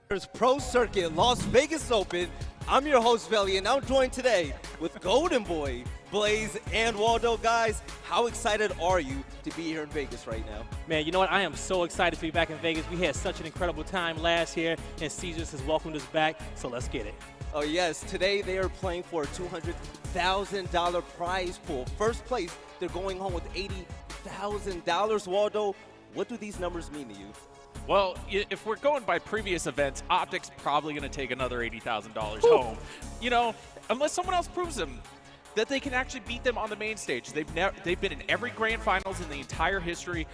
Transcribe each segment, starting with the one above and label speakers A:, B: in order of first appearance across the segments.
A: There's Pro Circuit Las Vegas Open. I'm your host, Veli, and I'm joined today with Golden Boy, Blaze, and Waldo. Guys, how excited are you to be here in Vegas right now?
B: Man, you know what? I am so excited to be back in Vegas. We had such an incredible time last year, and Caesars has welcomed us back, so let's get it.
A: Oh, yes. Today, they are playing for a $200,000 prize pool. First place, they're going home with $80,000. Waldo, what do these numbers mean to you?
C: Well, if we're going by previous events, Optic's probably going to take another $80,000 home. You know, unless someone else proves them that they can actually beat them on the main stage. They've been in every grand finals in the entire history.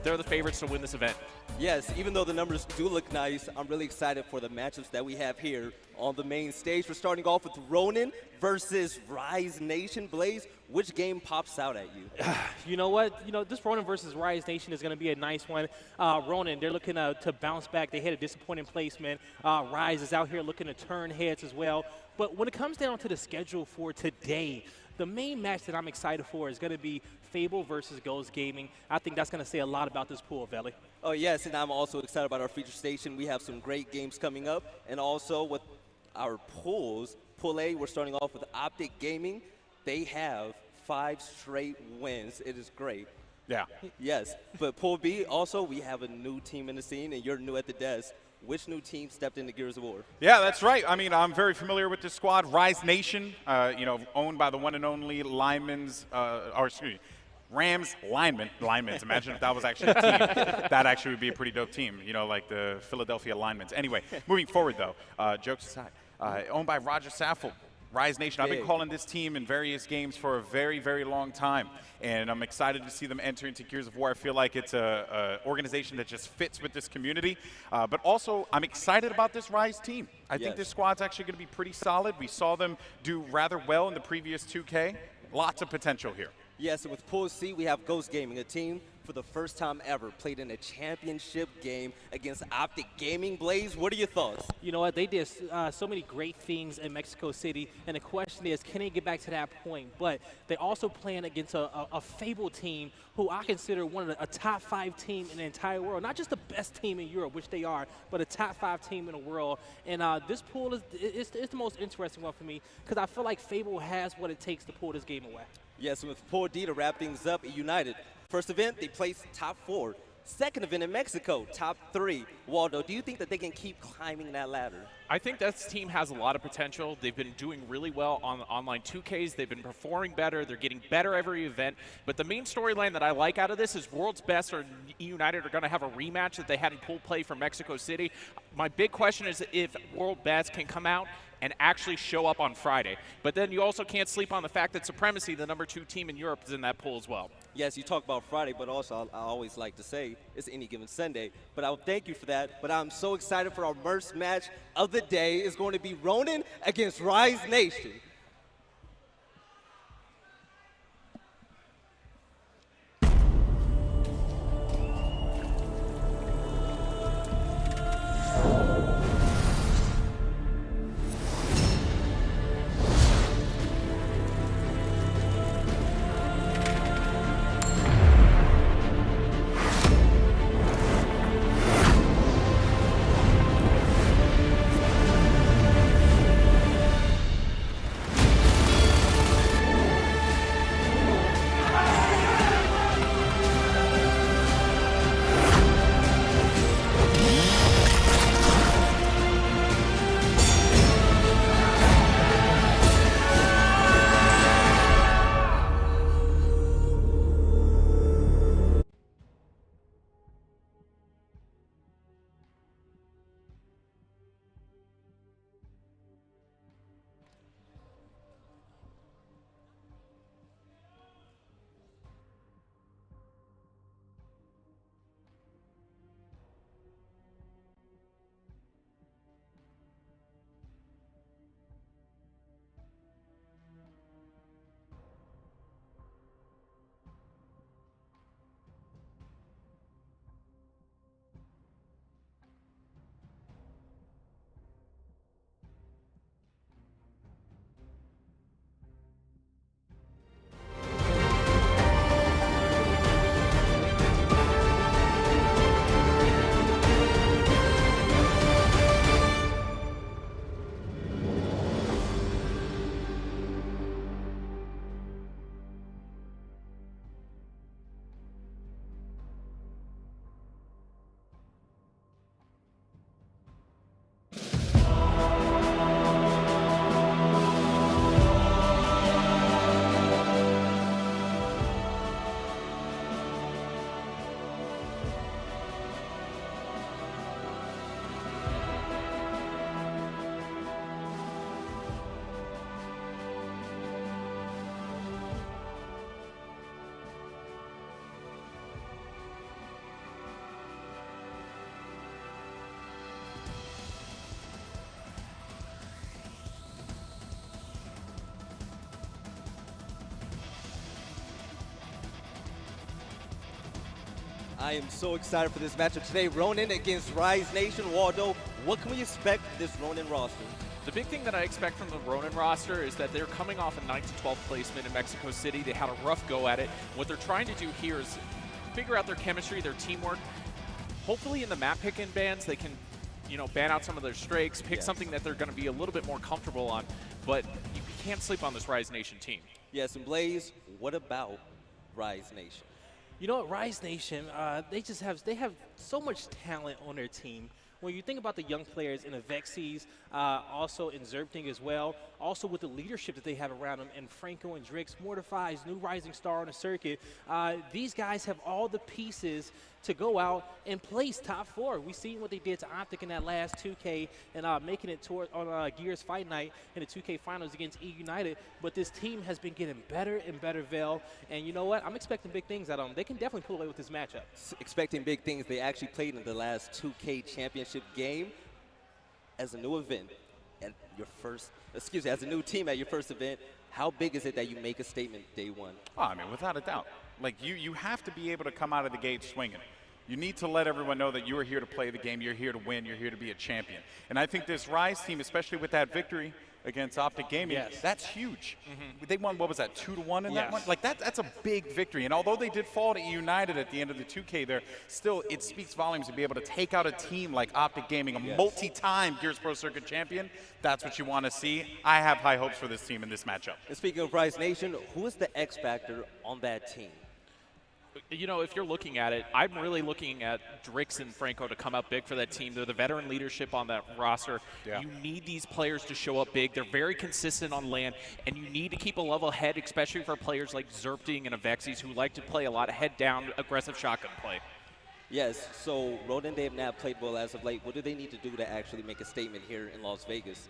C: They're the favorites to win this event.
A: Yes, even though the numbers do look nice, I'm really excited for the matchups that we have here on the main stage. We're starting off with Ronin versus Rise Nation. Blaze, which game pops out at you?
B: You know what? This Ronin versus Rise Nation is going to be a nice one. Ronin, they're looking to bounce back. They had a disappointing placement. Rise is out here looking to turn heads as well. But when it comes down to the schedule for today, the main match that I'm excited for is going to be Fable versus Ghost Gaming. I think that's going to say a lot about this pool, Veli.
A: Oh, yes, and I'm also excited about our feature station. We have some great games coming up. And also with our pools, Pool A, we're starting off with Optic Gaming. They have 5 straight wins. It is great.
C: Yeah.
A: Yes, but Pool B, also, we have a new team in the scene, and you're new at the desk. Which new team stepped into Gears of War?
D: Yeah, that's right. I mean, I'm very familiar with this squad. Rise Nation, owned by the one and only Rams linemen's. Imagine if that was actually a team. That actually would be a pretty dope team, like the Philadelphia linemen's. Anyway, moving forward, though, jokes aside, owned by Roger Saffold. Rise Nation, I've been calling this team in various games for a very, very long time, and I'm excited to see them enter into Gears of War. I feel like it's a organization that just fits with this community, but also I'm excited about this Rise team. I think this squad's actually going to be pretty solid. We saw them do rather well in the previous 2K. Lots of potential here.
A: Yes, and with Pool C, we have Ghost Gaming, a team for the first time ever played in a championship game against Optic Gaming. Blaze, what are your thoughts?
B: You know what? They did so many great things in Mexico City, and the question is, can they get back to that point? But they're also playing against a Fable team who I consider one of a top 5 team in the entire world. Not just the best team in Europe, which they are, but a top 5 team in the world. And this pool is the most interesting one for me because I feel like Fable has what it takes to pull this game away.
A: Yes, and with Pool D to wrap things up, United. First event, they placed top 4. Second event in Mexico, top 3. Waldo, do you think that they can keep climbing that ladder?
C: I think this team has a lot of potential. They've been doing really well on online 2Ks. They've been performing better. They're getting better every event. But the main storyline that I like out of this is World's Best or United are going to have a rematch that they had in pool play for Mexico City. My big question is if World Best can come out and actually show up on Friday. But then you also can't sleep on the fact that Supremacy, the number 2 team in Europe, is in that pool as well.
A: Yes, you talk about Friday, but also I always like to say it's any given Sunday. But I'll thank you for that. But I'm so excited for our first match of the day. It's going to be Ronin against Rise Nation. I am so excited for this matchup today. Ronin against Rise Nation. Waldo, what can we expect from this Ronin roster?
C: The big thing that I expect from the Ronin roster is that they're coming off a 9th to 12th placement in Mexico City. They had a rough go at it. What they're trying to do here is figure out their chemistry, their teamwork. Hopefully in the map picking bands, they can, you know, ban out some of their strikes, pick something that they're going to be a little bit more comfortable on. But you can't sleep on this Rise Nation team.
A: Yes, and Blaze, what about Rise Nation?
B: You know what, Rise Nation, they have so much talent on their team. When you think about the young players in the Vexies, also in Zerpting as well, also with the leadership that they have around them, and Franco and Drix, Mortify's new rising star on the circuit, these guys have all the pieces to go out and place top 4. We seen what they did to Optic in that last 2K and making it on Gears Fight Night in the 2K finals against E United. But this team has been getting better and better, Vel. And you know what? I'm expecting big things out of them. They can definitely pull away with this matchup.
A: Expecting big things. They actually played in the last 2K championship game as a new event at your first, as a new team at your first event. How big is it that you make a statement day one?
D: Oh, I mean, without a doubt. Like, you have to be able to come out of the gate swinging. You need to let everyone know that you are here to play the game, you're here to win, you're here to be a champion. And I think this Rise team, especially with that victory against Optic Gaming, that's huge. They won, what was that, 2-1 in that one? Like, that's a big victory. And although they did fall to United at the end of the 2K there, still, it speaks volumes to be able to take out a team like Optic Gaming, a multi-time Gears Pro Circuit champion. That's what you want to see. I have high hopes for this team in this matchup.
A: And speaking of Rise Nation, who is the X factor on that team?
C: You know, if you're looking at it, I'm really looking at Drix and Franco to come up big for that team. They're the veteran leadership on that roster. You need these players to show up big. They're very consistent on land, and you need to keep a level head, especially for players like Zerpting and Avexies who like to play a lot of head-down, aggressive shotgun play.
A: Yes, so Ronin, they have not played well as of late. What do they need to do to actually make a statement here in Las Vegas?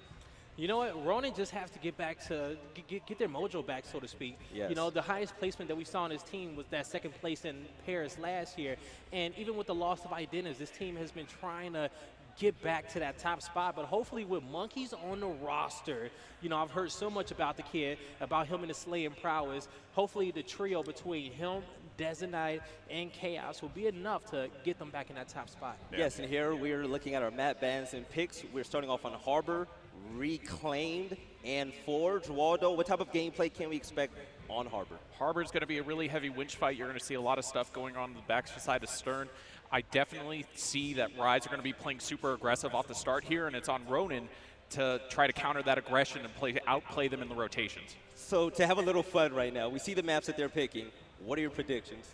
B: You know what? Ronin just have to get back to get their mojo back, so to speak.
A: Yes.
B: You know, the highest placement that we saw on his team was that 2nd place in Paris last year. And even with the loss of Idennis, this team has been trying to get back to that top spot. But hopefully with Monkeys on the roster, you know, I've heard so much about the kid, about him and his slaying prowess. Hopefully the trio between him, Designite, and Chaos will be enough to get them back in that top spot.
A: Yes, and here we're looking at our map bans and picks. We're starting off on Harbor, Reclaimed, and Forge. Waldo, what type of gameplay can we expect on Harbor?
C: Harbor's going to be a really heavy winch fight. You're going to see a lot of stuff going on the backside of Stern. I definitely see that Rise are going to be playing super aggressive off the start here, and it's on Ronin to try to counter that aggression and outplay them in the rotations.
A: So to have a little fun right now, we see the maps that they're picking. What are your predictions?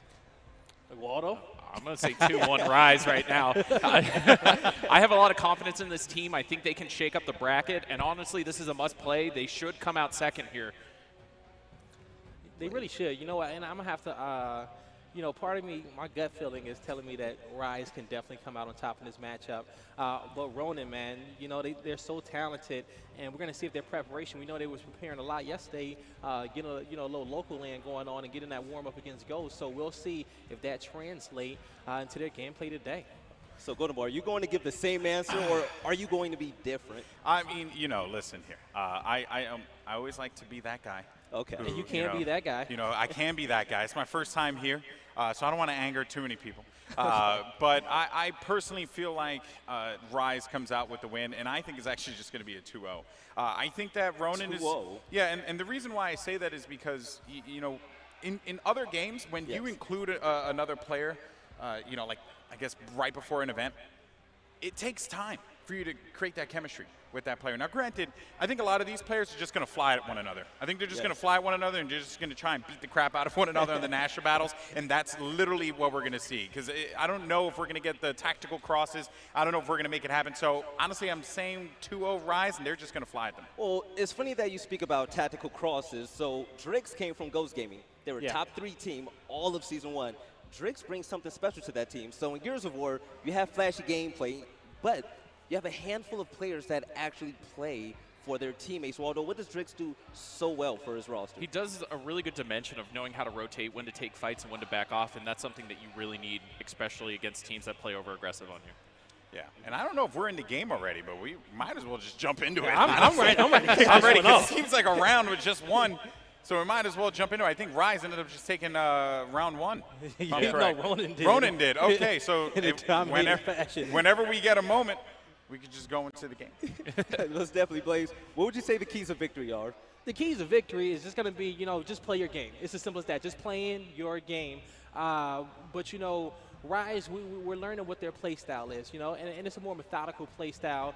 B: Waldo?
C: I'm going to say 2-1 Rise right now. I have a lot of confidence in this team. I think they can shake up the bracket, and honestly, this is a must-play. They should come out second here.
B: They really should. You know what? And I'm going to have to, you know, part of me, my gut feeling is telling me that Rise can definitely come out on top in this matchup. But Ronin, man, you know, they're so talented, and we're going to see if their preparation, we know they was preparing a lot yesterday, getting a, you know, a little local land going on and getting that warm-up against Ghost. So we'll see if that translates into their gameplay today.
A: So, Golden, are you going to give the same answer, or are you going to be different?
D: I mean, you know, listen here. I always like to be that guy.
A: Okay.
B: And you can't be that guy.
D: You know, I can be that guy. It's my first time here, so I don't want to anger too many people. But I personally feel like Rise comes out with the win, and I think it's actually just going to be a 2-0. I think that Ronin is...
A: 2-0?
D: Yeah, and the reason why I say that is because, you know, in other games, when you include another player, you know, like, I guess right before an event, it takes time for you to create that chemistry with that player. Now, granted, I think a lot of these players are just going to fly at one another. I think they're just going to fly at one another, and they're just going to try and beat the crap out of one another in the Nasher battles, and that's literally what we're going to see. Because I don't know if we're going to get the tactical crosses. I don't know if we're going to make it happen. So, honestly, I'm saying 2-0 Rise, and they're just going to fly at them.
A: Well, it's funny that you speak about tactical crosses. So, Drix came from Ghost Gaming. They were a top 3 team all of Season 1. Drix brings something special to that team. So, in Gears of War, you have flashy gameplay, but you have a handful of players that actually play for their teammates. Waldo, what does Drix do so well for his roster?
C: He does a really good dimension of knowing how to rotate, when to take fights, and when to back off, and that's something that you really need, especially against teams that play over-aggressive on you.
D: Yeah, and I don't know if we're in the game already, but we might as well just jump into it.
B: I'm ready.
D: I'm ready, because it seems like a round with just one. So we might as well jump into it. I think Rise ended up just taking round 1. if I'm
B: No,
D: correct.
B: Ronan did.
D: Ronan did. Okay, so
B: In a dominating fashion.
D: whenever we get a moment, we can just go into the game.
A: Most definitely, Blaze. What would you say the keys of victory are?
B: The keys of victory is just going to be, just play your game. It's as simple as that. Just playing your game. But, Rise, we're learning what their play style is, and it's a more methodical play style.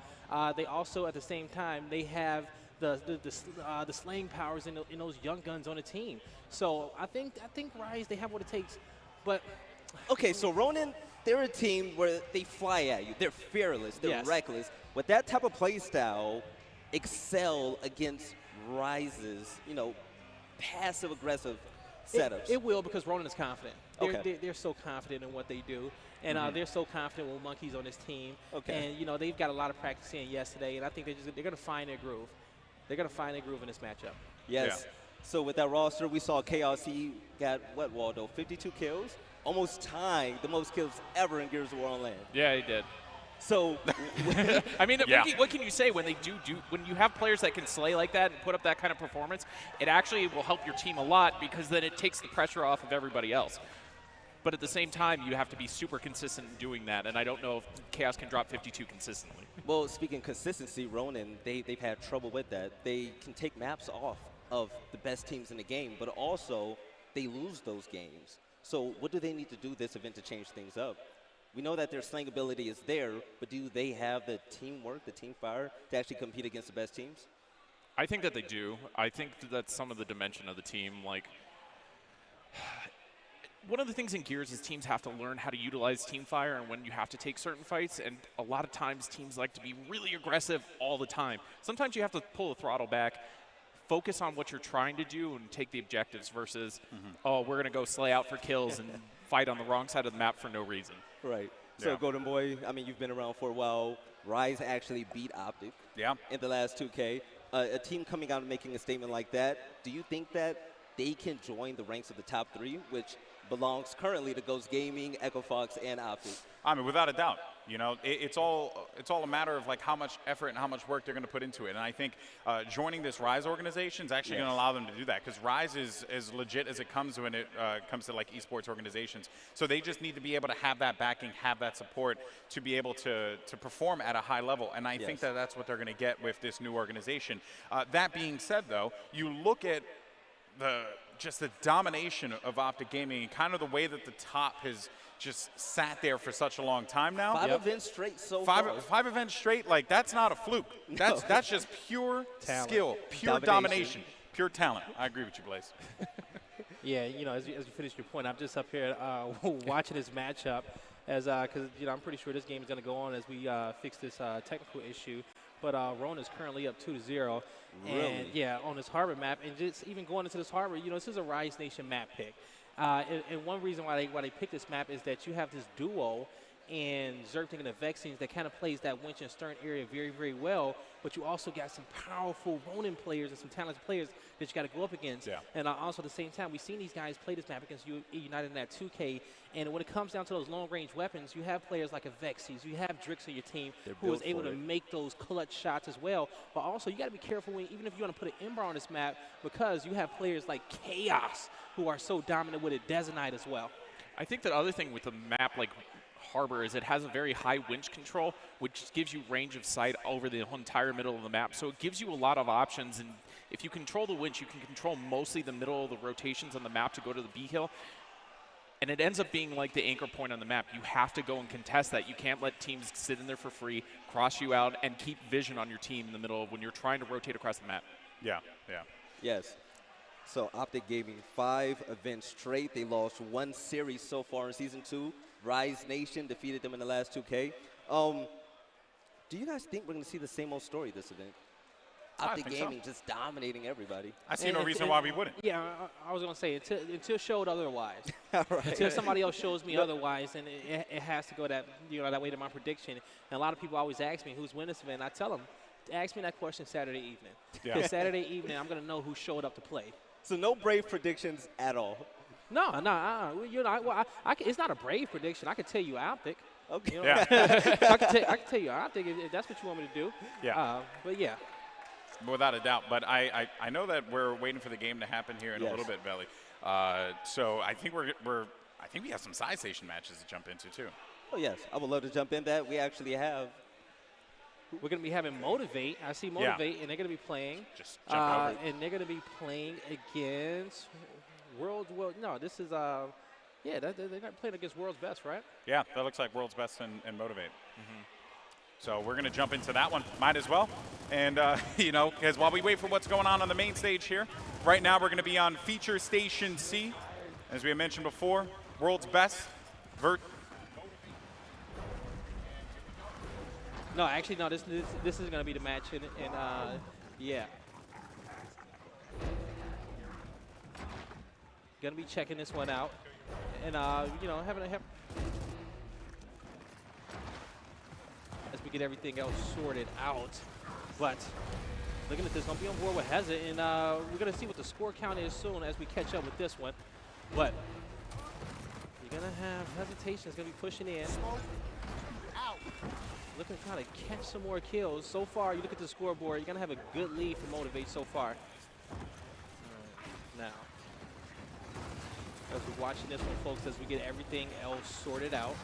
B: They also, at the same time, they have the slaying powers in those young guns on the team. So I think Rise, they have what it takes. But
A: Okay, so Ronan, they're a team where they fly at you. They're fearless. They're
B: Yes.
A: reckless. With that type of play style, excel against Rise's, passive-aggressive setups.
B: It will, because Ronan is confident.
A: Okay.
B: They're so confident in what they do. And they're so confident with Monkeys on this team.
A: Okay.
B: And, they've got a lot of practice in yesterday. And I think they're going to find their groove. They're going to find their groove in this matchup.
A: Yes.
D: Yeah.
A: So with that roster, we saw Chaos. He got, what, Waldo, 52 kills? Almost tying the most kills ever in Gears of War on land.
C: Yeah, he did.
A: So
C: I mean,
D: Yeah.
C: what can you say when they do when you have players that can slay like that and put up that kind of performance? It actually will help your team a lot, because then it takes the pressure off of everybody else. But at the same time, you have to be super consistent in doing that, and I don't know if Chaos can drop 52 consistently.
A: Well, speaking consistency, Ronan, they've had trouble with that. They can take maps off of the best teams in the game, but also they lose those games. So what do they need to do this event to change things up? We know that their slaying ability is there, but do they have the teamwork, the team fire, to actually compete against the best teams?
C: I think that they do. I think that's some of the dimension of the team. Like, one of the things in Gears is teams have to learn how to utilize team fire and when you have to take certain fights, and a lot of times teams like to be really aggressive all the time. Sometimes you have to pull the throttle back, focus on what you're trying to do, and take the objectives versus, oh, we're going to go slay out for kills and fight on the wrong side of the map for no reason.
A: Right. So,
D: Yeah.
A: Golden Boy, I mean, you've been around for a while. Rise actually beat Optic
D: Yeah.
A: in the last 2K. A team coming out and making a statement like that, do you think that they can join the ranks of the top 3, which belongs currently to Ghost Gaming, Echo Fox, and Optic?
D: I mean, without a doubt. It's all a matter of like how much effort and how much work they're going to put into it. And I think joining this Rise organization is actually going to allow them to do that, because Rise is as legit as it comes when it comes to like esports organizations. So they just need to be able to have that backing, have that support to be able to perform at a high level. And I think that that's what they're going to get with this new organization. That being said, though, you look at the domination of Optic Gaming and kind of the way that the top has just sat there for such a long time now.
A: 5 events straight so far.
D: Five events straight, like that's not a fluke. That's just pure
B: Talent.
D: skill, pure domination, pure talent. I agree with you, Blaze.
B: Yeah, as you finish your point, I'm just up here watching this matchup because I'm pretty sure this game is going to go on as we fix this technical issue. But Ronan is currently up 2-0.
A: Really?
B: And yeah, on this harbor map, and just even going into this harbor, this is a Rise Nation map pick. And one reason why they picked this map is that you have this duo in Zergting and the Vexings that kind of plays that Winch and Stern area very, very well. But you also got some powerful Ronin players and some talented players that you got to go up against. Yeah. And also at the same time, we've seen these guys play this map against United in that 2K. And when it comes down to those long-range weapons, you have players like a Vexies, you have Drix on your team who is able to make those clutch shots as well. But also, you got to be careful even if you want to put an Ember on this map, because you have players like Chaos who are so dominant with it, Detonite as well.
C: I think the other thing with a map like Harbor is it has a very high winch control, which gives you range of sight over the entire middle of the map. So it gives you a lot of options, and if you control the winch, you can control mostly the middle of the rotations on the map to go to the B hill. And it ends up being like the anchor point on the map. You have to go and contest that. You can't let teams sit in there for free, cross you out, and keep vision on your team in the middle of when you're trying to rotate across the map.
D: Yeah.
A: Yes. So Optic Gaming, 5 events straight. They lost 1 series so far in Season 2. Rise Nation defeated them in the last 2K. Do you guys think we're going to see the same old story this event? Optic Gaming just dominating everybody.
D: I see no reason why we wouldn't.
B: Yeah, I was going to say, until showed otherwise.
A: Right.
B: Until somebody else shows me otherwise, and it has to go that way to my prediction. And a lot of people always ask me who's winning this event. I tell them, ask me that question Saturday evening.
D: Yeah.
B: Saturday evening, I'm going to know who showed up to play.
A: So no brave predictions at all.
B: No. It's not a brave prediction. I can tell you Optic.
A: Okay.
D: Yeah.
B: I can tell you Optic if that's what you want me to do.
D: Yeah.
B: But yeah.
D: Without a doubt. But I know that we're waiting for the game to happen here in a little bit, Belly. So I think I think we have some side station matches to jump into too.
A: Oh yes, I would love to jump in that. We actually have.
B: We're going to be having Motivate. I see Motivate, and they're going to be playing.
D: Just jump over.
B: And they're going to be playing against World. No, this is yeah. They're not playing against World's Best, right?
D: Yeah, that looks like World's Best and Motivate. So we're going to jump into that one. Might as well. And, you know, because while we wait for what's going on the main stage here, right now we're going to be on Feature Station C. As we had mentioned before, World's Best,
B: No, actually, no. This is going to be the match, and yeah. Going to be checking this one out, and you know, having as we get everything else sorted out. But looking at this, I'll be on board with Hezit, and we're going to see what the score count is soon as we catch up with this one. But you're going to have Hesitation is going to be pushing in. Looking to try to catch some more kills. So far, you look at the scoreboard, you're going to have a good lead for Motivate so far. Now, as we're watching this one, folks, as we get everything else sorted out.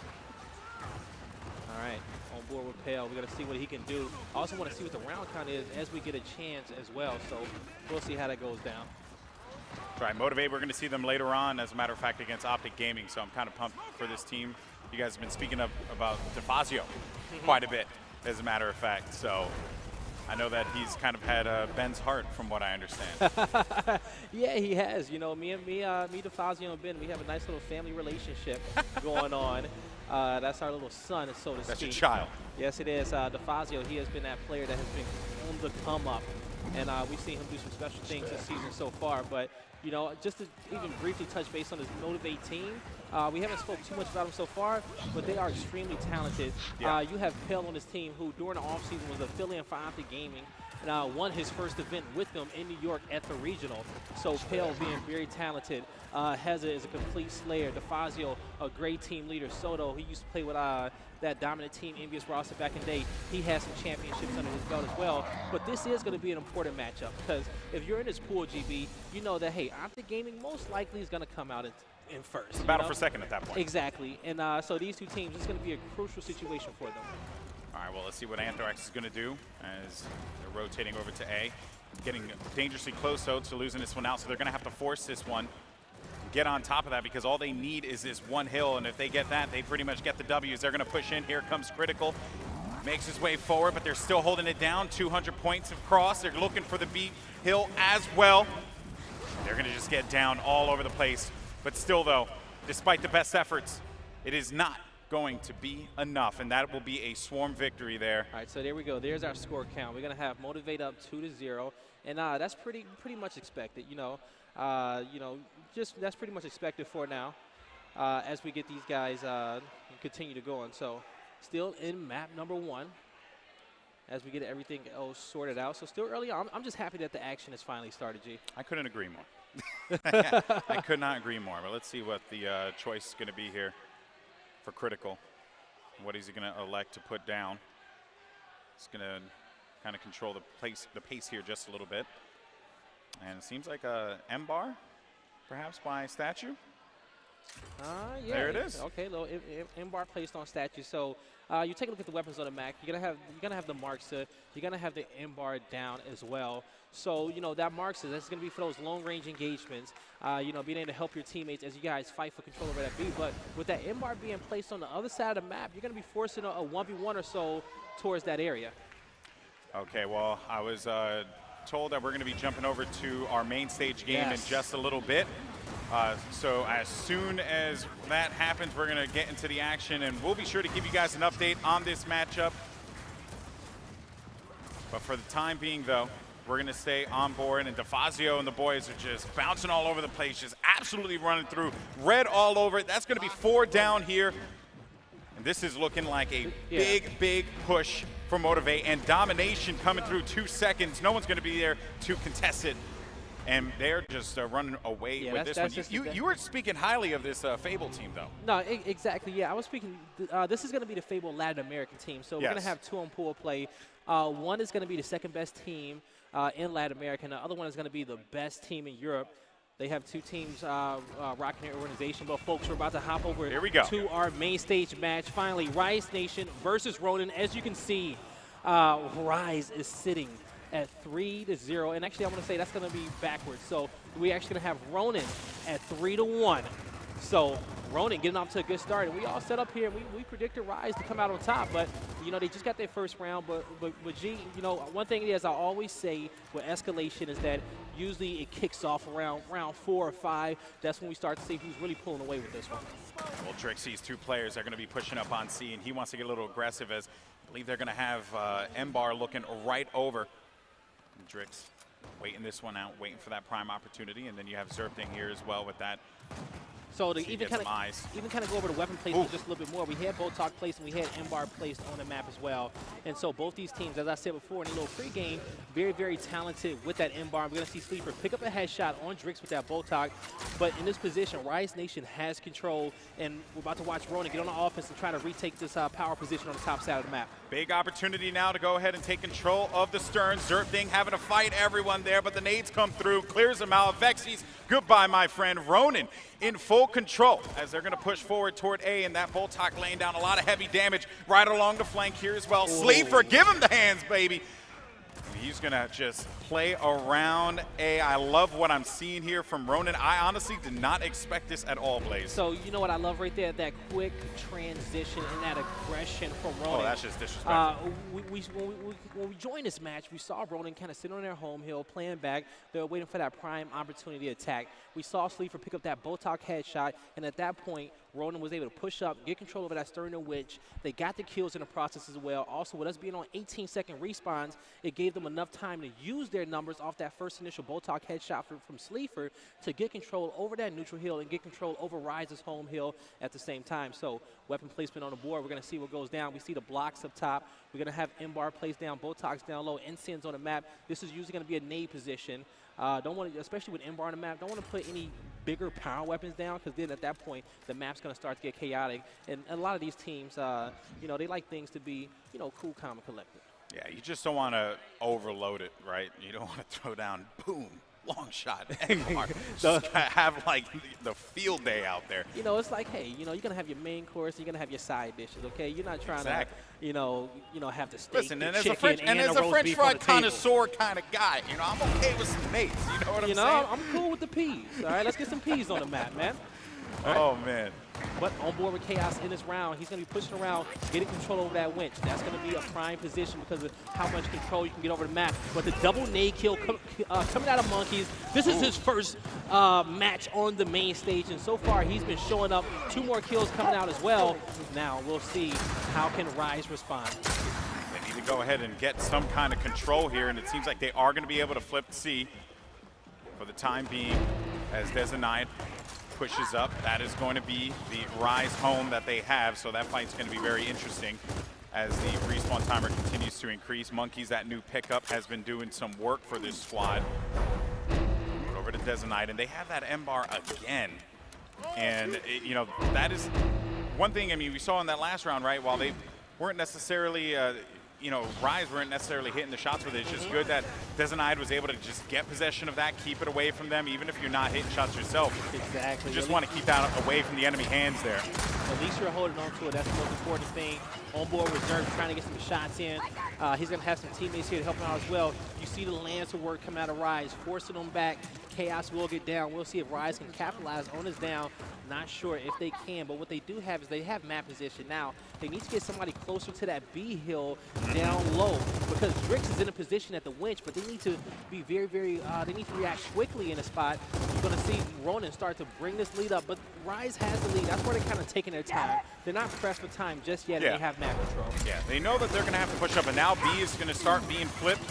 B: All right, on board with Pale. We're going to see what he can do. I also want to see what the round count is as we get a chance as well. So we'll see how that goes down.
D: Right, Motivate, we're going to see them later on, as a matter of fact, against Optic Gaming. So I'm kind of pumped for this team. You guys have been speaking about DeFazio quite a bit, as a matter of fact. So I know that he's kind of had Ben's heart, from what I understand.
B: Yeah, he has. You know, me, DeFazio, and Ben, we have a nice little family relationship going on. That's our little son, so to speak.
D: That's your child.
B: Yes, it is. DeFazio, he has been that player that has been on the come up. And we've seen him do some special things this season so far. But, you know, just to even briefly touch base on this Motivate team, we haven't spoke too much about them so far, but they are extremely talented.
D: Yeah.
B: You have Pell on this team who, during the offseason, was affiliate for Optic Gaming and won his first event with them in New York at the regional. So Pell being very talented. Heza is a complete slayer. DeFazio, a great team leader. Soto, he used to play with that dominant team, Envious Roster, back in the day. He has some championships under his belt as well. But this is going to be an important matchup because if you're in this pool, GB, you know that, hey, Optic Gaming most likely is going to come out in first.
D: Battle for second at that point.
B: Exactly. And so these two teams, it's going to be a crucial situation for them.
D: All right, well, let's see what Anthrax is going to do as they're rotating over to A. Getting dangerously close, though, to losing this one out, so they're going to have to force this one. Get on top of that because all they need is this one hill, and if they get that, they pretty much get the W's. They're going to push in. Here comes Critical. Makes his way forward, but they're still holding it down. 200 points of cross. They're looking for the B hill as well. They're going to just get down all over the place. But still, though, despite the best efforts, it is not going to be enough, and that will be a swarm victory there.
B: All right, so there we go. There's our score count. We're going to have Motivate up 2-0, and that's pretty much expected, you know. Just that's pretty much expected for now as we get these guys continue to go on. So still in map number 1 as we get everything else sorted out. So still early on. I'm just happy that the action has finally started, G.
D: I couldn't agree more. I could not agree more. But let's see what the choice is going to be here for Critical. What is he going to elect to put down? He's going to kind of control the pace here just a little bit. And it seems like a M-bar, perhaps by Statue.
B: Yeah.
D: There it is.
B: Okay, little M-bar placed on Statue. So you take a look at the weapons on the Mac. You're gonna have the marks. You're gonna have the M-bar down as well. So you know that marks that's gonna be for those long-range engagements. You know, being able to help your teammates as you guys fight for control over that B. But with that M-bar being placed on the other side of the map, you're gonna be forcing a 1v1 or so towards that area.
D: Okay. Well, I was told that we're going to be jumping over to our main stage game in just a little bit. So as soon as that happens, we're going to get into the action, and we'll be sure to give you guys an update on this matchup. But for the time being, though, we're going to stay on board, and DeFazio and the boys are just bouncing all over the place, just absolutely running through. Red all over it. That's going to be 4 down here. And this is looking like a big push for Motivate, and domination coming through 2 seconds. No one's going to be there to contest it. And they're just running away with this one. You were speaking highly of this Fable team, though.
B: No, exactly. Yeah, I was speaking. This is going to be the Fable Latin American team. So we're going to have 2 on pool play. One is going to be the second best team in Latin America, and the other one is going to be the best team in Europe. They have two teams rocking their organization, but folks, we're about to hop over
D: Here we go.
B: to our main stage match. Finally, Rise Nation versus Ronin. As you can see, Rise is sitting at 3-0, and actually I want to say that's going to be backwards. So we actually going to have Ronin at 3-1. So Ronin getting off to a good start, and we all set up here. We predicted Rise to come out on top, but you know they just got their first round. But G, you know, one thing is I always say with escalation is that usually it kicks off around round 4 or 5. That's when we start to see who's really pulling away with this one.
D: Well, Drix sees two players are going to be pushing up on C, and he wants to get a little aggressive as I believe they're going to have M-Bar looking right over. And Drix waiting this one out, waiting for that prime opportunity, and then you have Zerpting here as well with that.
B: So to even kind of go over the weapon placement just a little bit more, we had Botok placed and we had M-Bar placed on the map as well. And so both these teams, as I said before in a little pregame, very, very talented with that M-Bar. We're going to see Sleeper pick up a headshot on Drix with that Botok. But in this position, Rise Nation has control, and we're about to watch Ronin get on the offense and try to retake this power position on the top side of the map.
D: Big opportunity now to go ahead and take control of the Stern. Zerpting having to fight everyone there, but the nades come through, clears them out. Vexies, goodbye, my friend. Ronin in full control as they're going to push forward toward A, and that Boltok laying down a lot of heavy damage right along the flank here as well. Sleeper, give him the hands, baby. He's going to just play around A. I love what I'm seeing here from Ronin. I honestly did not expect this at all, Blaze.
B: So you know what I love right there? That quick transition and that aggression from Ronin.
D: Oh, that's just disrespectful.
B: When we joined this match, we saw Ronin kind of sit on their home hill, playing back. They were waiting for that prime opportunity to attack. We saw Sleeper pick up that Botok headshot, and at that point, Ronin was able to push up, get control over that Stern and Witch. They got the kills in the process as well. Also, with us being on 18-second respawns, it gave them enough time to use their numbers off that first initial Botok headshot from Sleeper to get control over that neutral hill and get control over Rise's home hill at the same time. So weapon placement on the board. We're going to see what goes down. We see the blocks up top. We're going to have M-Bar placed down, Botox down low, Ensign's on the map. This is usually going to be a nade position. Don't want to, especially with M-Bar on the map, don't want to put any bigger power weapons down, because then at that point the map's going to start to get chaotic. And a lot of these teams, you know, they like things to be, you know, cool, calm, and collected.
D: Yeah, you just don't want to overload it, right? You don't want to throw down, boom, long shot, just have like the field day out there.
B: You know, it's like, hey, you know, you're gonna have your main course, and you're gonna have your side dishes, okay? You're not trying to, you know, have the steak,
D: listen,
B: the
D: and
B: chicken,
D: as a French fry connoisseur kind of guy, you know, I'm okay with some mates. You know what I'm saying?
B: I'm cool with the peas. All right, let's get some peas on the map, man.
D: Oh man.
B: But on board with Chaos in this round, he's going to be pushing around, getting control over that winch. That's going to be a prime position because of how much control you can get over the map. But the double nade kill coming out of Monkeys. This is his first match on the main stage, and so far he's been showing up. 2 more kills coming out as well. Now we'll see how can Rise respond.
D: They need to go ahead and get some kind of control here, and it seems like they are going to be able to flip C for the time being as Desanide pushes up. That is going to be the Rise home that they have, so that fight's going to be very interesting as the respawn timer continues to increase. Monkeys, that new pickup, has been doing some work for this squad. Over to Desanide, and they have that M-Bar again. And, you know, that is one thing, I mean, we saw in that last round, right, while they weren't necessarily you know, Rise weren't necessarily hitting the shots with it. It's just good that Desanide was able to just get possession of that, keep it away from them, even if you're not hitting shots yourself.
B: Exactly.
D: You just want to keep that away from the enemy hands there.
B: At least you're holding on to it. That's the most important thing. On board reserve, trying to get some shots in. He's going to have some teammates here to help him out as well. You see the Lancer work come out of Rise, forcing them back. Chaos will get down. We'll see if Rise can capitalize on his down. Not sure if they can, but what they do have is they have map position. Now, they need to get somebody closer to that B hill down low, because Drix is in a position at the winch, but they need to be very, very, they need to react quickly in a spot. You're going to see Ronin start to bring this lead up, but Rise has the lead. That's where they're kind of taking their time. They're not pressed for time just yet, and they have map control.
D: Yeah, they know that they're going to have to push up, and now B is going to start being flipped.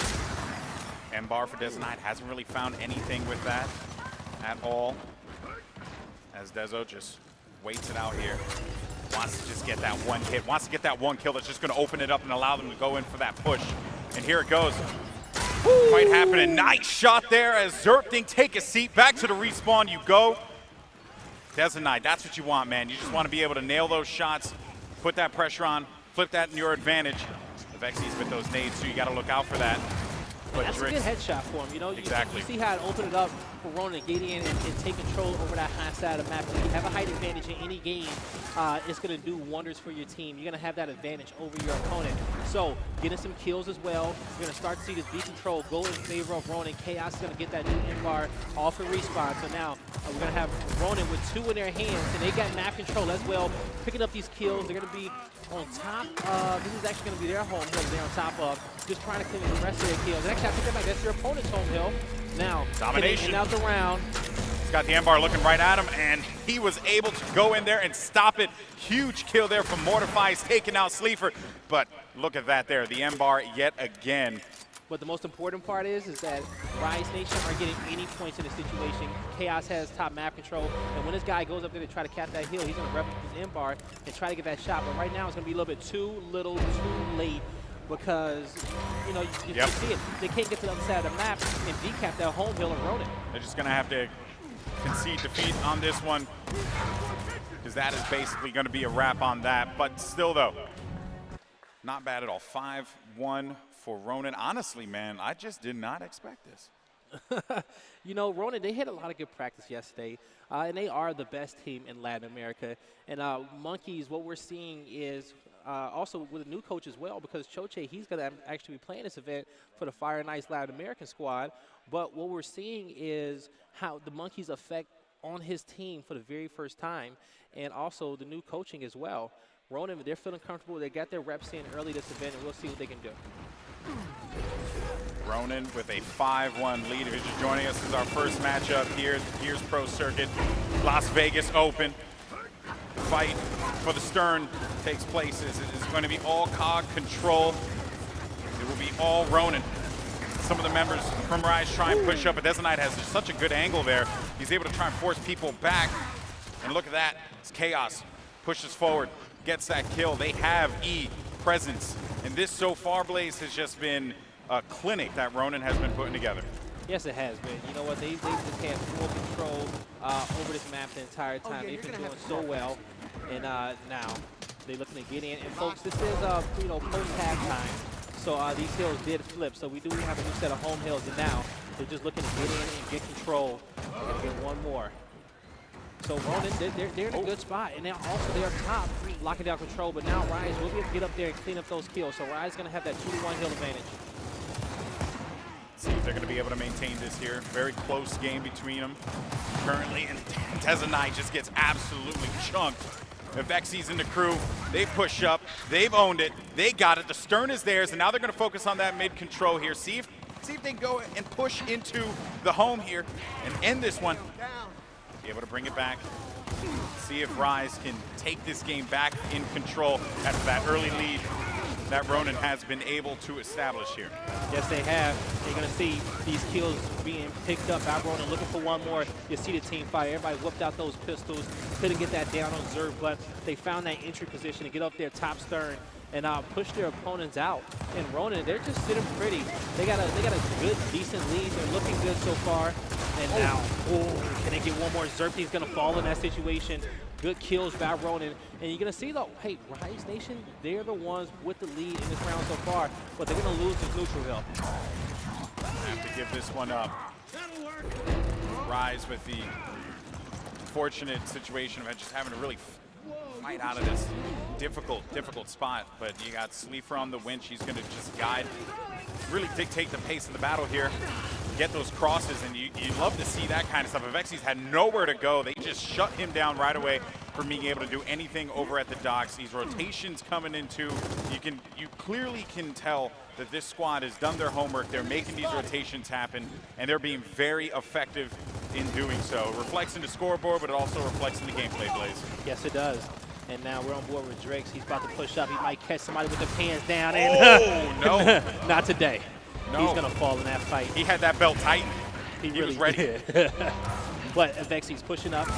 D: M-Bar for Desanide hasn't really found anything with that at all, as Dezo just waits it out here. Wants to just get that one hit, wants to get that one kill that's just going to open it up and allow them to go in for that push. And here it goes. Fight happening. Nice shot there as Zerpting take a seat. Back to the respawn you go. Desanide, that's what you want, man. You just want to be able to nail those shots, put that pressure on, flip that in your advantage. The Vexies with those nades, so you got to look out for that.
B: And that's a good headshot for him. You know,
D: Exactly.
B: you see how it opened it up for Ronan to get in and take control over that high side of the map. If you have a height advantage in any game, it's going to do wonders for your team. You're going to have that advantage over your opponent. So getting some kills as well. You're going to start to see this B control go in favor of Ronan. Chaos is going to get that new bar off of respawn. So now we're going to have Ronan with 2 in their hands, and they got map control as well, picking up these kills. They're going to be on top of, this is actually going to be their home hill they're on top of, just trying to clean the rest of their kills. And actually, I think that back, that's your opponent's home hill. Now,
D: Domination.
B: out the round.
D: He's got the M-bar looking right at him, and he was able to go in there and stop it. Huge kill there from Mortify. He's taking out Sleeper, but look at that there. The M-bar yet again.
B: But the most important part is that Rise Nation are getting any points in the situation. Chaos has top map control, and when this guy goes up there to try to cap that hill, he's going to rev his M-bar and try to get that shot. But right now, it's going to be a little bit too late, because, you know, you see it. They can't get to the other side of the map and decap that home hill and Ronan.
D: They're just going to have to concede defeat on this one, because that is basically going to be a wrap on that. But still, though, not bad at all. 5-1 for Ronan. Honestly, man, I just did not expect this.
B: You know, Ronan, they had a lot of good practice yesterday, and they are the best team in Latin America. And Monkeys, what we're seeing is also with a new coach as well, because Choche, he's going to actually be playing this event for the Fire and Ice Latin American squad. But what we're seeing is how the Monkeys affect on his team for the very first time, and also the new coaching as well. Ronan, they're feeling comfortable. They got their reps in early this event, and we'll see what they can do.
D: Ronan with a 5-1 lead. If you're just joining us, this is our first matchup here, Gears Pro Circuit, Las Vegas Open. The fight for the Stern takes place. It is going to be all COG control. It will be all Ronan. Some of the members from Rise try and push up, but Desanite has just such a good angle there. He's able to try and force people back. And look at that. It's Chaos. Pushes forward, gets that kill. They have E presence. And this so far, Blaze, has just been a clinic that Ronan has been putting together.
B: Yes, it has been. You know what? They've just had full control over this map the entire time. They've been doing so well. And now they're looking to get in. And folks, this is you know, post-halftime. So these hills did flip. So we do have a new set of home hills. And now they're just looking to get in and get control. They're going to get one more. So Ronan, they're in a good spot, and now also they're top, locking down control. But now Rise will be able to get up there and clean up those kills. So Rise is going to have that 2-1 hill advantage.
D: See if they're going to be able to maintain this here. Very close game between them currently, and Desanite just gets absolutely chunked. Vexi's in the crew. They push up. They've owned it. They got it. The Stern is theirs, and now they're going to focus on that mid control here. See if they can go and push into the home here and end this one. Be able to bring it back. See if Rise can take this game back in control after that early lead that Ronan has been able to establish here.
B: Yes, they have. You're going to see these kills being picked up by Ronan, looking for one more. You see the team fight. Everybody whipped out those pistols. Couldn't get that down on Zerg, but they found that entry position to get up there top Stern and push their opponents out. And Ronan, they're just sitting pretty. They got a good, decent lead. They're looking good so far. And now, can they get one more? Xerxes going to fall in that situation. Good kills by Ronan. And you're going to see, though, hey, Rise Nation, they're the ones with the lead in this round so far, but they're going to lose this neutral hill.
D: I have to give this one up. Rise with the fortunate situation of just having to really fight out of this difficult spot. But you got Sleeper on the winch. He's going to just guide, really dictate the pace of the battle here. Get those crosses, and you love to see that kind of stuff. Vexi's had nowhere to go. They just shut him down right away from being able to do anything over at the docks. These rotations coming into, you clearly can tell that this squad has done their homework. They're making these rotations happen, and they're being very effective in doing so. It reflects in the scoreboard, but it also reflects in the gameplay, Blaze.
B: Yes, it does. And now we're on board with Drakes. He's about to push up. He might catch somebody with the pants down. And
D: no.
B: Not today.
D: No.
B: He's going to fall in that fight.
D: He had that belt tight. He really was ready.
B: But Vexi's pushing up,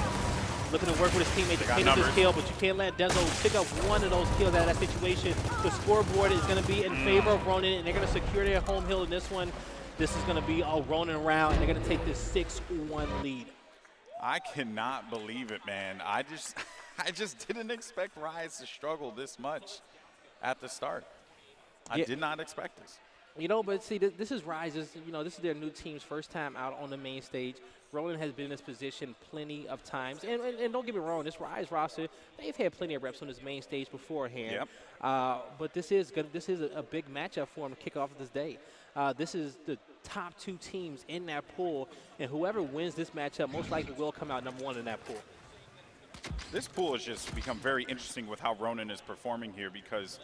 B: looking to work with his teammate to clean up his kill, but you can't let Denzo pick up one of those kills out of that situation. The scoreboard is going to be in favor of Ronan, and they're going to secure their home hill in this one. This is going to be a Ronan round, and they're going to take this 6-1 lead.
D: I cannot believe it, man. I just didn't expect Rise to struggle this much at the start. I did not expect this.
B: You know, but see, this is Rise. This is their new team's first time out on the main stage. Roland has been in this position plenty of times. And don't get me wrong, this Rise roster, they've had plenty of reps on this main stage beforehand.
D: Yep.
B: But this is a big matchup for them to kick off this day. This is the top 2 teams in that pool, and whoever wins this matchup most likely will come out number 1 in that pool.
D: This pool has just become very interesting with how Ronan is performing here, because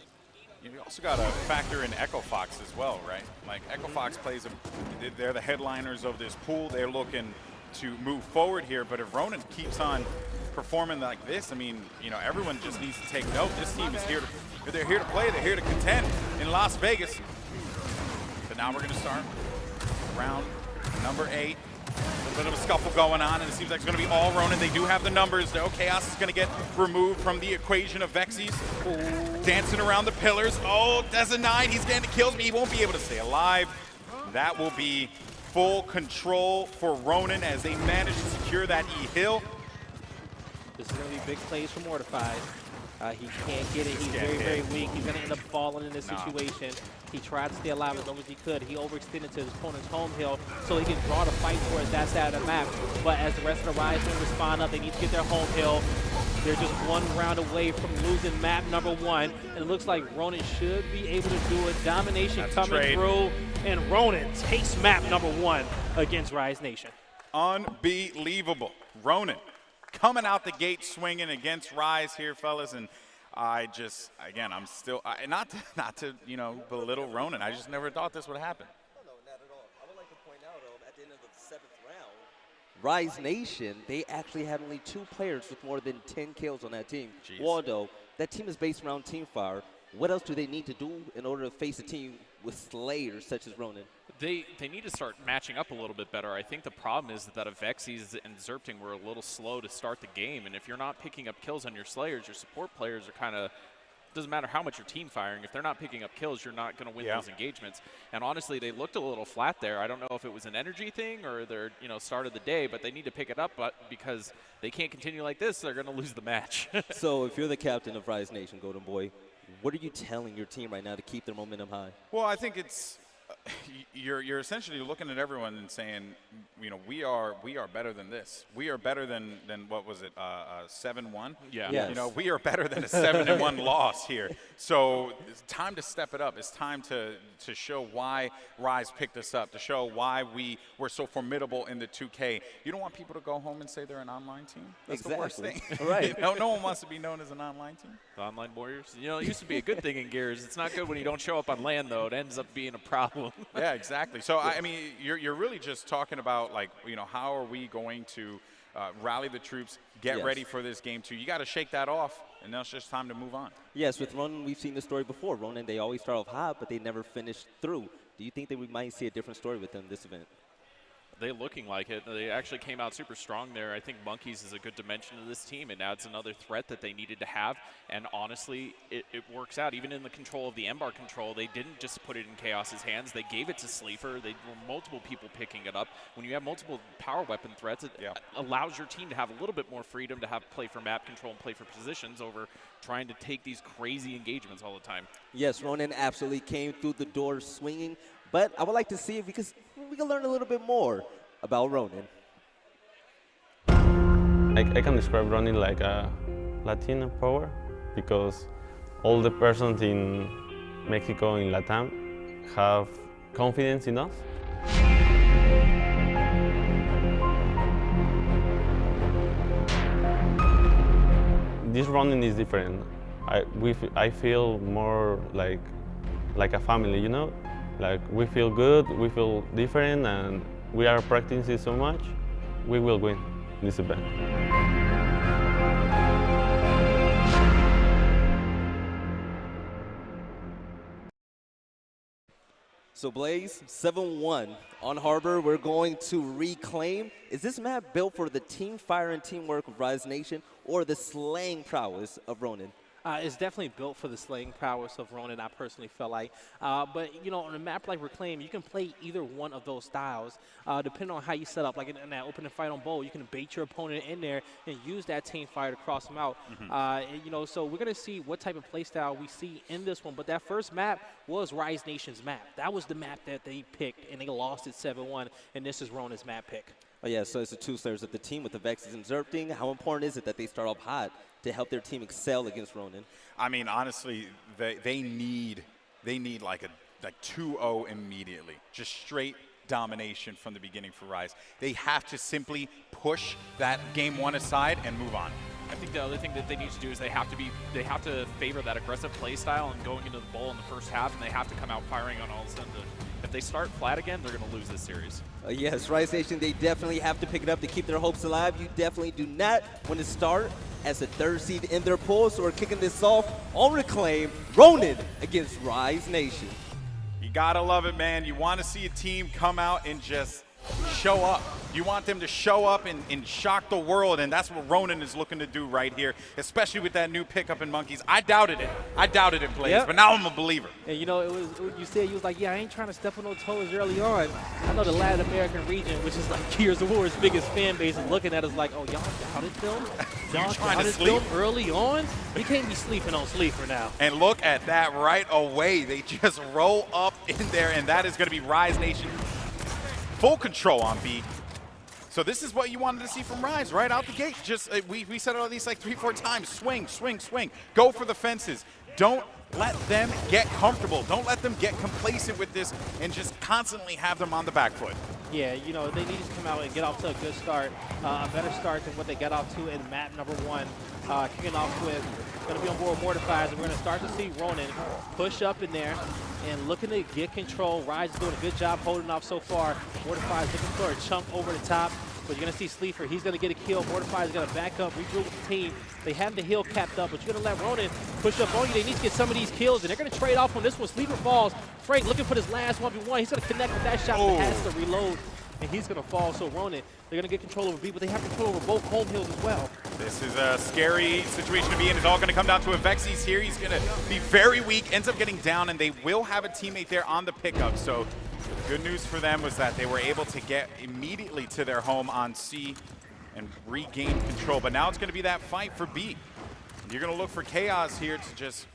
D: you also got to factor in Echo Fox as well, right? Like Echo Fox plays they're the headliners of this pool. They're looking to move forward here, but if Ronan keeps on performing like this, I mean, everyone just needs to take note. This team is here they're here to play, they're here to contend in Las Vegas. But now we're going to start round number 8. A little bit of a scuffle going on, and it seems like it's going to be all Ronan. They do have the numbers. No, Chaos is going to get removed from the equation of Vexies. Dancing around the pillars. Oh, Deza 9, he's getting the kills, but he won't be able to stay alive. That will be full control for Ronan as they manage to secure that E-Hill.
B: This is going to be big plays for Mortified. He can't get it. He's very, very weak. He's going to end up falling in this situation. He tried to stay alive as long as he could. He overextended to his opponent's home hill so he can draw the fight towards that side of the map. But as the rest of the Rise team respond up, they need to get their home hill. They're just 1 round away from losing map number 1. And it looks like Ronan should be able to do it. Domination coming through. And Ronan takes map number 1 against Rise Nation.
D: Unbelievable. Ronan coming out the gate swinging against Rise here, fellas, and I'm still not to belittle Ronan. I just never thought this would happen.
A: No, not at all. I would like to point out at the end of the 7th round, Rise Nation, they actually had only 2 players with more than 10 kills on that team.
D: Jeez.
A: Waldo, that team is based around team fire. What else do they need to do in order to face a team with slayers such as Ronan?
C: They need to start matching up a little bit better. I think the problem is that Vexies and Zerpting were a little slow to start the game, and if you're not picking up kills on your slayers, your support players are kind of, doesn't matter how much you're team firing, if they're not picking up kills, you're not going to win those engagements. And honestly, they looked a little flat there. I don't know if it was an energy thing or their start of the day, but they need to pick it up, but because they can't continue like this, they're going to lose the match.
A: So if you're the captain of Rise Nation, Golden Boy, what are you telling your team right now to keep their momentum high?
D: Well, I think it's you're essentially looking at everyone and saying, we are better than this. We are better than what was it, 7-1?
C: Yeah.
A: Yes.
D: We are better than a 7-1 loss here. So it's time to step it up. It's time to show why Rise picked us up, to show why we were so formidable in the 2K. You don't want people to go home and say they're an online team. That's the worst thing.
A: Right.
D: No one wants to be known as an online team.
C: The online warriors. It used to be a good thing in Gears. It's not good when you don't show up on LAN, though. It ends up being a problem.
D: Yeah, exactly. So, I mean, you're really just talking about, like, how are we going to rally the troops, get ready for this game 2. You got to shake that off, and now it's just time to move on.
A: Yes, with Ronan, we've seen this story before. Ronan, they always start off hot, but they never finish through. Do you think that we might see a different story with them this event?
C: They looking like it. They actually came out super strong there. I think Monkeys is a good dimension to this team. It adds another threat that they needed to have. And honestly, it works out. Even in the control of the Embar control, they didn't just put it in Chaos's hands. They gave it to Sleeper. They were multiple people picking it up. When you have multiple power weapon threats, it allows your team to have a little bit more freedom to have play for map control and play for positions over trying to take these crazy engagements all the time.
A: Yes, Ronan absolutely came through the door swinging. But I would like to see if we can learn a little bit more about Ronan.
E: I can describe Ronan like a Latin power because all the persons in Mexico, in Latam, have confidence in us. This Ronan is different. I feel more like a family, Like we feel good, we feel different, and we are practicing so much, we will win this event.
A: So Blaze, 7-1 on Harbor, we're going to reclaim. Is this map built for the team fire and teamwork of Rise Nation or the slaying prowess of Ronan?
B: It's definitely built for the slaying prowess of Ronin, I personally feel like. But, you know, on a map like Reclaim, you can play either one of those styles, depending on how you set up. Like in that opening fight on Bowl, you can bait your opponent in there and use that team fire to cross them out. You know, so we're going to see what type of play style we see in this one. But that first map was Rise Nation's map. That was the map that they picked, and they lost it 7-1, and this is Ronin's map pick.
A: Oh, yeah, so it's the two slayers of the team with the Vexes and Zerpting. How important is it that they start off hot to help their team excel against Ronin?
D: I mean, honestly, they need like a 2-0 immediately. Just straight domination from the beginning for Rise. They have to simply push that game one aside and move on.
C: I think the other thing that they need to do is they have to favor that aggressive play style and going into the bowl in the first half, and they have to come out firing on all cylinders. If they start flat again, they're going to lose this series.
A: Yes, Rise Nation, they definitely have to pick it up to keep their hopes alive. You definitely do not want to start as the third seed in their pool, so we're kicking this off on Reclaim, Ronin against Rise Nation.
D: You gotta love it, man. You want to see a team come out and just show up. You want them to show up and shock the world, and that's what Ronin is looking to do right here, especially with that new pickup in Monkeys. I doubted it, Blaze,
B: Yep.
D: but now I'm a believer.
B: And you know, you said you was like, yeah, I ain't trying to step on no toes early on. I know the Latin American region, which is like Gears of War's biggest fan base, is looking at us like, oh, y'all doubted them? Y'all
D: trying to
B: doubted
D: sleep?
B: them early on? You can't be sleeping on Sleeper now.
D: And look at that right away. They just roll up in there, and that is going to be Rise Nation. Full control on B. So this is what you wanted to see from Rise right out the gate. Just we said it all these like 3-4 times. Swing, swing, swing. Go for the fences. Don't let them get comfortable. Don't let them get complacent with this and just constantly have them on the back foot.
B: Yeah, you know, they need to come out and get off to a good start, a better start than what they got off to in map number 1. Kicking off with, going to be on board Mortifies, and we're going to start to see Ronin push up in there and looking to get control. Rise is doing a good job holding off so far. Mortifies looking for a chunk over the top, but you're going to see Sleeper. He's going to get a kill. Mortifies is going to back up, regroup with the team. They have the hill capped up, but you're going to let Ronin push up on you. They need to get some of these kills, and they're going to trade off on this one. Sleeper falls. Frank looking for this last 1v1. He's going to connect with that shot, but has to reload, and he's going to fall. So Ronin, they're going to get control over B, but they have control over both home hills as well.
D: This is a scary situation to be in. It's all going to come down to a Vexy's here. He's going to be very weak, ends up getting down, and they will have a teammate there on the pickup. So good news for them was that they were able to get immediately to their home on C and regain control. But now it's going to be that fight for B. You're going to look for Chaos here to just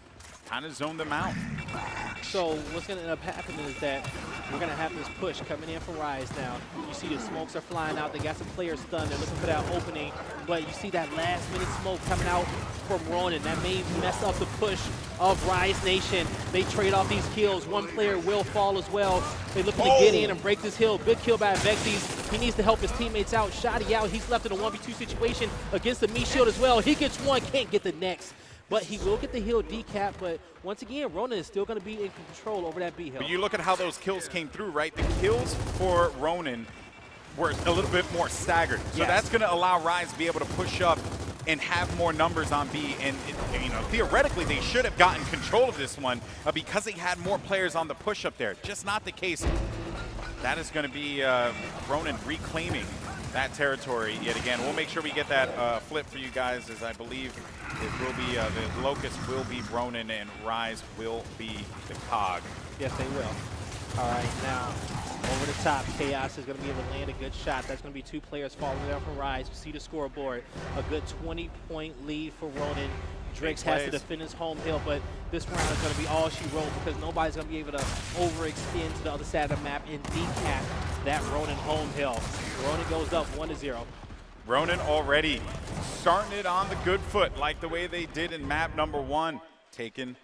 D: kind of zone them out.
B: So what's going to end up happening is that we're going to have this push coming in from Rise now. You see the smokes are flying out. They got some players stunned. They're looking for that opening. But you see that last-minute smoke coming out from Ronin. That may mess up the push of Rise Nation. They trade off these kills. One player will fall as well. They're looking to get in and break this hill. Good kill by Vexys. He needs to help his teammates out. Shotty out. He's left in a 1v2 situation against the Mii Shield as well. He gets one, can't get the next. But he will get the hill decap, but once again, Ronin is still going to be in control over that B hill.
D: But you look at how those kills came through, right? The kills for Ronin were a little bit more staggered. So that's going to allow Rise to be able to push up and have more numbers on B. And you know, theoretically, they should have gotten control of this one because they had more players on the push up there. Just not the case. That is going to be Ronin reclaiming that territory yet again. We'll make sure we get that flip for you guys, as I believe it will be the Locust will be Ronin and Rise will be the Cog.
B: Yes, they will. All right, now over the top, Chaos is going to be able to land a good shot. That's going to be 2 players falling down from Rise. You see the scoreboard, a good 20-point lead for Ronin. Drix has to defend his home hill, but this round is going to be all she wrote because nobody's going to be able to overextend to the other side of the map and decap that Ronin home hill. Ronin goes up 1-0.
D: Ronin already starting it on the good foot, like the way they did in map number 1, taking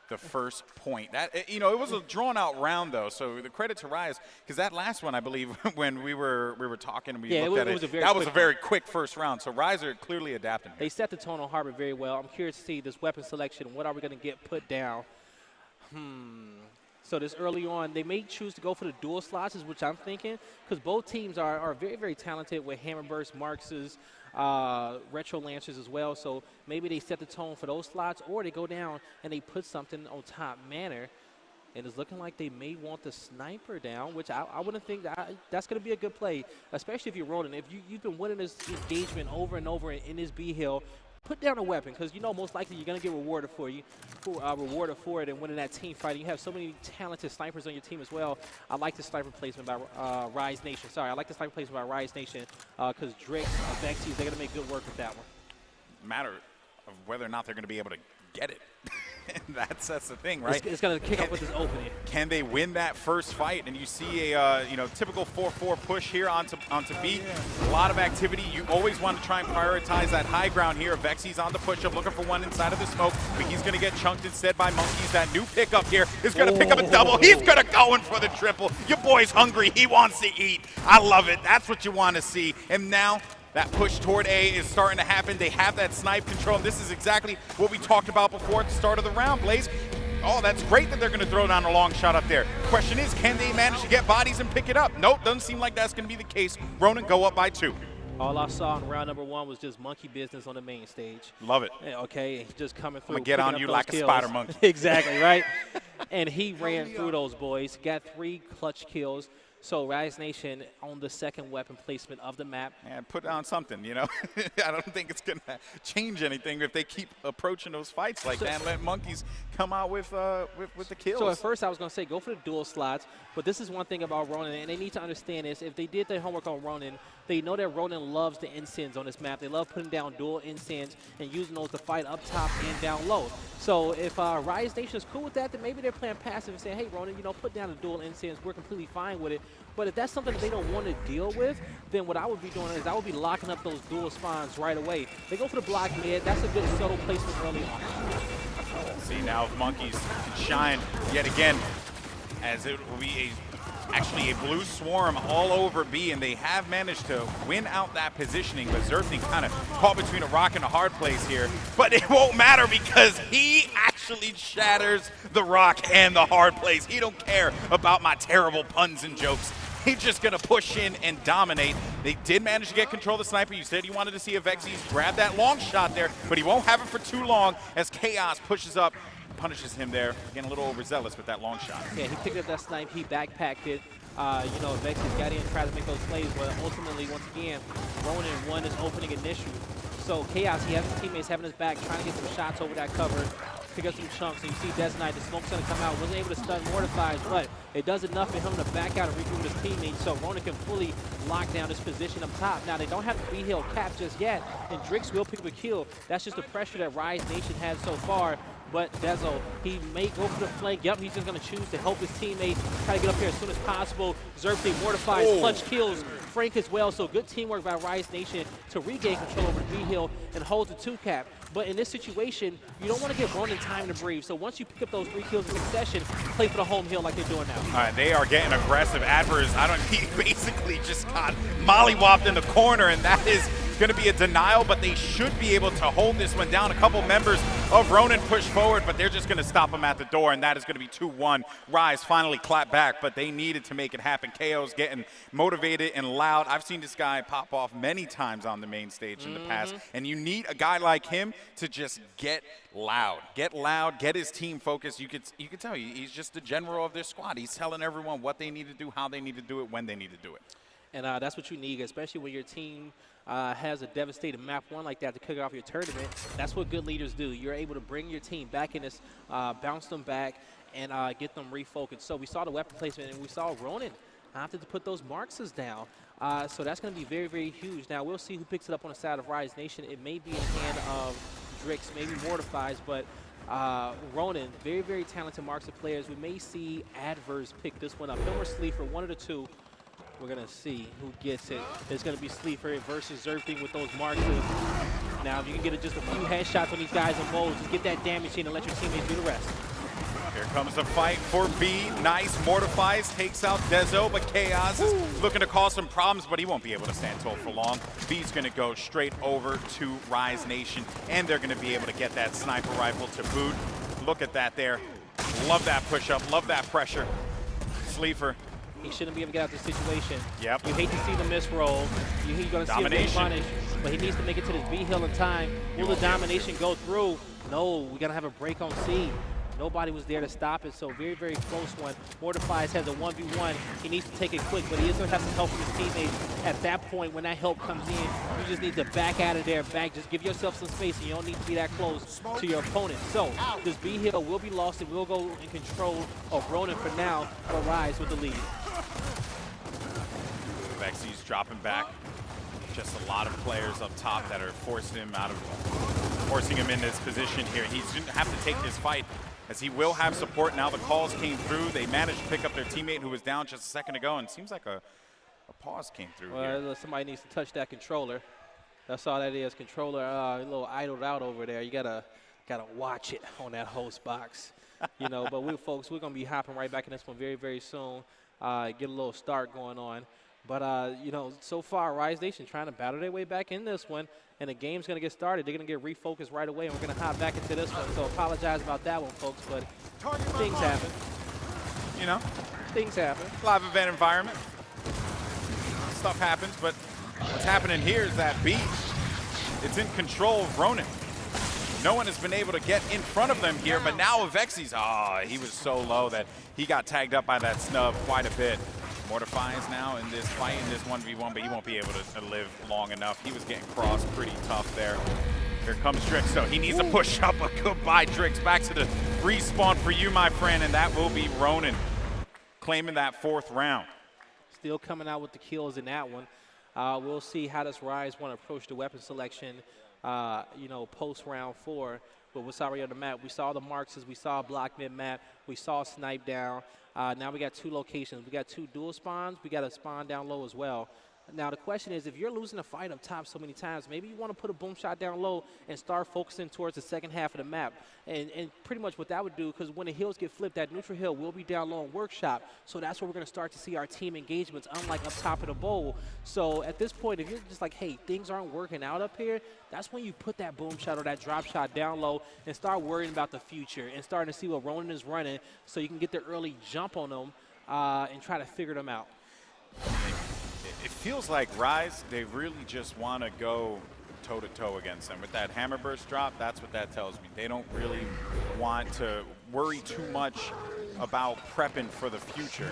D: the first point. That, you know, it was a drawn-out round though, so the credit to Rise, because that last one, I believe, when we were talking and we looked at it, that was a very quick first round. So Rise are clearly adapting.
B: They set the tone on Harbor very well. I'm curious to see this weapon selection. What are we going to get put down? So this early on, they may choose to go for the dual slots, is which I'm thinking, because both teams are very, very talented with Hammer Burst, Marx's, Retro Lancers as well. So maybe they set the tone for those slots, or they go down and they put something on top Manor. And it's looking like they may want the Sniper down, which I wouldn't think that's going to be a good play, especially if you're Ronin. If you've been winning this engagement over and over in this B hill, put down a weapon, because you know most likely you're going to get rewarded for it and winning that team fight. You have so many talented snipers on your team as well. I like the sniper placement by Rise Nation. Sorry, I like the sniper placement by Rise Nation because Drake, Vexys, they're going to make good work with that one.
D: Matter of whether or not they're going to be able to get it. that's the thing, right?
B: It's going to kick off with this opening.
D: Can they win that first fight? And you see a typical 4-4 push here onto B. A lot of activity. You always want to try and prioritize that high ground here. Vexy's on the push-up, looking for one inside of the smoke, but he's going to get chunked instead by Monkeys. That new pickup here is going to pick up a double. He's going to go in for the triple. Your boy's hungry. He wants to eat. I love it. That's what you want to see. And now that push toward A is starting to happen. They have that snipe control. And this is exactly what we talked about before at the start of the round, Blaze. Oh, that's great that they're going to throw down a long shot up there. Question is, can they manage to get bodies and pick it up? Nope, doesn't seem like that's going to be the case. Ronin go up by 2.
B: All I saw in round number 1 was just monkey business on the main stage.
D: Love it.
B: Yeah, okay, he's just coming through.
D: I'm going to get on you like a spider monkey.
B: Exactly, right? And he ran through those boys, got 3 clutch kills. So Rise Nation on the second weapon placement of the map.
D: And put down something, I don't think it's going to change anything if they keep approaching those fights like that and let Monkeys come out with the kills.
B: So at first I was going to say go for the dual slots, but this is one thing about Ronin, and they need to understand this. If they did their homework on Ronin, they know that Ronin loves the incense on this map. They love putting down dual incense and using those to fight up top and down low. So if Rise Nation is cool with that, then maybe they're playing passive and saying, hey, Ronin, put down the dual incense. We're completely fine with it. But if that's something that they don't want to deal with, then what I would be doing is I would be locking up those dual spawns right away. They go for the block mid. That's a good subtle placement early on.
D: See now if Monkeys can shine yet again, as it will be actually a blue swarm all over B, and they have managed to win out that positioning, but Zerfing kind of caught between a rock and a hard place here. But it won't matter because he actually shatters the rock and the hard place. He don't care about my terrible puns and jokes. He's just going to push in and dominate. They did manage to get control of the sniper. You said you wanted to see if Vexys grab that long shot there, but he won't have it for too long as Chaos pushes up, punishes him there. Getting a little overzealous with that long shot.
B: Yeah, he picked up that snipe. He backpacked it. Vexys got in and tried to make those plays, but ultimately, once again, Ronin won his opening initial. So Chaos, he has his teammates having his back, trying to get some shots over that cover, pick up some chunks, and you see Des Knight, the smoke's gonna come out, wasn't able to stun Mortifies, but it does enough for him to back out and regroup with his teammates, so Ronin can fully lock down his position up top. Now, they don't have the B-Hill cap just yet, and Drix will pick up a kill. That's just the pressure that Rise Nation has so far. But Dezo, he may go for the flank. Yep, he's just going to choose to help his teammate try to get up here as soon as possible. Zerfing mortifies, clutch kills Frank as well. So good teamwork by Rise Nation to regain control over the B-Hill and hold the 2-cap. But in this situation, you don't want to give Ronin time to breathe. So once you pick up those 3 kills in succession, play for the home hill like they're doing now.
D: All right, they are getting aggressive. Adverse, he basically just got mollywopped in the corner, and that is going to be a denial, but they should be able to hold this one down. A couple members of Ronin push forward, but they're just going to stop them at the door, and that is going to be 2-1. Rise finally clapped back, but they needed to make it happen. KO's getting motivated and loud. I've seen this guy pop off many times on the main stage in the past, and you need a guy like him to just get loud, get his team focused. You could tell he's just the general of their squad. He's telling everyone what they need to do, how they need to do it, when they need to do it.
B: And that's what you need, especially when your team has a devastating map 1 like that to kick off your tournament. That's what good leaders do. You're able to bring your team back in this, bounce them back, and get them refocused. So we saw the weapon placement, and we saw Ronin have to put those marks down. So that's going to be very, very huge. Now, we'll see who picks it up on the side of Rise Nation. It may be in the hand of Drix, maybe Mortifies, but Ronin, very, very talented marks of players. We may see Adverse pick this one up. Him or Sleeper, one of the two. We're going to see who gets it. It's going to be Sleeper versus Zerfing with those markers. Now, if you can get just a few headshots on these guys in bowls, just get that damage in and let your teammates do the rest.
D: Here comes the fight for B. Nice. Mortifies, takes out Dezo, but Chaos is looking to cause some problems, but he won't be able to stand tall for long. B's going to go straight over to Rise Nation, and they're going to be able to get that sniper rifle to boot. Look at that there. Love that push-up. Love that pressure. Sleeper.
B: He shouldn't be able to get out of this situation.
D: Yep.
B: You hate to see the misroll. You're going to see him get punished, but he needs to make it to this B-Hill in time. Will the domination go through? No, we're going to have a break on C. Nobody was there to stop it, so very, very close one. Mortifies has a 1v1. He needs to take it quick, but he is going to have some help from his teammates. At that point, when that help comes in, you just need to back out of there, just give yourself some space, and you don't need to be that close to your opponent. So this B hill will be lost, and we'll go in control of Ronin for now, but Rise with the lead.
D: Vexy's dropping back. Just a lot of players up top that are forcing him in this position here. He's going to have to take this fight, as he will have support. Now the calls came through. They managed to pick up their teammate who was down just a second ago, and it seems like a pause came through here.
B: Somebody needs to touch that controller. That's all that is. Controller a little idled out over there. You gotta watch it on that host box. You know, but we're going to be hopping right back in this one very, very soon. Get a little start going on. But, you know, so far, Rise Nation trying to battle their way back in this one, and the game's going to get started. They're going to get refocused right away, and we're going to hop back into this one. So apologize about that one, folks, but things happen.
D: You know?
B: Things happen.
D: Live event environment. Stuff happens, but what's happening here is that B, it's in control of Ronin. No one has been able to get in front of them here, but now Avexy's, he was so low that he got tagged up by that snub quite a bit. Mortifies now in this fight, in this 1v1, but he won't be able to live long enough. He was getting crossed pretty tough there. Here comes Drix, so he needs to push up a goodbye, Drix. Back to the respawn for you, my friend, and that will be Ronin claiming that 4th round.
B: Still coming out with the kills in that one. We'll see how does Rise want to approach the weapon selection, you know, post round 4. But what's already on the map? We saw the marks as we saw block mid-map. We saw snipe down. Now we got 2 locations. We got 2 dual spawns. We got a spawn down low as well. Now the question is, if you're losing a fight up top so many times, maybe you want to put a boom shot down low and start focusing towards the second half of the map. And pretty much what that would do, because when the hills get flipped, that neutral hill will be down low in workshop. So that's where we're going to start to see our team engagements, unlike up top of the bowl. So at this point, if you're just like, hey, things aren't working out up here, that's when you put that boom shot or that drop shot down low and start worrying about the future and starting to see what Ronin is running so you can get the early jump on them and try to figure them out.
D: It feels like Rise, they really just want to go toe-to-toe against them. With that hammer burst drop, that's what that tells me. They don't really want to worry too much about prepping for the future.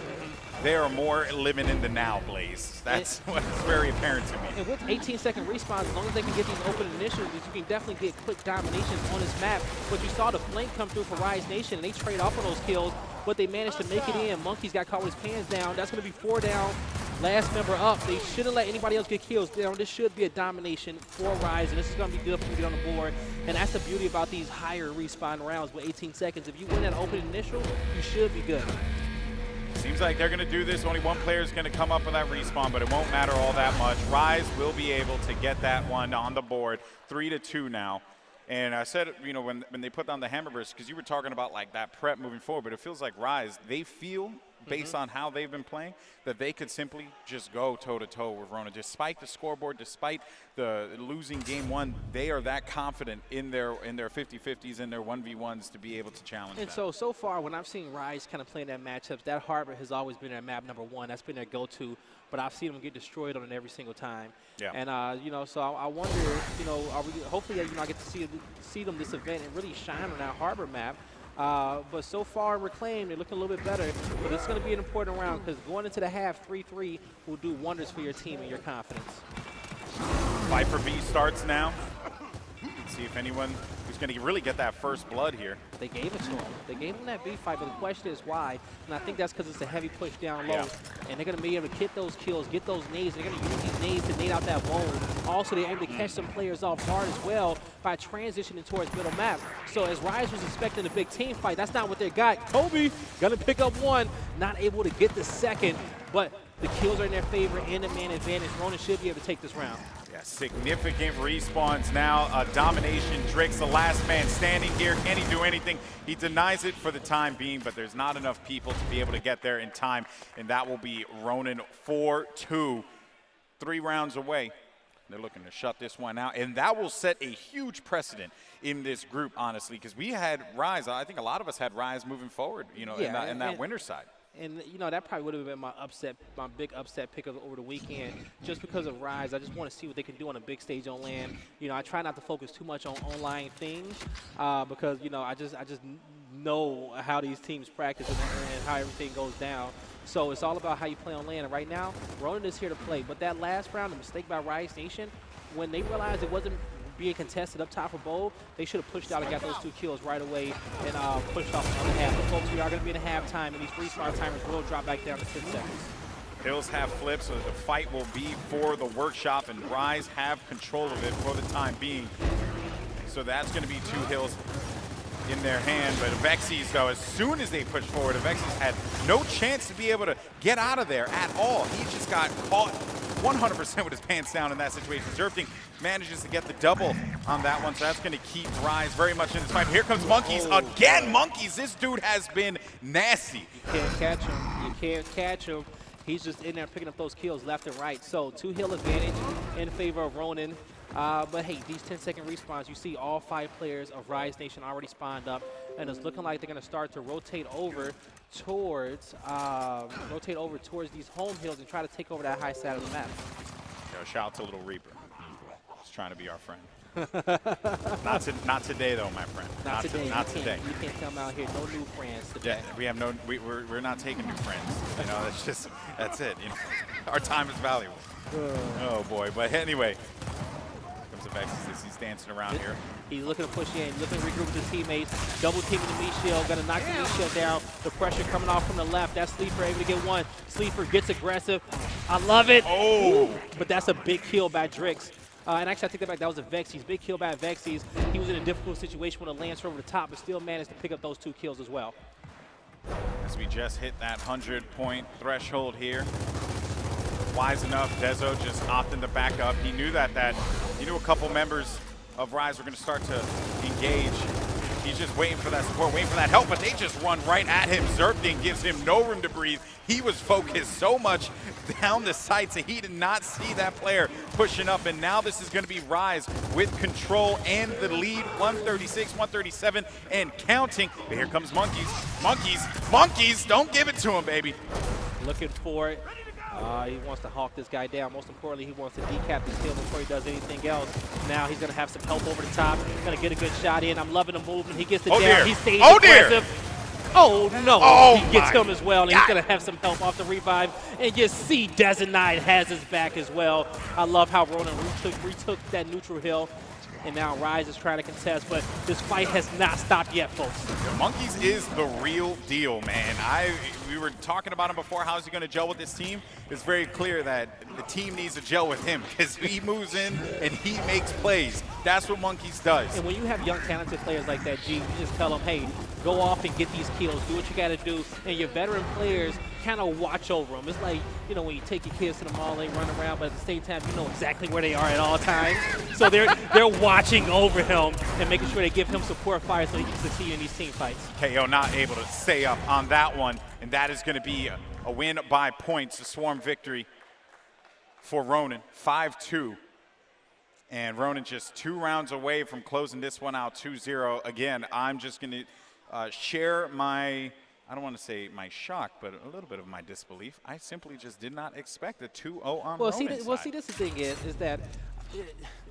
D: They are more living in the now, Blaze. That's what's very apparent to me.
B: And with 18-second respawns, as long as they can get these open initials, you can definitely get quick dominations on this map. But you saw the flank come through for Rise Nation, and they trade off on those kills, but they managed to make it in. Monkey's got caught with his pants down. That's going to be 4 down. Last member up. They shouldn't let anybody else get kills down. This should be a domination for Rise, and this is going to be good for them to get on the board. And that's the beauty about these higher respawn rounds with 18 seconds. If you win that open initial, you should be good.
D: Seems like they're going to do this. Only one player is going to come up with that respawn, but it won't matter all that much. Rise will be able to get that one on the board. 3-2 now. And I said, you know, when they put down the hammer burst, because you were talking about like that prep moving forward, but it feels like Rise, they feel, based on how they've been playing, that they could simply just go toe-to-toe with Ronin. Despite the scoreboard, despite the losing game 1, they are that confident in their 50-50s and their 1v1s to be able to challenge
B: And
D: that.
B: so far, when I've seen Rise kind of playing that matchups, that Harbor has always been their map number 1. That's been their go-to. But I've seen them get destroyed on it every single time.
D: Yeah.
B: And, you know, so I wonder, you know, hopefully, you know, I get to see them this event and really shine on that Harbor map. But so far, Reclaim, they're looking a little bit better. But it's going to be an important round because going into the half, 3-3 will do wonders for your team and your confidence.
D: Viper B starts now. Let's see if anyone who's going to really get that first blood here.
B: They gave it to him. They gave him that B fight, but the question is why. And I think that's because it's a heavy push down low.
D: Yeah.
B: And they're going to be able to get those kills, get those nades. They're going to use these nades to nade out that bone. Also, they're able to catch some players off guard as well by transitioning towards middle map. So as Rise was expecting a big team fight, that's not what they got. Kobe going to pick up 1, not able to get the second, but the kills are in their favor and the man advantage. Ronin should be able to take this round.
D: Yeah, significant respawns now. Domination. Drix, the last man standing here. Can he do anything? He denies it for the time being, but there's not enough people to be able to get there in time, and that will be Ronin 4-2. 3 rounds away. They're looking to shut this one out, and that will set a huge precedent in this group, honestly, because we had Rise. I think a lot of us had Rise moving forward, you know, in that winner side.
B: And, you know, that probably would have been my big upset pick over the weekend. Just because of Rise, I just want to see what they can do on a big stage on LAN. You know, I try not to focus too much on online things because, you know, I just know how these teams practice and how everything goes down. So it's all about how you play on land. And right now, Ronan is here to play. But that last round, the mistake by Rise Nation, when they realized it wasn't being contested up top for Bowl, they should have pushed out and got those 2 kills right away and pushed off another half. But folks, we are going to be in a halftime, and these respawn timers will drop back down to 10 seconds.
D: Hills have flipped, so the fight will be for the workshop, and Rise have control of it for the time being. So that's going to be 2 Hills in their hand, but Avexis, though, as soon as they pushed forward, Avexis had no chance to be able to get out of there at all. He just got caught 100% with his pants down in that situation. Zerpting manages to get the double on that one, so that's going to keep Rise very much in this fight. Here comes Monkeys again. Monkeys, this dude has been nasty.
B: You can't catch him. You can't catch him. He's just in there picking up those kills left and right. So 2 Hill advantage in favor of Ronan. But hey, these 10-second respawns, you see all 5 players of Rise Nation already spawned up, and it's looking like they're going to start to rotate over towards these home hills and try to take over that high side of the map.
D: Yo, shout out to Little Reaper. He's trying to be our friend. not today, though, my friend.
B: Not today.
D: You
B: can't come out here. No new friends today.
D: Yeah, we have no. We're not taking new friends. You know, that's it. You know, our time is valuable. Oh boy, but anyway. Avexis, he's dancing around here.
B: He's looking to push in, looking to regroup with his teammates, double teaming the Michelle, gonna knock the Michelle down. The pressure coming off from the left. That's Sleeper able to get one. Sleeper gets aggressive. I love it.
D: Oh!
B: Ooh, but that's a big kill by Drix. And actually, I take that back. That was a Avexis. Big kill by Avexis. He was in a difficult situation with a Lancer over the top, but still managed to pick up those 2 kills as well.
D: As we just hit that 100-point threshold here. Wise enough, Dezo just opting to back up. He knew that he knew a couple members of Rise were going to start to engage. He's just waiting for that support, waiting for that help, but they just run right at him. Zerpting gives him no room to breathe. He was focused so much down the sights that he did not see that player pushing up, and now this is going to be Rise with control and the lead, 136, 137, and counting. But here comes Monkeys. Monkeys, don't give it to him, baby.
B: Looking for it. He wants to hawk this guy down. Most importantly, he wants to decap this kill before he does anything else. Now he's going to have some help over the top. Going to get a good shot in. I'm loving the movement. He gets it down.
D: Dear.
B: He stays
D: Dear.
B: aggressive. Oh, no.
D: Oh,
B: he gets him as well, and he's going to have some help off the revive. And you see Dezenite has his back as well. I love how Ronan retook that neutral hill. And now Rise is trying to contest, but this fight has not stopped yet, folks.
D: The Monkeys is the real deal, man. We were talking about him before. How is he going to gel with this team? It's very clear that the team needs to gel with him because he moves in and he makes plays. That's what Monkeys does.
B: And when you have young, talented players like that, G, you just tell them, hey, go off and get these kills. Do what you got to do. And your veteran players kind of watch over them. It's like, you know, when you take your kids to the mall, they run around, but at the same time, you know exactly where they are at all times. So they're watching over him and making sure they give him support fire so he can succeed in these team fights.
D: KO not able to stay up on that one, and that is going to be a win by points, a swarm victory for Ronan, 5-2. And Ronan just 2 rounds away from closing this one out 2-0. Again, I'm just going to share my, I don't want to say my shock, but a little bit of my disbelief. I simply just did not expect a 2-0 on Ronan's side.
B: See, this the thing is that,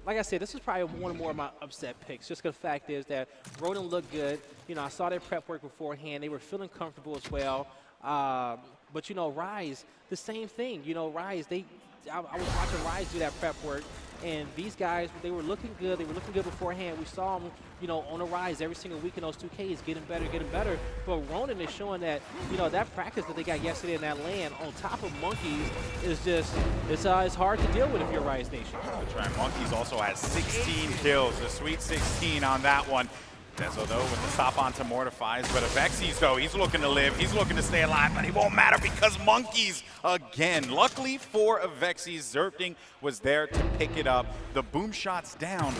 B: like I said, this is probably one more of my upset picks. Just because the fact is that Ronan looked good. You know, I saw their prep work beforehand. They were feeling comfortable as well. But, you know, Rise, the same thing. You know, Rise, I was watching Rise do that prep work. And these guys, they were looking good. They were looking good beforehand. We saw them, you know, on the rise every single week in those 2Ks, getting better. But Ronan is showing that, you know, that practice that they got yesterday in that land on top of Monkeys is just, it's hard to deal with if you're Rise Nation.
D: That's right. Monkeys also has 16 kills, a sweet 16 on that one. Dezo, though, with the stop onto Mortifies. But Avexis, though, he's looking to live. He's looking to stay alive, but he won't matter because Monkeys again. Luckily for Avexis, Zerpting was there to pick it up. The boom shot's down.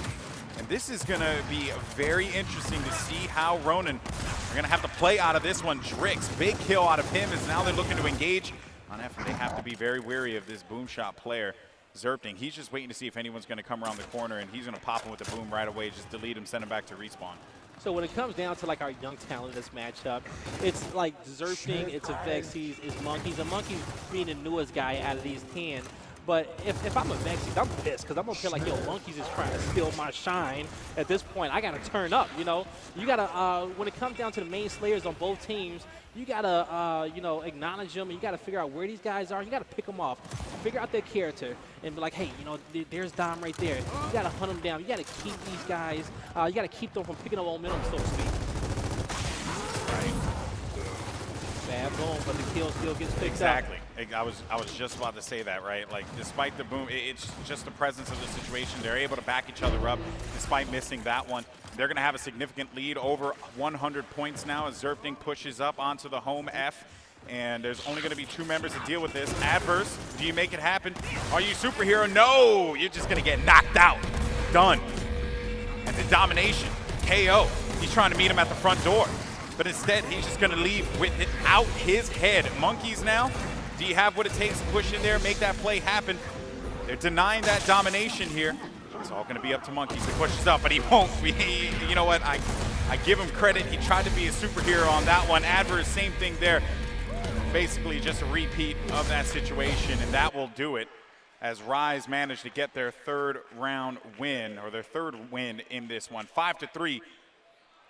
D: And this is going to be very interesting to see how Ronan are going to have to play out of this one. Drix, big kill out of him, as now they're looking to engage on F, and they have to be very wary of this boom shot player. Zerpting, he's just waiting to see if anyone's going to come around the corner, and he's going to pop him with the boom right away, just delete him, send him back to respawn.
B: So when it comes down to like our young talent in this matchup, it's like Zerpting, it's Avexis, it's Monkeys. And Monkeys being the newest guy out of these 10. But if I'm a Vexies, I'm pissed because I'm going to feel like, yo, Monkeys is trying to steal my shine. At this point, I got to turn up, you know. You got to, when it comes down to the main slayers on both teams, you got to, you know, acknowledge them. And you got to figure out where these guys are. You got to pick them off, figure out their character, and be like, hey, you know, there's Dom right there. You got to hunt them down. You got to keep these guys, you got to keep them from picking up momentum, so to speak. Bad boom, but the kill still gets picked
D: Exactly. I was just about to say that, right? Like, despite the boom, it's just the presence of the situation. They're able to back each other up despite missing that one. They're going to have a significant lead, over 100 points now as Zerpting pushes up onto the home F. And there's only going to be 2 members to deal with this. Adverse, do you make it happen? Are you superhero? No! You're just going to get knocked out. Done. And the domination. KO. He's trying to meet him at the front door. But instead, he's just going to leave without his head. Monkeys now, do you have what it takes to push in there, make that play happen? They're denying that domination here. It's all going to be up to Monkeys. He pushes up, but he won't. You know what? I give him credit. He tried to be a superhero on that one. Adverse, same thing there. Basically just a repeat of that situation, and that will do it as Rise managed to get their 3rd round win, or their 3rd win in this one. 5-3.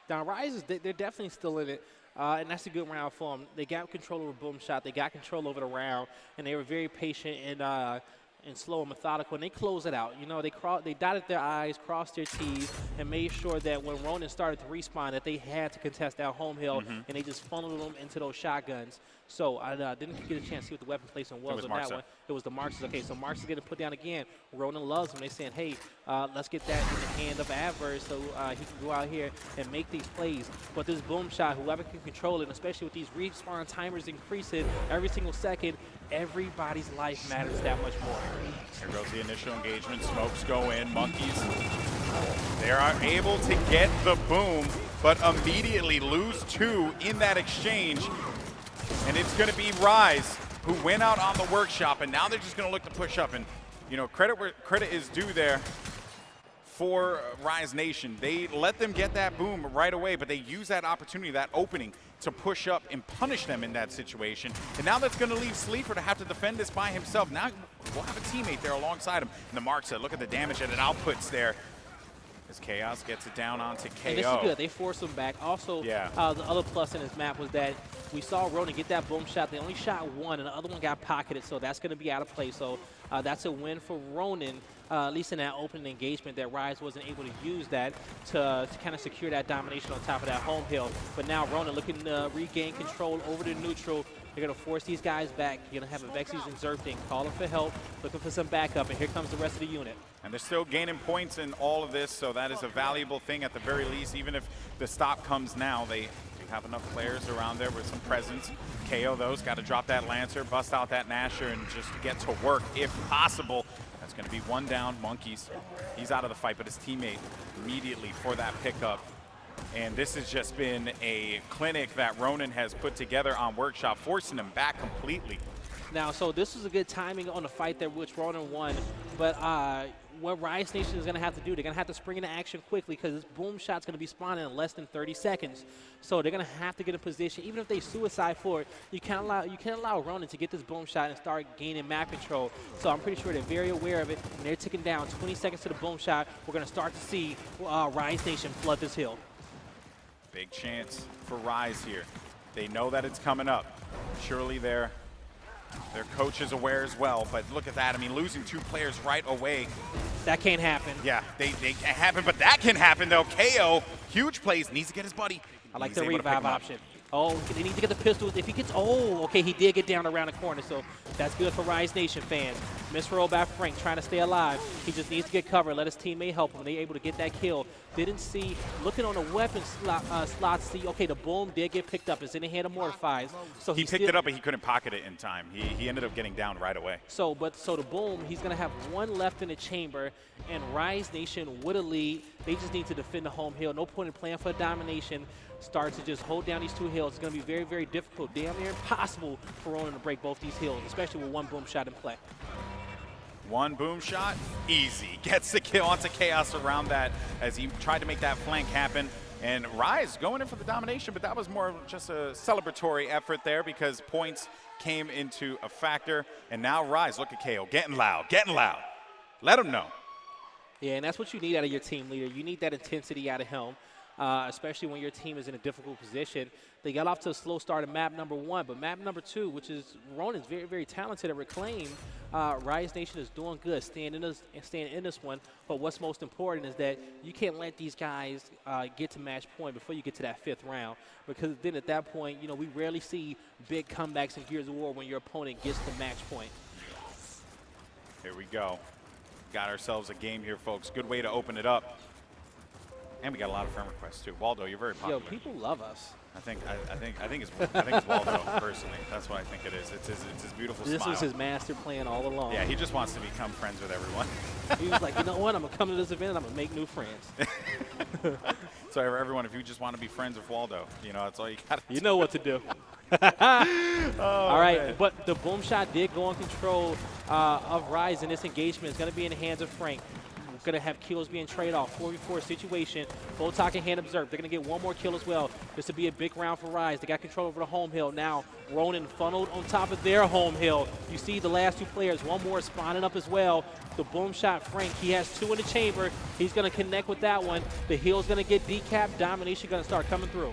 B: Now, Rise, they're definitely still in it, and that's a good round for them. They got control over Boom Shot. They got control over the round, and they were very patient and slow and methodical, and they close it out. You know, they dotted their I's, crossed their T's, and made sure that when Ronin started to respawn that they had to contest that home hill, and they just funneled them into those shotguns. So I didn't get a chance to see what the weapon placement was on that one. It was the Marxes. Okay, so Marx is getting put down again. Ronin loves them. They're saying, hey, let's get that in the hand of Adverse so he can go out here and make these plays. But this Boom Shot, whoever can control it, especially with these respawn timers increasing every single second, everybody's life matters that much more.
D: Here goes the initial engagement. Smokes go in. Monkeys, they are able to get the boom, but immediately lose 2 in that exchange. And it's going to be Rise who went out on the workshop, and now they're just going to look to push up. And, you know, credit where credit is due there for Rise Nation. They let them get that boom right away, but they use that opportunity, that opening, to push up and punish them in that situation. And now that's going to leave Sleeper to have to defend this by himself. Now we'll have a teammate there alongside him. And the Mark said, look at the damage that it outputs there. As Chaos gets it down onto KO.
B: And this is good. They force him back. Also, the other plus in his map was that we saw Ronin get that boom shot. They only shot 1, and the other one got pocketed, so that's going to be out of play. So that's a win for Ronin, at least in that open engagement, that Rise wasn't able to use that to kind of secure that domination on top of that home hill. But now Ronin looking to regain control over the neutral. They're going to force these guys back. You're going to have a Vexies and Zerpting calling for help, looking for some backup, and here comes the rest of the unit.
D: And they're still gaining points in all of this, so that is a valuable thing at the very least. Even if the stop comes now, they do have enough players around there with some presence. KO, those, got to drop that Lancer, bust out that Nasher, and just get to work if possible. That's going to be 1 down. Monkeys, he's out of the fight, but his teammate immediately for that pickup. And this has just been a clinic that Ronin has put together on Workshop, forcing them back completely.
B: Now, so this was a good timing on the fight there, which Ronin won. But what Rise Nation is going to have to do, they're going to have to spring into action quickly because this boom shot's going to be spawning in less than 30 seconds. So they're going to have to get in position. Even if they suicide for it, you can't allow Ronin to get this boom shot and start gaining map control. So I'm pretty sure they're very aware of it, and they're ticking down 20 seconds to the boom shot. We're going to start to see Rise Nation flood this hill.
D: Big chance for Rise here. They know that it's coming up. Surely their coach is aware as well, but look at that. I mean, losing 2 players right away.
B: That can't happen.
D: Yeah, they can't happen, but that can happen though. KO, huge plays, needs to get his buddy.
B: I like the revive option. Oh, they need to get the pistol. If he gets, oh, okay, he did get down around the corner, so that's good for Rise Nation fans. Misroll by Frank, trying to stay alive. He just needs to get cover, let his teammate help him. They're able to get that kill. Didn't see, looking on the weapon slot, see, okay, the boom did get picked up. It's in the hand of Mortifies. So
D: he picked it up, but he couldn't pocket it in time. He ended up getting down right away.
B: So the boom, he's going to have 1 left in the chamber, and Rise Nation with a lead. They just need to defend the home hill. No point in playing for domination. Start to just hold down these 2 hills. It's going to be very, very difficult, damn near impossible for Ronin to break both these hills, especially with 1 boom shot in play.
D: 1 boom shot, easy. Gets the kill onto Chaos around that as he tried to make that flank happen. And Rise going in for the domination, but that was more of just a celebratory effort there because points came into a factor. And now Rise, look at KO, getting loud, getting loud. Let him know.
B: Yeah, and that's what you need out of your team leader. You need that intensity out of him, especially when your team is in a difficult position. They got off to a slow start at map number 1, but map number 2, which is Ronan's very, very talented at Reclaim, Rise Nation is doing good, staying in this one. But what's most important is that you can't let these guys get to match point before you get to that 5th round, because then at that point, you know, we rarely see big comebacks in Gears of War when your opponent gets to match point.
D: Here we go. Got ourselves a game here, folks. Good way to open it up. And we got a lot of friend requests too. Waldo, you're very popular.
B: Yo, people love us.
D: I think it's Waldo personally. That's what I think it is. It's his beautiful smile.
B: This was his master plan all along.
D: Yeah, he just wants to become friends with everyone.
B: He was like, you know what? I'm gonna come to this event and I'm gonna make new friends.
D: So everyone, if you just want to be friends with Waldo, you know, that's all you got to do.
B: You know what to do. All right, man. But the boom shot did go on control of Rise in this engagement. It's going to be in the hands of Frank. We're going to have kills being traded off, 4v4 situation. Botak and Hand Observed. They're going to get one more kill as well. This will be a big round for Rise. They got control over the home hill. Now, Ronin funneled on top of their home hill. You see the last 2 players. One more spawning up as well. The boom shot, Frank, he has 2 in the chamber. He's going to connect with that one. The hill's going to get decapped. Domination going to start coming through.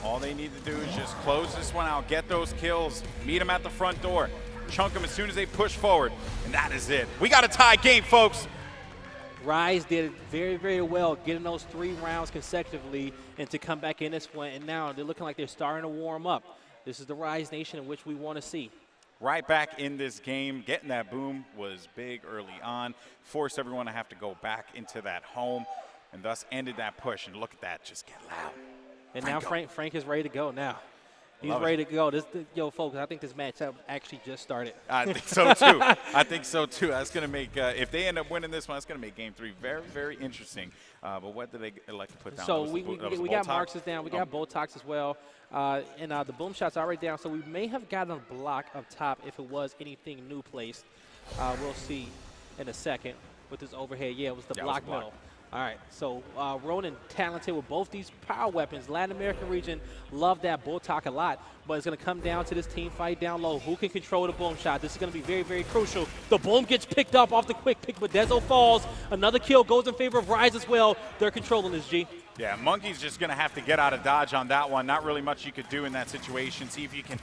D: All they need to do is just close this one out, get those kills, meet them at the front door, chunk them as soon as they push forward, and that is it. We got a tie game, folks.
B: Rise did very, very well getting those 3 rounds consecutively and to come back in this one, and now they're looking like they're starting to warm up. This is the Rise Nation in which we want to see.
D: Right back in this game, getting that boom was big early on, forced everyone to have to go back into that home, and thus ended that push. And look at that, just get loud.
B: And now Frank is ready to go now. He's
D: Love
B: ready to go. Yo, folks, I think this matchup actually just started.
D: I think so, too. I think so, too. That's going to make, if they end up winning this one, that's going to make Game 3 very, very interesting. But what did they elect to put down?
B: So we got Marx's down. We got Botox as well. And the boom shot's already down. So we may have gotten a block up top if it was anything new placed. We'll see in a second with this overhead. Yeah, it was the block middle. All right, so Ronin talented with both these power weapons. Latin American region love that Botak a lot, but it's going to come down to this team fight down low. Who can control the boom shot? This is going to be very, very crucial. The boom gets picked up off the quick pick, but Dezo falls. Another kill goes in favor of Rise as well. They're controlling this, G.
D: Yeah, Monkey's just going to have to get out of dodge on that one. Not really much you could do in that situation. See if you can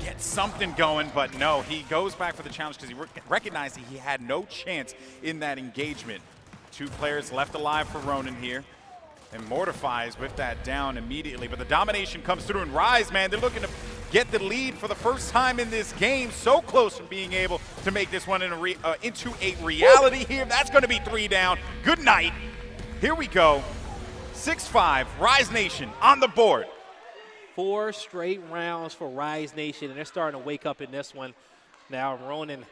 D: get something going, but no, he goes back for the challenge because he recognized that he had no chance in that engagement. 2 players left alive for Ronin here. And Mortifies with that down immediately. But the domination comes through, and Rise, man, they're looking to get the lead for the first time in this game. So close from being able to make this one into a reality here. That's going to be 3 down. Good night. Here we go. 6-5, Rise Nation on the board.
B: 4 straight rounds for Rise Nation, and they're starting to wake up in this one. Now, Ronin,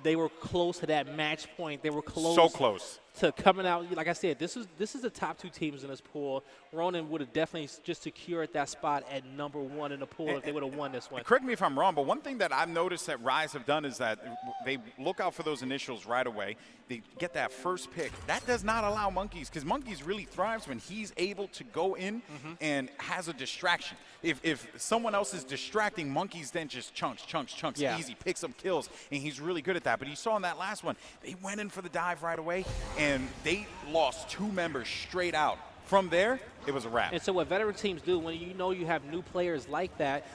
B: they were close to that match point. They were close.
D: So close.
B: To coming out, like I said, this is the top 2 teams in this pool. Ronin would have definitely just secured that spot at number 1 in the pool if they would have won this one.
D: Correct me if I'm wrong, but one thing that I've noticed that Rise have done is that they look out for those initials right away. They get that first pick. That does not allow Monkeys, because Monkeys really thrives when he's able to go in and has a distraction. If someone else is distracting, Monkeys then just chunks, easy, picks up kills, and he's really good at that. But you saw in that last one, they went in for the dive right away, and they lost 2 members straight out. From there, it was a wrap.
B: And so what veteran teams do, when you know you have new players like that,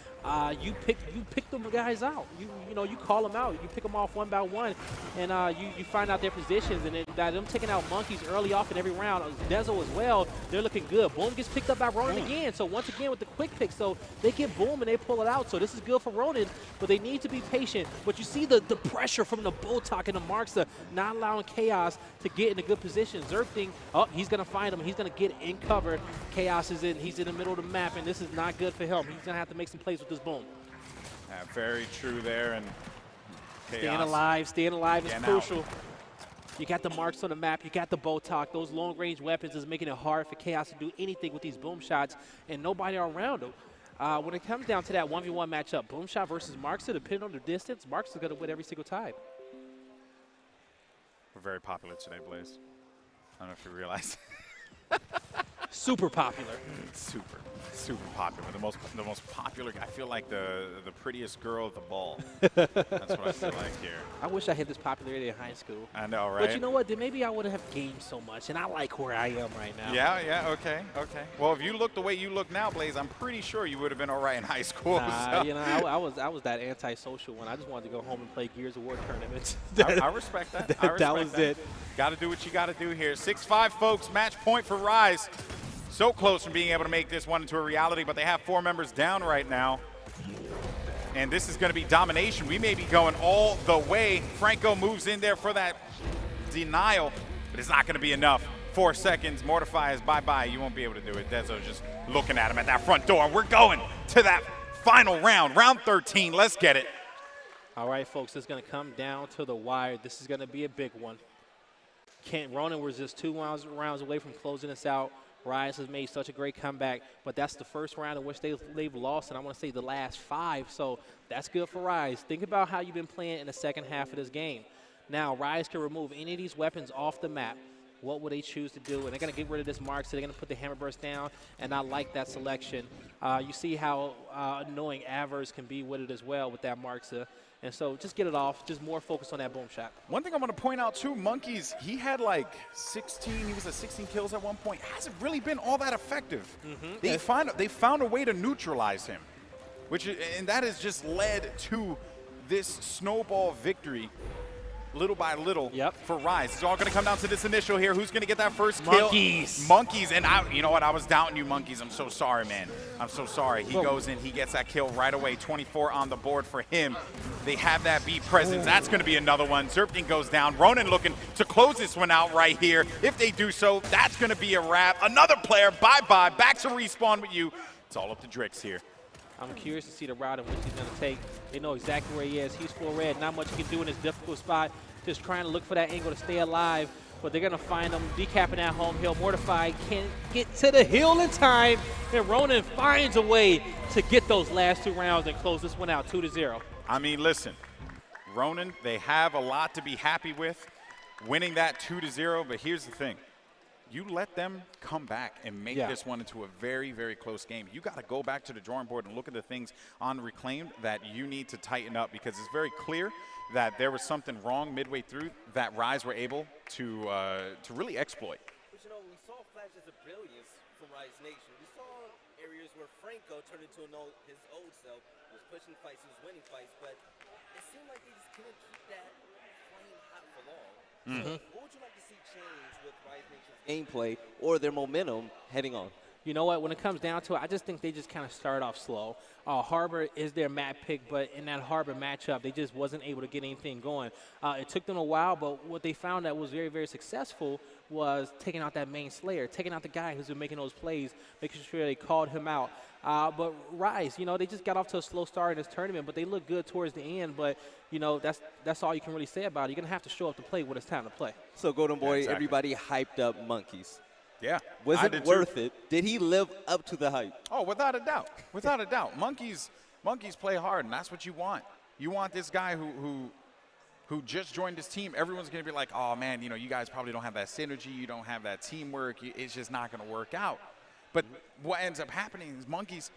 B: you pick them guys out. You call them out. You pick them off one by one, and you find out their positions. And then them taking out Monkeys early off in every round, Dezo as well, they're looking good. Boom gets picked up by Ronin again. So once again with the quick pick, so they get Boom and they pull it out. So this is good for Ronin, but they need to be patient. But you see the pressure from the Botak and the Marksa not allowing Chaos to get in a good position. Zerpting, he's going to find him. He's going to get in cover. Chaos is he's in the middle of the map, and this is not good for him. He's going to have to make some plays with this Boom.
D: Yeah, very true there. And
B: Chaos. Staying alive is crucial. You got the marks on the map. You got the Botak. Those long-range weapons is making it hard for Chaos to do anything with these boom shots, and nobody around him. When it comes down to that 1v1 matchup, boom shot versus Marksa, depending on the distance, Marksa is going to win every single time.
D: We're very popular today, Blaze. I don't know if you realize.
B: super popular.
D: Super popular. The most popular. I feel like the prettiest girl at the ball. That's what I feel like here.
B: I wish I had this popularity in high school.
D: I know, right?
B: But you know what? Then maybe I wouldn't have gained so much, and I like where I am right now.
D: Yeah, okay. Well, if you look the way you look now, Blaze, I'm pretty sure you would have been all right in high school.
B: Nah,
D: so.
B: you know, I was that antisocial one. I just wanted to go home and play Gears of War tournaments.
D: I respect that.
B: That was it.
D: Got to do what you got to do here. 6-5, folks. Match point for Rise. So close from being able to make this one into a reality, but they have 4 members down right now. And this is going to be domination. We may be going all the way. Franco moves in there for that denial, but it's not going to be enough. 4 seconds. Mortify is bye-bye. You won't be able to do it. Dezo's just looking at him at that front door. We're going to that final round, round 13. Let's get it.
B: All right, folks, it's going to come down to the wire. This is going to be a big one. Ronan was just 2 rounds away from closing this out. Rise has made such a great comeback, but that's the first round in which they've lost, and I want to say the last 5, so that's good for Rise. Think about how you've been playing in the second half of this game. Now, Rise can remove any of these weapons off the map. What would they choose to do? And they're going to get rid of this mark, so they're going to put the hammer burst down, and I like that selection. You see how annoying Avers can be with it as well with that mark, and so just get it off, just more focus on that boom shot.
D: One thing I want to point out too, Monkeys, he had like 16, he was at 16 kills at one point. Hasn't really been all that effective. They found a way to neutralize him, and that has just led to this snowball victory. Little by little for Rise. It's all going to come down to this initial here. Who's going to get that first kill? Monkeys. And you know what? I was doubting you, Monkeys. I'm so sorry, man. I'm so sorry. He goes in. He gets that kill right away. 24 on the board for him. They have that beat presence. That's going to be another one. Zerpting goes down. Ronan looking to close this one out right here. If they do so, that's going to be a wrap. Another player. Bye-bye. Back to respawn with you. It's all up to Drix here.
B: I'm curious to see the route in which he's going to take. They know exactly where he is. He's full red. Not much he can do in this difficult spot. Just trying to look for that angle to stay alive. But they're going to find him. Decapping that home hill. Mortified can't get to the hill in time. And Ronan finds a way to get those last 2 rounds and close this one out 2-0.
D: I mean, listen. Ronan, they have a lot to be happy with. Winning that 2-0. But here's the thing. You let them come back and make this one into a very, very close game. You got to go back to the drawing board and look at the things on Reclaimed that you need to tighten up, because it's very clear that there was something wrong midway through that Rise were able to really exploit.
A: But you know, we saw flashes of brilliance from Rise Nation. We saw areas where Franco turned into his old self, was pushing fights, he was winning fights, but it seemed like they just couldn't keep that flame hot for long. So what would you like to see change with Rise Nation's gameplay or their momentum heading on?
B: You know what? When it comes down to it, I just think they just kind of start off slow. Harbor is their map pick, but in that Harbor matchup, they just wasn't able to get anything going. It took them a while, but what they found that was very, very successful was taking out that main Slayer, taking out the guy who's been making those plays, making sure they called him out. But Rise, you know, they just got off to a slow start in this tournament, but they look good towards the end. But, you know, that's all you can really say about it. You're going to have to show up to play when it's time to play.
A: So, Golden Boy, everybody hyped up Monkeys.
D: Yeah.
A: Was it worth it? Did he live up to the hype?
D: Oh, without a doubt. Without a doubt. Monkeys play hard, and that's what you want. You want this guy who just joined his team. Everyone's going to be like, oh, man, you know, you guys probably don't have that synergy. You don't have that teamwork. It's just not going to work out. But what ends up happening is Monkeys,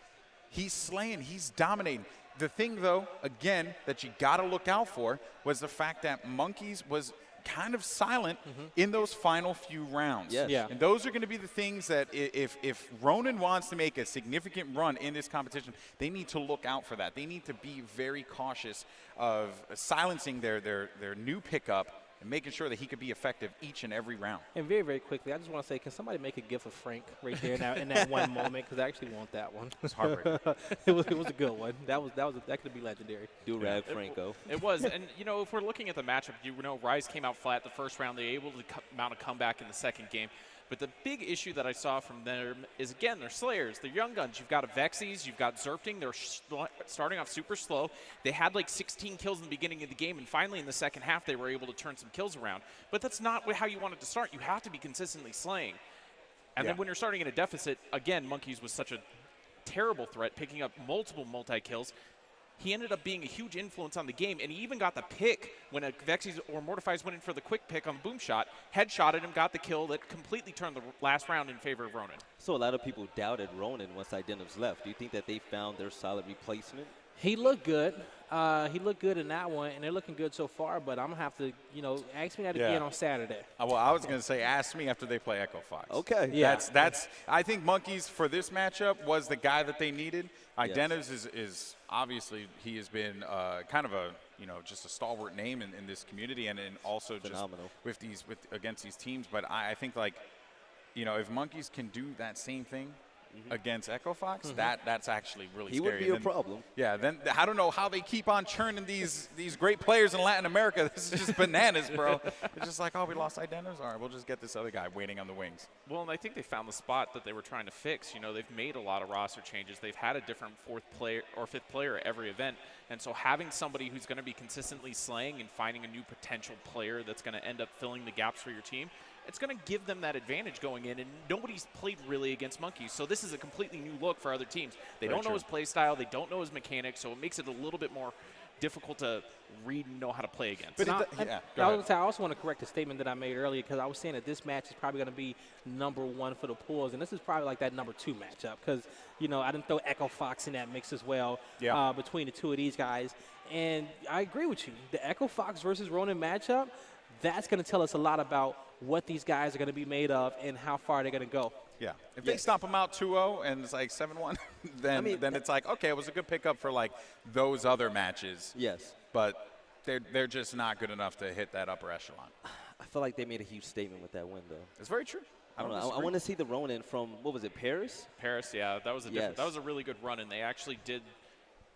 D: he's slaying. He's dominating. The thing, though, again, that you got to look out for was the fact that Monkeys was kind of silent in those final few rounds.
A: Yes.
B: Yeah.
D: And those are going to be the things that if Ronan wants to make a significant run in this competition, they need to look out for that. They need to be very cautious of silencing their new pickup and making sure that he could be effective each and every round.
B: And very, very quickly, I just want to say, can somebody make a gif of Frank right there now in that one moment? Because I actually want that one.
D: It's heartbreaking.
B: it was a good one. That could be legendary.
A: Do-rag Franco.
C: It was. And, you know, if we're looking at the matchup, you know, Rise came out flat the first round. They were able to mount a comeback in the second game. But the big issue that I saw from them is, again, they're Slayers. They're young guns. You've got a Vexies. You've got Zerpting. They're starting off super slow. They had like 16 kills in the beginning of the game, and finally in the second half they were able to turn some kills around. But that's not how you want it to start. You have to be consistently slaying. And then when you're starting in a deficit, again, Monkeys was such a terrible threat, picking up multiple multi-kills. he ended up being a huge influence on the game, and he even got the pick when Vexes or Mortifies went in for the quick pick on Boom Shot, headshotted him, got the kill that completely turned the last round in favor of Ronin.
A: So a lot of people doubted Ronin once Identiv's left. Do you think that they found their solid replacement?
B: He looked good. He looked good in that one, and they're looking good so far. But I'm gonna have to, ask me that again on Saturday.
D: Well, I was gonna say, ask me after they play Echo Fox.
A: Okay.
B: Yeah.
D: That's. I think Monkeys for this matchup was the guy that they needed. Identivs is obviously he has been kind of a just a stalwart name in this community and also
A: phenomenal
D: just against these teams. But I think if Monkeys can do that same thing against Echo Fox, that's actually really scary.
A: He would be a problem.
D: Yeah, then I don't know how they keep on churning these great players in Latin America. This is just bananas, bro. It's just like, oh, we lost Identivs? All right, we'll just get this other guy waiting on the wings.
C: Well, and I think they found the spot that they were trying to fix. They've made a lot of roster changes. They've had a different fourth player or fifth player at every event. And so having somebody who's going to be consistently slaying and finding a new potential player that's going to end up filling the gaps for your team, it's going to give them that advantage going in, and nobody's played really against Monkeys. So this is a completely new look for other teams. They don't know his play style. They don't know his mechanics, so it makes it a little bit more difficult to read and know how to play against.
D: But
B: I also want to correct a statement that I made earlier because I was saying that this match is probably going to be #1 for the pools, and this is probably like that #2 matchup because, I didn't throw Echo Fox in that mix as well between the two of these guys. And I agree with you. The Echo Fox versus Ronin matchup, that's going to tell us a lot about what these guys are going to be made of and how far they're going to go.
D: Yeah. If they stomp them out 2-0 and it's like 7-1, then it's like, okay, it was a good pickup for like those other matches.
A: Yes.
D: But they're just not good enough to hit that upper echelon.
A: I feel like they made a huge statement with that win, though.
D: It's very true.
A: I want to see the Ronin from, what was it, Paris?
C: Paris, yeah. That was that was a really good run, and they actually did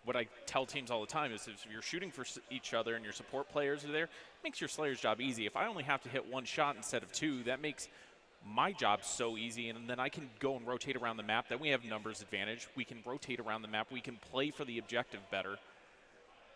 C: what I tell teams all the time is if you're shooting for each other and your support players are there, it makes your Slayer's job easy. If I only have to hit one shot instead of two, that makes my job so easy, and then I can go and rotate around the map. Then we have numbers advantage. We can rotate around the map. We can play for the objective better.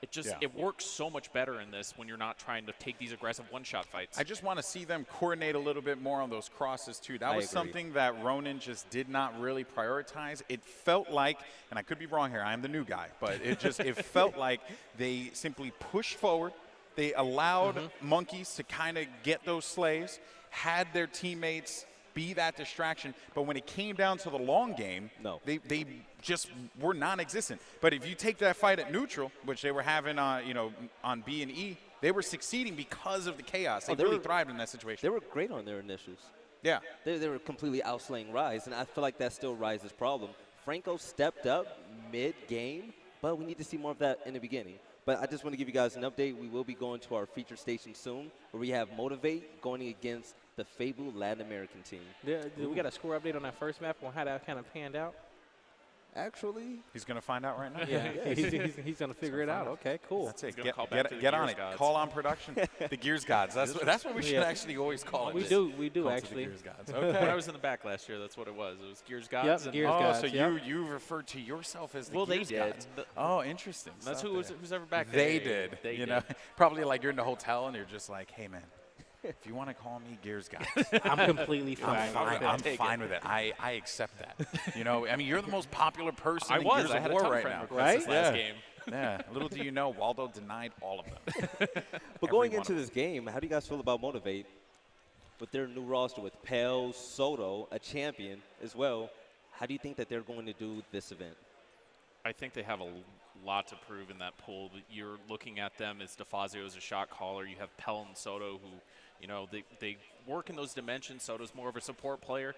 C: It works so much better in this when you're not trying to take these aggressive one-shot fights.
D: I just want to see them coordinate a little bit more on those crosses, too. That was something that Ronin just did not really prioritize. It felt like, and I could be wrong here, I am the new guy, but it felt like they simply pushed forward. They allowed Monkeys to kind of get those slays, had their teammates be that distraction, but when it came down to the long game, they just were non-existent. But if you take that fight at neutral, which they were having on B and E, they were succeeding because of the chaos. They really thrived in that situation.
A: They were great on their initials.
D: Yeah.
A: They were completely outslaying Rise, and I feel like that's still Rise's problem. Franco stepped up mid-game, but we need to see more of that in the beginning. But I just want to give you guys an update. We will be going to our feature station soon, where we have Motivate going against the Fable Latin American team.
B: We got a score update on that first map on how that kind of panned out?
A: Actually,
D: he's going to find out right now.
B: Yeah, he's going to figure it out. Okay, cool.
D: That's it. Get on it.
C: Gods.
D: Call on production. The Gears Gods. That's what we should actually always call it.
B: We do actually.
D: Gears Gods. Okay.
C: When I was in the back last year, that's what it was. It was Gears Gods.
B: Yep,
C: and
B: Gears Gods.
D: So
B: yep.
D: you referred to yourself as the
C: well,
D: Gears
C: they did.
D: Gods. Oh, interesting.
C: That's who's ever back there.
D: They did.
C: They
D: did.
C: did.
D: Probably like you're in the hotel and you're just like, hey man, if you want to call me Gears Gods,
B: I'm completely fine.
D: I'm fine with it. I accept that. You're the most popular person in Gears
C: I
D: of
C: had
D: War
C: a
D: right
C: friend
D: now.
C: request this last game.
D: Yeah. Little do you know, Waldo denied all of them.
A: But going into this game, how do you guys feel about Motivate with their new roster with Pels, Soto, a champion as well? How do you think that they're going to do this event?
C: I think they have a lot to prove in that pool. You're looking at them as DeFazio as a shot caller. You have Pell and Soto who, they work in those dimensions. Soto's more of a support player.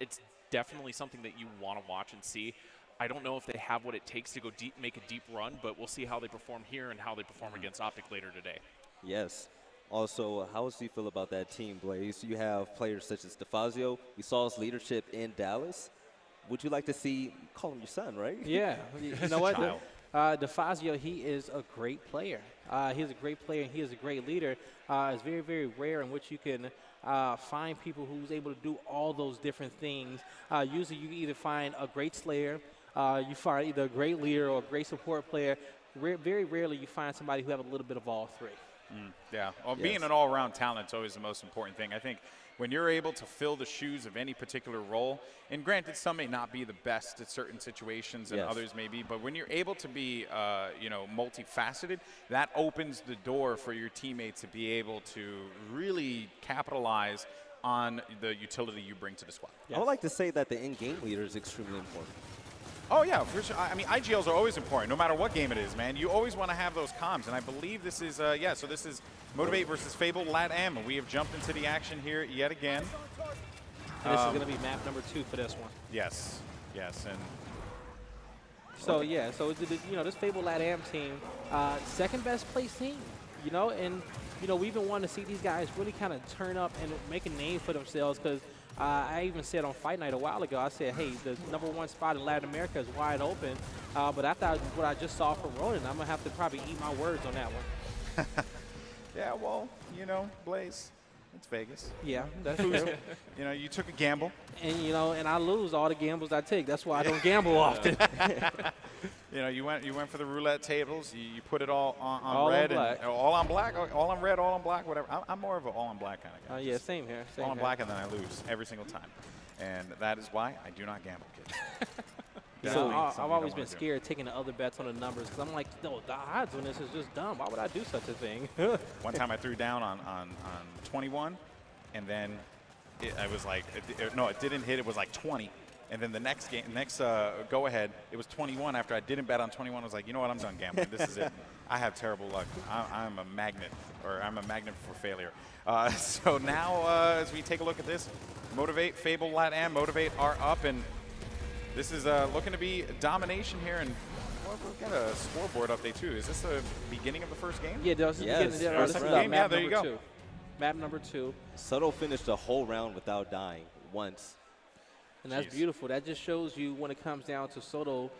C: It's definitely something that you want to watch and see. I don't know if they have what it takes to go deep, make a deep run, but we'll see how they perform here and how they perform against Optic later today.
A: Yes. Also, how do you feel about that team, Blaze? You have players such as DeFazio. We saw his leadership in Dallas. Would you like to see, call him your son, right?
B: Yeah. You know what? DeFazio, he is a great player. He's a great player, and he is a great leader. It's very, very rare in which you can find people who's able to do all those different things. Usually you either find a great slayer, you find either a great leader or a great support player. Very rarely you find somebody who have a little bit of all three.
D: Yeah. Well, being an all-around talent is always the most important thing. I think, when you're able to fill the shoes of any particular role, and granted, some may not be the best at certain situations and others may be, but when you're able to be, you know, multifaceted, that opens the door for your teammates to be able to really capitalize on the utility you bring to the squad.
A: I would like to say that the in-game leader is extremely important.
D: Oh, yeah, for sure. I mean, IGLs are always important, no matter what game it is, man. You always want to have those comms, and I believe this is, yeah, so this is Motivate versus Fable LATAM. We have jumped into the action here yet again.
B: And this is going to be map number 2 for this one.
D: Yes, yes, and
B: so yeah, so you know, this Fable LATAM team, second best place team, you know, and you know, we've been wanting to see these guys really kind of turn up and make a name for themselves, because I even said on Fight Night a while ago, I said, hey, the #1 spot in Latin America is wide open, but I thought what I just saw from Ronan, I'm going to have to probably eat my words on that one.
D: yeah, well, you know, Blaze, it's Vegas.
B: Yeah, that's true.
D: You know, you took a gamble.
B: And, you know, and I lose all the gambles I take. That's why I don't gamble often.
D: You know, you went for the roulette tables. You put it all on
B: all
D: red,
B: on black.
D: and all on black, all on red, all on black, whatever. I'm more of an all on black kind of guy.
B: Yeah, same here. Same
D: all on
B: here.
D: black, and then I lose every single time, and that is why I do not gamble, kids.
B: So
D: Definitely
B: I've
D: something
B: always
D: I
B: been
D: wanna do.
B: scared taking the other bets on the numbers, because I'm like, no, the odds on this is just dumb. Why would I do such a thing?
D: One time I threw down on 21, and then I was like, no, it didn't hit. It was like 20. And then the next game, go ahead, it was 21. After I didn't bet on 21, I was like, you know what, I'm done gambling. This is it. I have terrible luck. I'm a magnet, or I'm a magnet for failure. So now, as we take a look at this, Motivate, Fable, LATAM, Motivate are up, and this is looking to be domination here. And well, we've got a scoreboard update too. Is this the beginning of the first game?
B: Yeah, this is
A: Yes,
B: this is
A: first
B: this is
A: round.
B: map
D: there you
B: number
D: go.
B: 2. Map number 2.
A: Soto finished the whole round without dying once.
B: And that's
D: Jeez.
B: beautiful. That just shows you when it comes down to Soto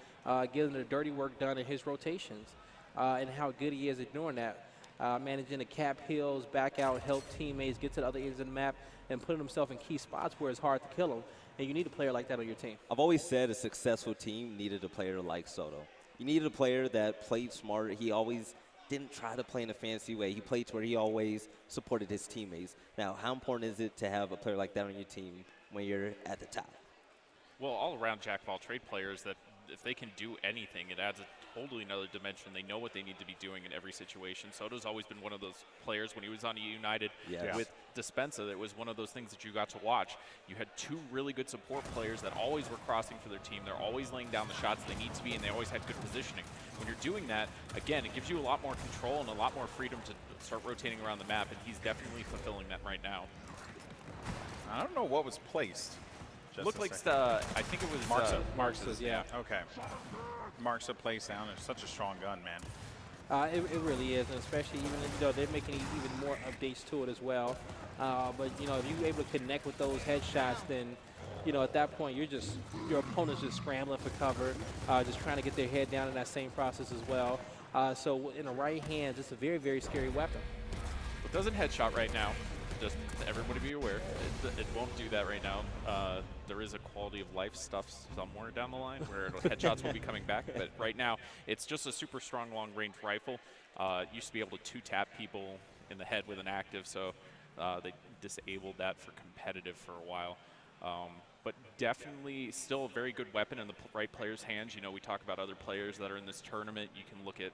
B: getting the dirty work done in his rotations, and how good he is at doing that. Managing to cap hills, back out, help teammates, get to the other ends of the map, and putting himself in key spots where it's hard to kill him. And you need a player like that on your team.
A: I've always said a successful team needed a player like Soto. You needed a player that played smart. He always didn't try to play in a fancy way. He played to where he always supported his teammates. Now, how important is it to have a player like that on your team when you're at the top?
C: Well, all around jack of all trade players, that if they can do anything, it adds a totally another dimension. They know what they need to be doing in every situation. Soto's always been one of those players. When he was on United with Dispensa, it was one of those things that you got to watch. You had 2 really good support players that always were crossing for their team. They're always laying down the shots they need to be, and they always had good positioning. When you're doing that, again, it gives you a lot more control and a lot more freedom to start rotating around the map, and he's definitely fulfilling that right now.
D: I don't know what was placed.
C: Looked like I think it was
B: Marx's, yeah.
D: Okay. Mark's a place down. It's such a strong gun, man.
B: It really is, and especially even, you know, they're making even more updates to it as well. But, you know, if you're able to connect with those headshots, then, you know, at that point, your opponent's just scrambling for cover, just trying to get their head down in that same process as well. So in the right hands, it's a very, very scary weapon.
C: It doesn't headshot right now. Just everybody be aware, it won't do that right now. There is a quality of life stuff somewhere down the line where headshots will be coming back, but right now it's just a super strong long-range rifle. Used to be able to 2-tap people in the head with an active, so they disabled that for competitive for a while. But definitely still a very good weapon in the right player's hands. You know, we talk about other players that are in this tournament. You can look at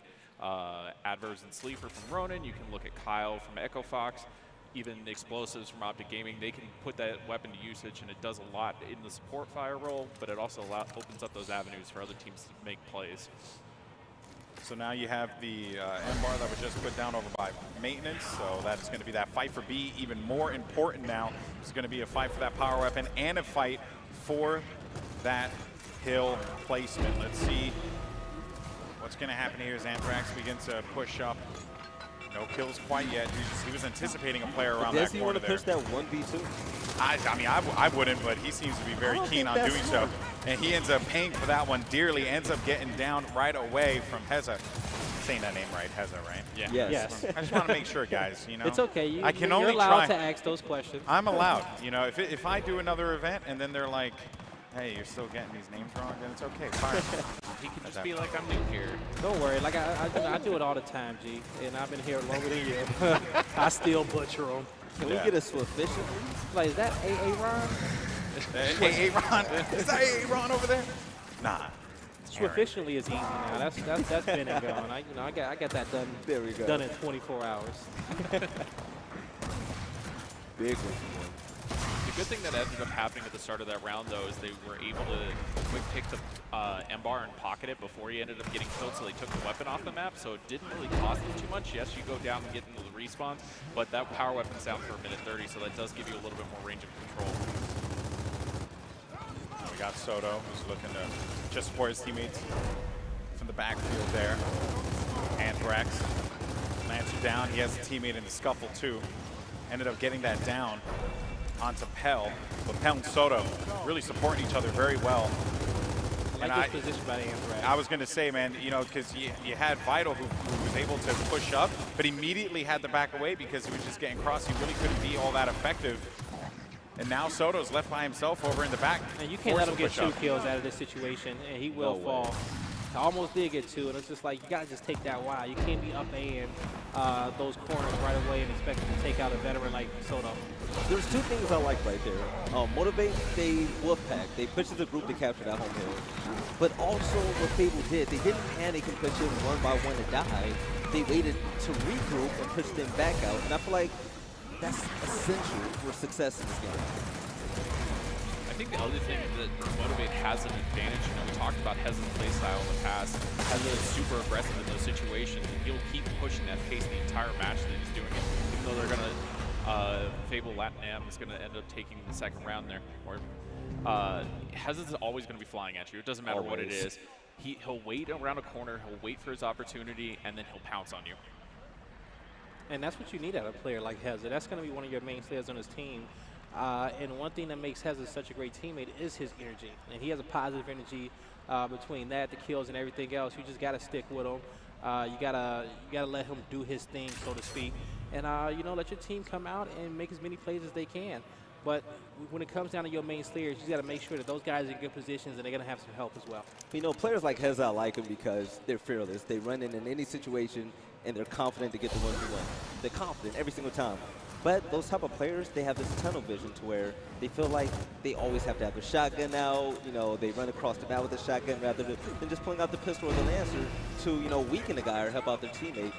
C: Adverse and Sleeper from Ronin. You can look at Kyle from Echo Fox. Even Explosives from Optic Gaming, they can put that weapon to usage, and it does a lot in the support fire role, but it also opens up those avenues for other teams to make plays.
D: So now you have the M-bar that was just put down over by maintenance, so that's going to be that fight for B. Even more important now, it's going to be a fight for that power weapon and a fight for that hill placement. Let's see what's going to happen here as Anthrax begins to push up. No kills quite yet. He was anticipating a player around that corner there.
A: Does he want to push that 1v2?
D: I mean, I wouldn't, but he seems to be very keen on doing so. And he ends up paying for that one dearly, ends up getting down right away from Heza. Saying that name right, Heza, right?
C: Yeah.
B: Yes.
D: I just want to make sure, guys, you know.
B: It's okay.
D: I can
B: you're
D: only
B: allowed
D: try.
B: to ask those questions.
D: I'm allowed. You know, if I do another event and then they're like, hey, you're still getting these names wrong, then it's okay. Fine.
C: He can just be like, I'm new here.
B: Don't worry. Like I do it all the time, G. And I've been here longer than you. I still butcher them.
A: Can we get a sufficiently?
B: Like, is that Aaron?
D: Hey, Ron. Is that Aaron over there? Nah.
B: Sufficiently is easy now. That's been and gone. I got that done.
A: There we go.
B: Done in 24 hours.
A: Big one.
C: The good thing that ended up happening at the start of that round, though, is they were able to quick pick the M-bar and pocket it before he ended up getting killed, so they took the weapon off the map, so it didn't really cost them too much. Yes, you go down and get into the respawns, but that power weapon's down for a minute 30, so that does give you a little bit more range of control.
D: We got Soto, who's looking to just support his teammates from the backfield there. Anthrax, Lancer down. He has a teammate in the scuffle too. Ended up getting that down onto Pell. But Pell and Soto really supporting each other very well.
B: I like this position by the Anthrax.
D: I was going to say, man, you know, because you had Vital who was able to push up, but immediately had to back away because he was just getting crossed. He really couldn't be all that effective. And now Soto's left by himself over in the back.
B: And you can't let him get 2 kills out of this situation, and he will fall. I almost did get 2, and it's just like, you gotta just take that wide. You can't be up and those corners right away and expect him to take out a veteran like Soto.
A: There's 2 things I like right there. Motivate, they Wolfpack. They pushed the group to capture that home hill. But also what Fable did, they didn't panic and push him one by one and die. They waited to regroup and push them back out. And I feel like that's essential for success in this game.
C: I think the other thing that Motivate has an advantage, you know, we talked about Hez's playstyle in the past. Heza is super aggressive in those situations, and he'll keep pushing that pace the entire match that he's doing it. Even though they're going to, Fable Latinam is going to end up taking the second round there. Or Hez's always going to be flying at you. It doesn't matter what it is. He'll wait around a corner, he'll wait for his opportunity, and then he'll pounce on you.
B: And that's what you need out of a player like Heza. That's going to be one of your main players on his team. And one thing that makes Heza such a great teammate is his energy. And he has a positive energy between that, the kills, and everything else. You just got to stick with him. You gotta let him do his thing, so to speak. And, you know, let your team come out and make as many plays as they can. But when it comes down to your main slayers, you got to make sure that those guys are in good positions and they're going to have some help as well.
A: You know, players like Heza, I like them because they're fearless. They run in any situation, and they're confident to get the one who win. They're confident every single time. But those type of players, they have this tunnel vision to where they feel like they always have to have their shotgun out. You know, they run across the map with a shotgun rather than just pulling out the pistol or the Lancer to, you know, weaken the guy or help out their teammate.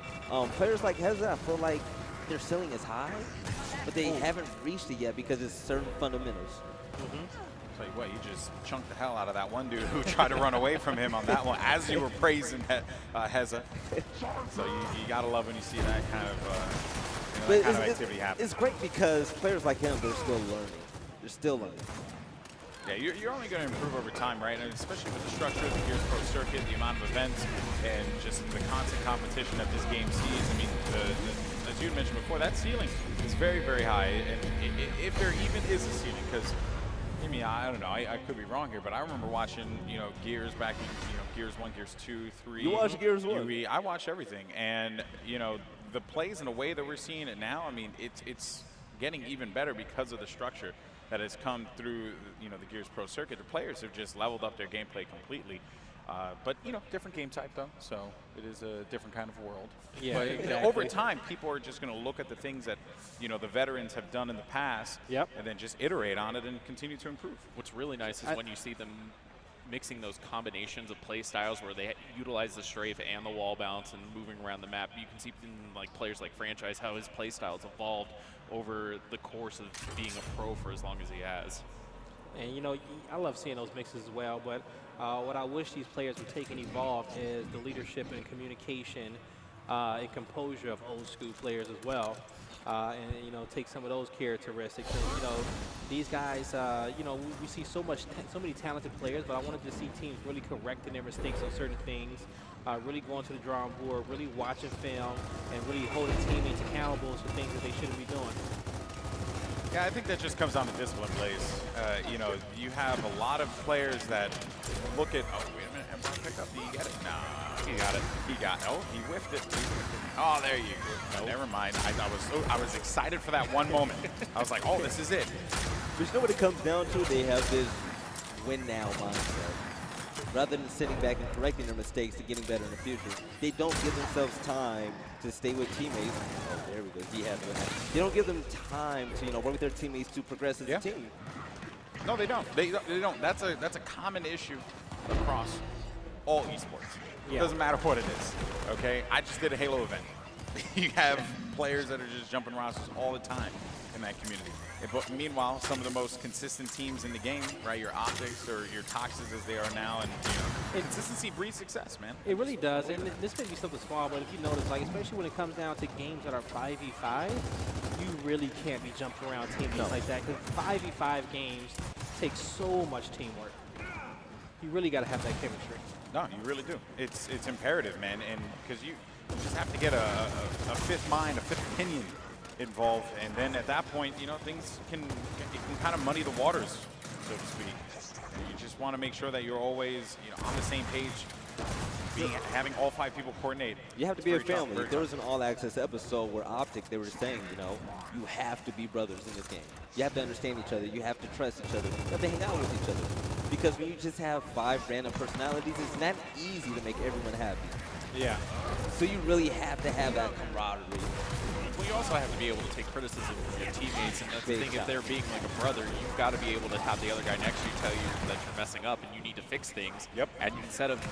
A: Players like Heza, I feel like their ceiling is high, but they haven't reached it yet because it's certain fundamentals.
D: Tell you what, you just chunked the hell out of that one dude who tried to run away from him on that one as you were praising Heza. So you gotta love when you see that kind of, that kind of activity happen.
A: It's great because players like him, they're still learning. They're still learning.
D: Yeah, you're only going to improve over time, right? And especially with the structure of the Gears Pro Circuit, the amount of events, and just the constant competition that this game sees. I mean, as you mentioned before, that ceiling is very, very high. And if there even is a ceiling, because I mean, I don't know, I could be wrong here, but I remember watching, you know, Gears back in, you know, Gears 1, Gears 2, 3.
A: You watch Gears 1?
D: I watch everything, and you know, the plays and the way that we're seeing it now, I mean, it's getting even better because of the structure that has come through, you know, the Gears Pro Circuit. The players have just leveled up their gameplay completely. But, you know, different game type, though, so it is a different kind of world.
B: Yeah,
D: but
B: exactly.
D: Over time, people are just going to look at the things that, you know, the veterans have done in the past, and then just iterate on it and continue to improve.
C: What's really nice is when you see them mixing those combinations of play styles where they utilize the strafe and the wall bounce and moving around the map. You can see in like players like Franchise how his play styles evolved over the course of being a pro for as long as he has.
B: And you know, I love seeing those mixes as well, but what I wish these players would take and evolve is the leadership and communication and composure of old school players as well. And you know, take some of those characteristics. And, you know, these guys, you know, we see so many talented players, but I wanted to see teams really correcting their mistakes on certain things, really going to the drawing board, really watching film, and really holding teammates accountable for things that they shouldn't be doing.
D: Yeah, I think that just comes down to discipline plays. You know, you have a lot of players that look at, oh, wait a minute, Empire pick up, did he get it? No, he got it. He whiffed it. Oh, there you go. No, never mind. I was excited for that one moment. I was like, oh, this is it.
A: But you know what it comes down to? They have this win now mindset. rather than sitting back and correcting their mistakes and getting better in the future. They don't give themselves time to stay with teammates. Oh, there we go. He has it. They don't give them time to, work with their teammates to progress as a team.
D: No, they don't. They don't. That's a common issue across all esports. It doesn't matter what it is. Okay, I just did a Halo event. You have players that are just jumping rosters all the time in that community. But meanwhile, some of the most consistent teams in the game, right? Your Optics or your Toxes as they are now, and consistency breeds success, man.
B: It really does, and this may be something small, but if you notice, like especially when it comes down to games that are 5v5, you really can't be jumping around teammates like that because 5v5 games take so much teamwork. You really got to have that chemistry.
D: No, you really do. It's imperative, man, and because you just have to get a fifth mind, a fifth opinion involved, and then at that point, things can kind of muddy the waters, so to speak. You just want to make sure that you're always, on the same page, having all 5 people coordinate.
A: You have to be a family. There was an All Access episode where Optic, they were saying, you have to be brothers in this game. You have to understand each other. You have to trust each other. You have to hang out with each other. Because when you just have 5 random personalities, it's not easy to make everyone happy.
C: Yeah.
A: So you really have to have that camaraderie.
C: Well, you also have to be able to take criticism from your teammates, and that's the thing, if they're being like a brother, you've got to be able to have the other guy next to you tell you that you're messing up and you need to fix things.
D: Yep.
C: And instead of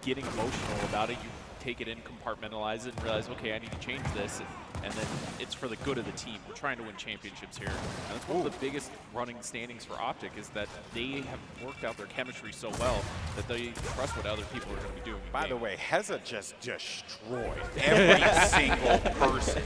C: getting emotional about it, you take it in, compartmentalize it, and realize, okay, I need to change this, and then it's for the good of the team. We're trying to win championships here. And that's one of the biggest running standings for Optic, is that they have worked out their chemistry so well that they trust what other people are going to be doing.
D: By the way, Heza just destroyed every single person.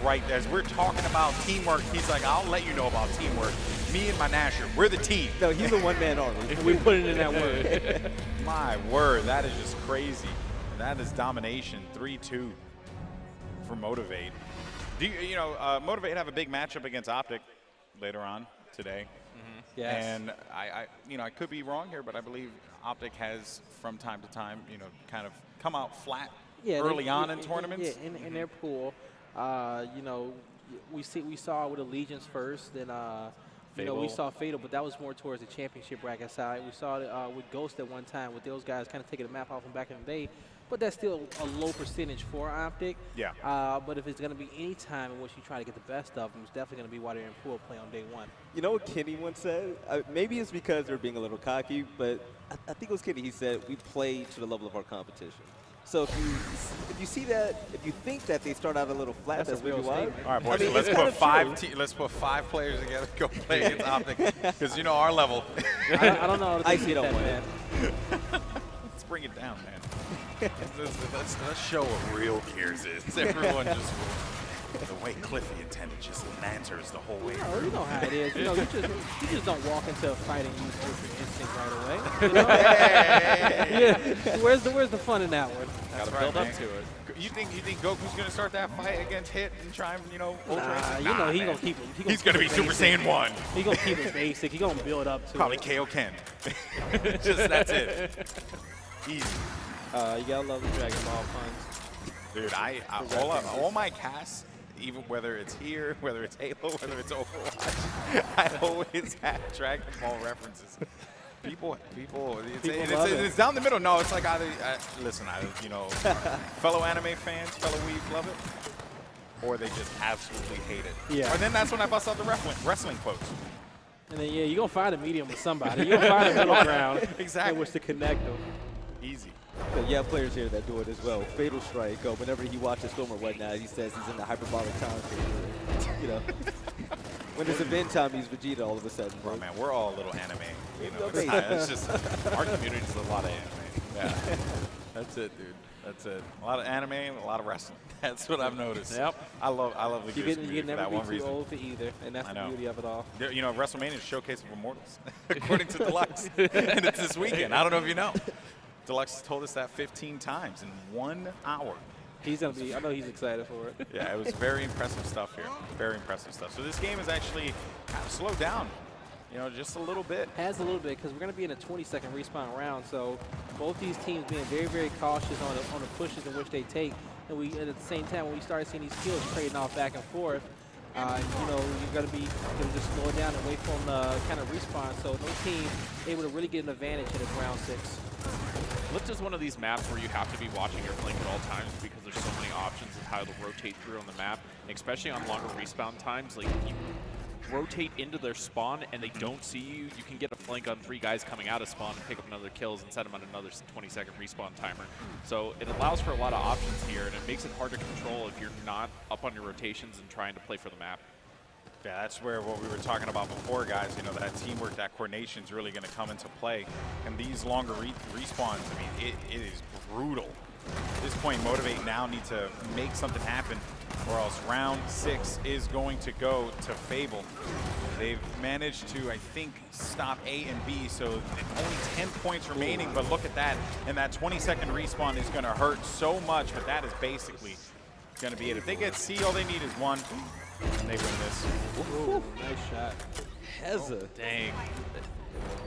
D: Right, as we're talking about teamwork, he's like, I'll let you know about teamwork. Me and my Nasher, we're the team.
A: No, he's a one-man army.
B: We put it in that word.
D: My word, that is just crazy. That is domination, 3-2 for Motivate. Do Motivate have a big matchup against Optic later on today?
B: Yes.
D: And I could be wrong here, but I believe Optic has, from time to time, kind of come out flat early on in tournaments.
B: Yeah, in their pool. We saw with Allegiance first, then we saw Fatal, but that was more towards the championship bracket side. We saw it with Ghost at one time, with those guys kind of taking the map off them back in the day, but that's still a low percentage for Optic.
D: Yeah.
B: But if it's going to be any time in which you try to get the best of them, it's definitely going to be while they're in pool play on day one.
A: You know what Kenny once said? Maybe it's because they're being a little cocky, but I think it was Kenny. He said, we play to the level of our competition. So if you see that, if you think that they start out a little flat, that's maybe why.
D: All right, boys. So let's put 5 players together, go play against Optic, because our level.
B: I don't know.
A: I see that, man.
D: Let's bring it down, man. Let's show what real Gears is. Everyone just the way Cliffy intended, just lanters the whole way.
B: No, you know how it is. You just don't walk into a fight and use ultra instinct right away. Yeah. Where's the fun in that one?
C: Got to build up to it.
D: You think Goku's gonna start that fight against Hit and try and ultra instinct?
B: He's gonna keep it.
D: He's gonna be Super Saiyan 1.
B: He's gonna keep it basic. He's gonna build up to
D: Probably
B: it.
D: KO Ken. Just that's it. Easy.
B: You gotta love the Dragon Ball puns.
D: Dude, all my casts, even whether it's here, whether it's Halo, whether it's Overwatch, I always have Dragon Ball references. People, it's down the middle. No, it's like listen, fellow anime fans, fellow weebs love it, or they just absolutely hate it.
B: Yeah.
D: Or then that's when I bust out the wrestling quotes.
B: And then you're gonna find a medium with somebody. You're gonna find a middle ground
D: Exactly.
B: in which to connect them.
D: Easy.
A: So you have players here that do it as well. Fatal Strike, whenever he watches film or whatnot, he says he's in the hyperbolic time period. When it's event time, he's Vegeta all of a sudden.
D: Bro, man, we're all a little anime. It's just
C: Our community's a lot of anime.
D: yeah. That's it, dude. That's it. A lot of anime, a lot of wrestling. That's what I've noticed.
C: Yep.
D: I love the Gears community
B: You
D: for
B: never
D: that
B: be
D: one
B: too
D: reason.
B: old for either, and that's the beauty of it all.
D: WrestleMania is a showcase of Immortals, according to Deluxe. And it's this weekend. I don't know if you know. Deluxe told us that 15 times in 1 hour.
B: He's gonna be. I know he's excited for it.
D: Yeah, it was very impressive stuff here. Very impressive stuff. So this game is actually kind of slowed down, just a little bit.
B: Has a little bit because we're going to be in a 20-second respawn round. So both these teams being very, very cautious on the pushes in which they take. And we, at the same time, when we start seeing these kills trading off back and forth, you're going to be just slow it down and wait for them to kind of respawn. So no team able to really get an advantage in this round 6.
C: Lift is one of these maps where you have to be watching your flank at all times because there's so many options of how to rotate through on the map, especially on longer respawn times. Like, if you rotate into their spawn and they don't see you, you can get a flank on 3 guys coming out of spawn and pick up another kills and set them on another 20-second respawn timer. So it allows for a lot of options here, and it makes it hard to control if you're not up on your rotations and trying to play for the map.
D: Yeah, that's where what we were talking about before, guys. You know, that teamwork, that coordination is really going to come into play. And these longer respawns, I mean, it is brutal. At this point, Motivate now need to make something happen, or else round 6 is going to go to Fable. They've managed to, I think, stop A and B, so only 10 points remaining, but look at that. And that 20-second respawn is going to hurt so much, but that is basically going to be it. If they get C, all they need is 1. And they win this.
B: Ooh, nice shot.
A: Heza.
C: Dang.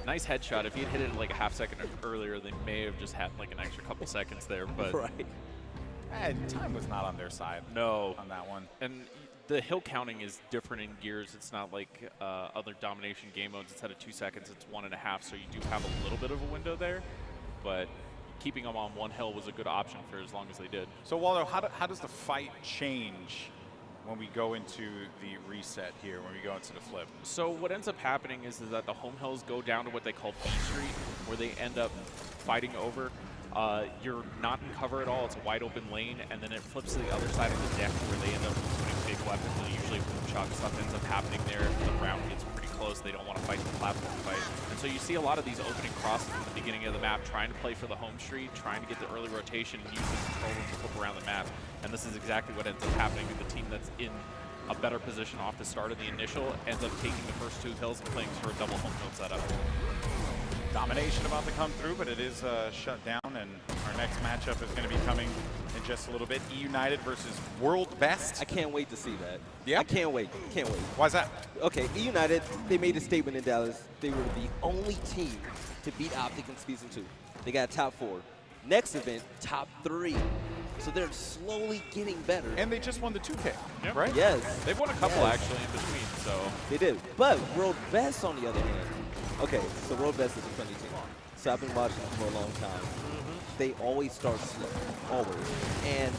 C: Nice headshot. If he had hit it like a half second earlier, they may have just had like an extra couple seconds there. But
A: Right.
D: Time was not on their side.
C: No.
D: On that one.
C: And the hill counting is different in Gears. It's not like other domination game modes. Instead of 2 seconds, it's 1.5. So you do have a little bit of a window there. But keeping them on one hill was a good option for as long as they did.
D: So, Waldo, how does the fight change when we go into the reset here, when we go into the flip?
C: So what ends up happening is that the home hills go down to what they call B Street, where they end up fighting over. You're not in cover at all. It's a wide open lane, and then it flips to the other side of the deck where they end up putting big weapons, and usually boom shot stuff ends up happening there. The round gets pretty close. They don't want to fight the platform fight. And so you see a lot of these opening crosses at the beginning of the map, trying to play for the home street, trying to get the early rotation, and use the control room to flip around the map. And this is exactly what ends up happening to the team that's in a better position off the start of the initial, ends up taking the first 2 hills and playing for a double home field setup.
D: Domination about to come through, but it is shut down, and our next matchup is going to be coming in just a little bit. E United versus World Best.
A: I can't wait to see that.
D: Yeah?
A: I can't wait. Can't wait.
D: Why's that?
A: Okay, E United, they made a statement in Dallas. They were the only team to beat Optic in Season 2. They got top 4. Next event, top 3. So they're slowly getting better.
D: And they just won the 2K,
C: Yep.
D: right?
A: Yes.
C: They've won a couple
A: Yes.
C: actually in between, so.
A: They did. But World Best, on the other hand, okay, so World Best is a funny team. So I've been watching them for a long time. They always start slow, always. And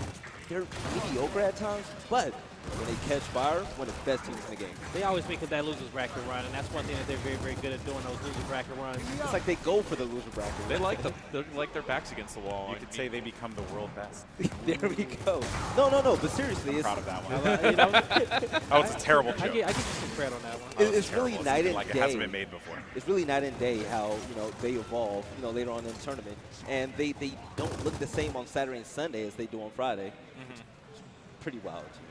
A: they're mediocre at times, but when they catch fire, one of the best teams in the game.
B: They always make that loser's bracket run, and that's one thing that they're very, very good at doing, those loser bracket runs.
A: It's like they go for the loser bracket.
C: They like their backs against the wall.
D: You could say they become the world best.
A: There we go. No, but seriously, it's,
D: Proud of that one.
B: You know,
D: Oh, it's a terrible joke.
B: I give you some credit on that one.
D: That was
A: it's really
D: terrible.
A: night and
D: like
A: day.
D: it hasn't been made before.
A: It's really night and day how, they evolve, later on in the tournament. And they don't look the same on Saturday and Sunday as they do on Friday. Pretty wild to me.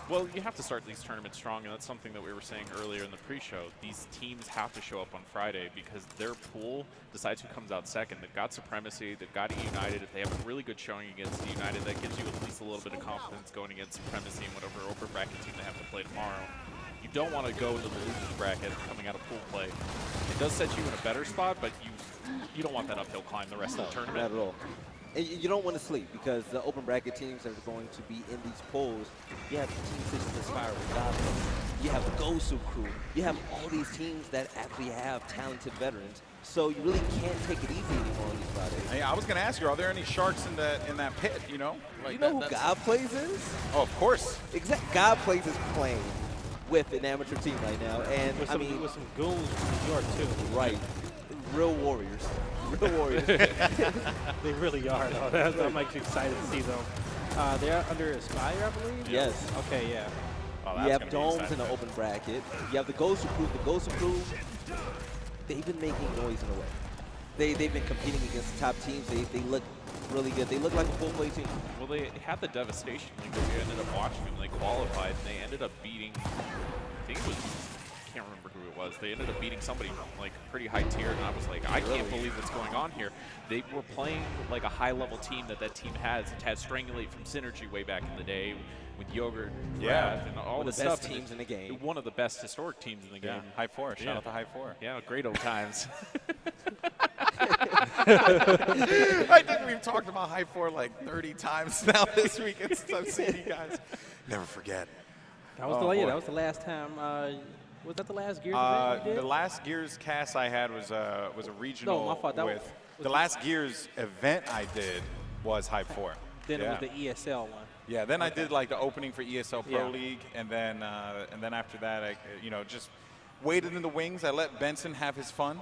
C: Well, you have to start these tournaments strong, and that's something that we were saying earlier in the pre-show. These teams have to show up on Friday because their pool decides who comes out second. They've got Supremacy, they've got United. If they have a really good showing against United, that gives you at least a little bit of confidence going against Supremacy and whatever upper bracket team they have to play tomorrow. You don't want to go into the losers bracket coming out of pool play. It does set you in a better spot, but you don't want that uphill climb the rest of the tournament.
A: Not at all. And you don't want to sleep because the open bracket teams that are going to be in these polls, you have teams such as Aspire with Goblin, you have the Gosu crew, you have all these teams that actually have talented veterans. So you really can't take it easy anymore on these Fridays.
D: Hey, I was going to ask you, are there any sharks in that pit, Like
A: You know who
D: that's-
A: God Plays is?
D: Oh, of course.
A: God Plays is playing with an amateur team right now. And
B: With
A: I
B: some,
A: mean,
B: with some goons from New York, too.
A: right, real warriors. Real warriors.
B: They really are, though. I'm actually excited to see them. They're under Aspire, I believe?
A: Yes.
B: Okay, yeah.
D: Oh,
A: You
D: that's
A: have
D: gonna be
A: domes
D: exciting.
A: in the open bracket. You have the Gosu crew. The Gosu crew, they've been making noise in a way. They've been competing against the top teams. They look really good. They look like a full-play team.
C: Well, they had the Devastation League that we ended up watching, and they qualified, and they ended up beating, I think it was, I can't remember who it was. They ended up beating somebody from like pretty high tier, and I was like, I can't believe what's going on here. They were playing like a high-level team that team has. It had Strangulate from Synergy way back in the day with Yogurt,
D: Yeah.
C: Wrath, and all
A: One
C: this
A: of the best
C: stuff. and
A: teams in the game.
C: One of the best historic teams in the game.
D: High 4. Shout
C: Yeah.
D: out to High 4.
C: Yeah, great old times.
D: I think we've talked about High 4 like 30 times now this week since I've seen you guys. Never forget.
B: That was,
D: Oh,
B: yeah,
D: boy.
B: that was the last time. Was that the last Gears event we did?
D: The last Gears cast I had was a regional
B: No, my fault. That
D: with The last Gears event I did was Hype 4.
B: Then
D: Yeah.
B: it was the ESL one.
D: Yeah, then I did like the opening for ESL Pro
B: Yeah.
D: League, and then after that, I just waited in the wings. I let Benson have his fun.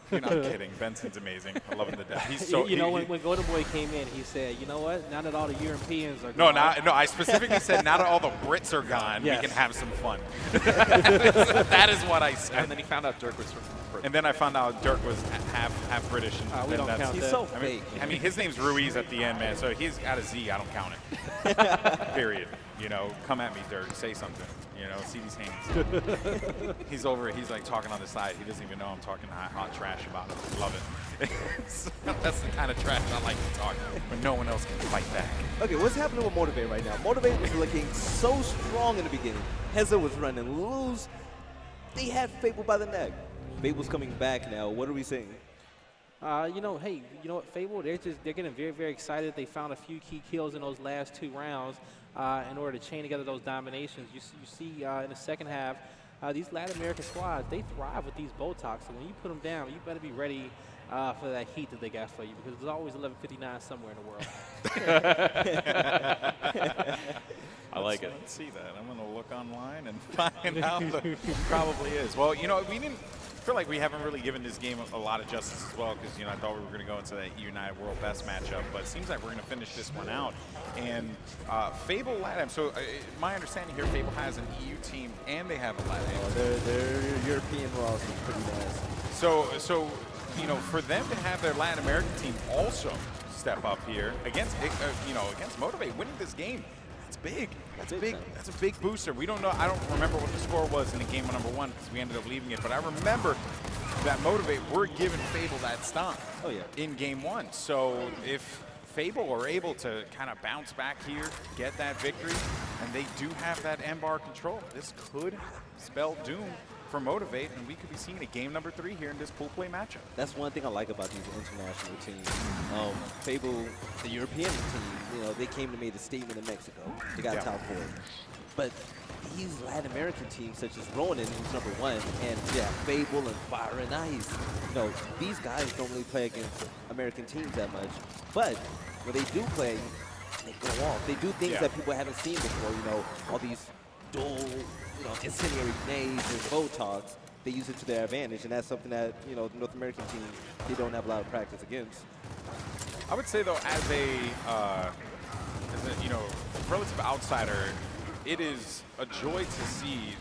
D: You're not kidding. Benson's amazing. I love him to death. He's so.
B: When Golden Boy came in, he said, "You know what? Now that all the Europeans are
D: No,
B: gone,
D: I specifically said now that all the Brits are gone,
B: Yes.
D: we can have some fun. That is what I
C: And
D: said.
C: then he found out Dirk was from
D: And then I found out Dirk was half British. And
B: we
D: then
B: don't count
A: He's
B: that.
A: so
D: I
A: fake.
D: mean, his name's Ruiz at the end, man. So he's got a Z. I don't count it. Period. Come at me, Dirk. Say something. See these hands. He's over. He's like talking on the side. He doesn't even know I'm talking hot trash about him. Love it. That's the kind of trash I like to talk, but no one else can fight back.
A: Okay, what's happening with Motivate right now? Motivate was looking so strong in the beginning. Heza was running loose. They had Fable by the neck. Fable's coming back now. What are we seeing?
B: Hey, you know what? Fable, they're getting very, very excited. They found a few key kills in those last 2 rounds in order to chain together those dominations. You see in the second half, these Latin American squads, they thrive with these Botox. So when you put them down, you better be ready for that heat that they got for you, because there's always 11:59 somewhere in the world.
C: I like it.
D: Let's see that. I'm going to look online and find out. Probably is. Well, we didn't feel like we haven't really given this game a lot of justice as well, because I thought we were going to go into that United World Best matchup, but it seems like we're going to finish this one out. And Fable LATAM. So my understanding here, Fable has an EU team and they have a LATAM.
A: Oh, their European roster is pretty nice.
D: So for them to have their Latin American team also step up here against Motivate, winning this game, that's big. That's
A: Big
D: big.
A: time.
D: That's a big booster. We don't know. I don't remember what the score was in the game number 1 because we ended up leaving it. But I remember that Motivate were giving Fable that stomp.
A: Oh, yeah.
D: In game 1. So if Fable are able to kind of bounce back here, get that victory, and they do have that M-bar control, this could spell doom for Motivate, and we could be seeing a game number 3 here in this pool play matchup.
A: That's one thing I like about these international teams. Fable, the European team, they came to make a statement in Mexico. They got
D: Yeah.
A: top 4. But these Latin American teams, such as Ronin, who's number 1, and Fable and Fire and Ice, these guys don't really play against American teams that much. But when they do play, they go off. They do things that people haven't seen before. All these dual, incendiary grenades and Botox. They use it to their advantage, and that's something that the North American team, they don't have a lot of practice against.
D: I would say though, as a relative outsider, it is a joy to see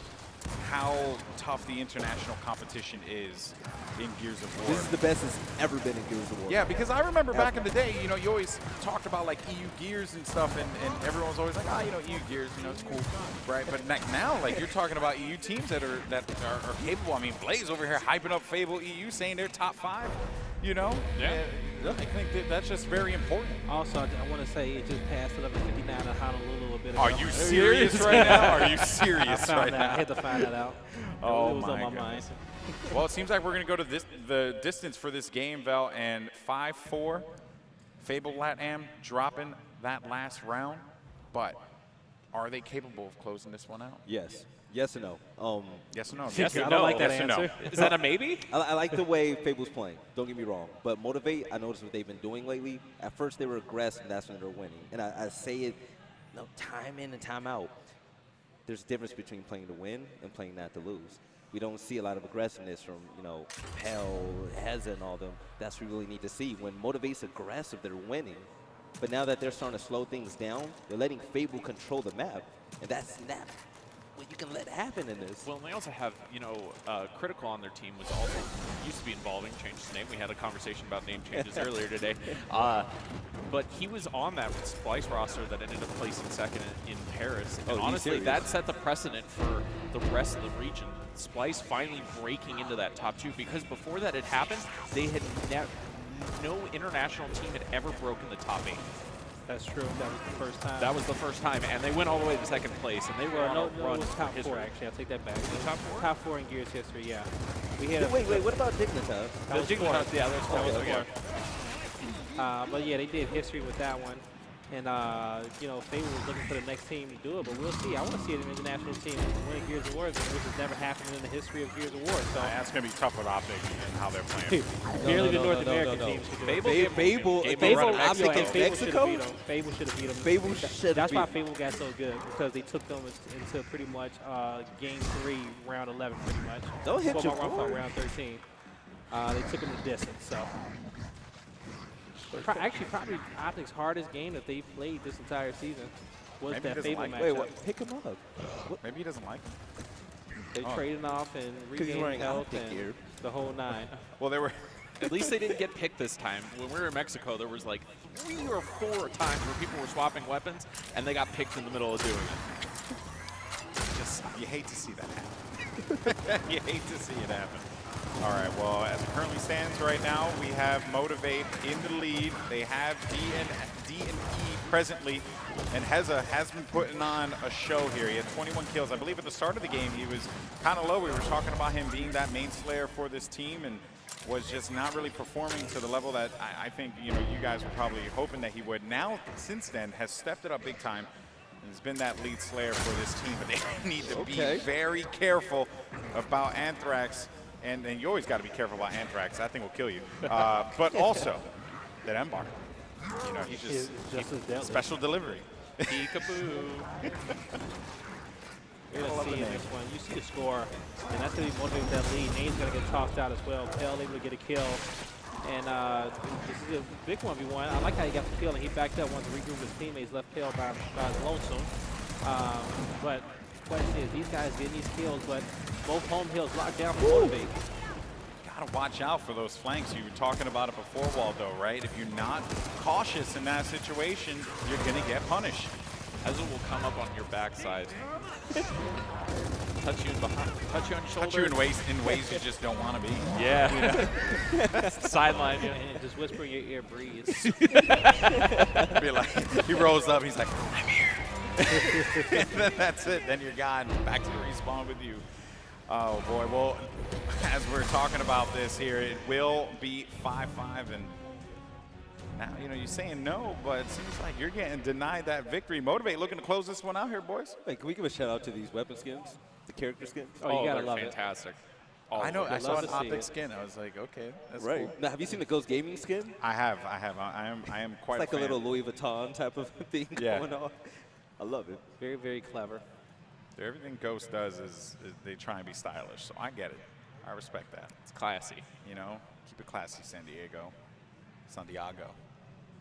D: how tough the international competition is in Gears of War.
A: This is the best it's ever been in Gears of War.
D: Yeah, because I remember back in the day, you always talked about like EU Gears and stuff, and everyone was always like, EU Gears, it's cool, right? But now, like you're talking about EU teams that are capable. I mean, Blaze over here hyping up Fable EU, saying they're top 5.
C: Yeah.
D: I think that's just very important.
B: Also, I want to say it just passed 11:59 in Honolulu a bit ago.
D: Are you serious right now? Are you serious right
B: I
D: now?
B: had to find that out.
D: Oh
B: it was on my
D: my
B: mind.
D: Well, it seems like we're going to go to the distance for this game, Vel, and 5-4. Fable LATAM dropping that last round, but are they capable of closing this one out?
A: Yes. Yes or no?
D: Yes or no?
C: Yes
B: I
C: or
B: don't
C: no?
B: like that
D: Yes or no?
B: answer.
C: Is that a maybe?
A: I like the way Fable's playing. Don't get me wrong. But Motivate, I noticed what they've been doing lately. At first, they were aggressive, and that's when they're winning. And I say it time in and time out. There's a difference between playing to win and playing not to lose. We don't see a lot of aggressiveness from, Pell, Heza, and all them. That's what we really need to see. When Motivate's aggressive, they're winning. But now that they're starting to slow things down, they're letting Fable control the map. And that's not what you can let happen in this.
C: Well, and they also have, Critical on their team was also used to be involving, changed his name. We had a conversation about name changes earlier today. But he was on that Splice roster that ended up placing second in Paris. And honestly, that set the precedent for the rest of the region. Splice finally breaking into that top 2, because before that had happened, they had no international team had ever broken the top 8.
B: That's true. That was the first time.
C: That was the first time, and they went all the way to second place, and they were on
B: no,
C: a run
B: it was top
C: for
B: 4,
C: history.
B: actually. I'll take that back.
C: Top 4?
B: Top 4 in Gears history, yeah. We had
A: Wait, what about Dignitas?
B: That was
C: The Dignitas, yeah, that's
B: That was
C: four.
B: four. But yeah, they did history with that one. And, you know, Fable was looking for the next team to do it, but we'll see. I want to see an international team win Gears Awards, which has never happened in the history of Gears Awards. So
D: That's going to be tough with Optic and how they're playing.
B: barely the North American teams could do it.
A: Fable,
B: Optic
A: against Mexico.
B: Fable should have beat them.
A: Fable should.
B: That's why Fable got so good, because they took them into pretty much game 3, round 11, pretty much.
A: Don't hit your
B: round, round 13. They took them the distance. So actually, probably Optic's hardest game that they played this entire season was
D: Maybe
B: that Fable match.
A: Wait, what? Pick him up.
D: Maybe he doesn't like him.
B: They traded off and
A: Because he's wearing
B: regained health
A: Optic
B: and
A: gear.
B: the whole 9.
D: Well, they were.
C: At least they didn't get picked this time. When we were in Mexico, there was like 3 or 4 times where people were swapping weapons, and they got picked in the middle of doing it.
D: Just, you hate to see that happen. You hate to see it happen. All right, well, as it currently stands right now, we have Motivate in the lead. They have D and E presently, and Heza has been putting on a show here. He had 21 kills. I believe at the start of the game, he was kind of low. We were talking about him being that main slayer for this team, and was just not really performing to the level that I think, you know, you guys were probably hoping that he would. Now, since then, has stepped it up big time. He's been that lead slayer for this team, but they need to be very careful about Anthrax. And you always got to be careful about Anthrax. That thing will kill you. But also, that Embar. You know, he's just
B: as deadly.
D: special delivery.
C: Peekaboo.
B: We're going to see in this one. You see the score, and that's going to be motivating that lead. Nate's going to get tossed out as well. Pell able to get a kill. And this is a big 1v1. I like how he got the kill, and he backed up once regrouped his teammates, left Pell by his lonesome. But the question is, these guys getting these kills, but both home hills locked down for Motivate.
D: Got to watch out for those flanks. You were talking about it before, Waldo, right? If you're not cautious in that situation, you're going to get punished.
C: Heza will come up on your backside. Touch you in behind, touch you on your shoulder.
D: Touch you in ways you just don't want to be.
C: Yeah. Sideline you.
B: And just whisper in your ear, breathe.
D: Be like, he rolls up, he's like, I'm here. And then that's it. Then you're gone. Back to the respawn with you. Oh, boy. Well, as we're talking about this here, it will be 5-5. And now, you know, you're saying no, but it seems like you're getting denied that victory. Motivate looking to close this one out here, boys.
A: Hey, can we give a shout out to these weapon skins? The character skins?
B: Oh, you gotta
C: they're
B: love
C: fantastic.
D: I know. I saw
B: love
D: an
B: to see
D: Optic
B: it.
D: skin. I was like, okay, that's
A: Right.
D: cool.
A: Now, have you seen the Ghost Gaming skin?
D: I have. I am quite
A: It's like
D: a
A: a
D: fan.
A: little Louis Vuitton type of thing going on. I love it.
B: Very, very clever.
D: Everything Ghost does is they try and be stylish, so I get it. I respect that.
C: It's classy.
D: You know, keep it classy, San Diego.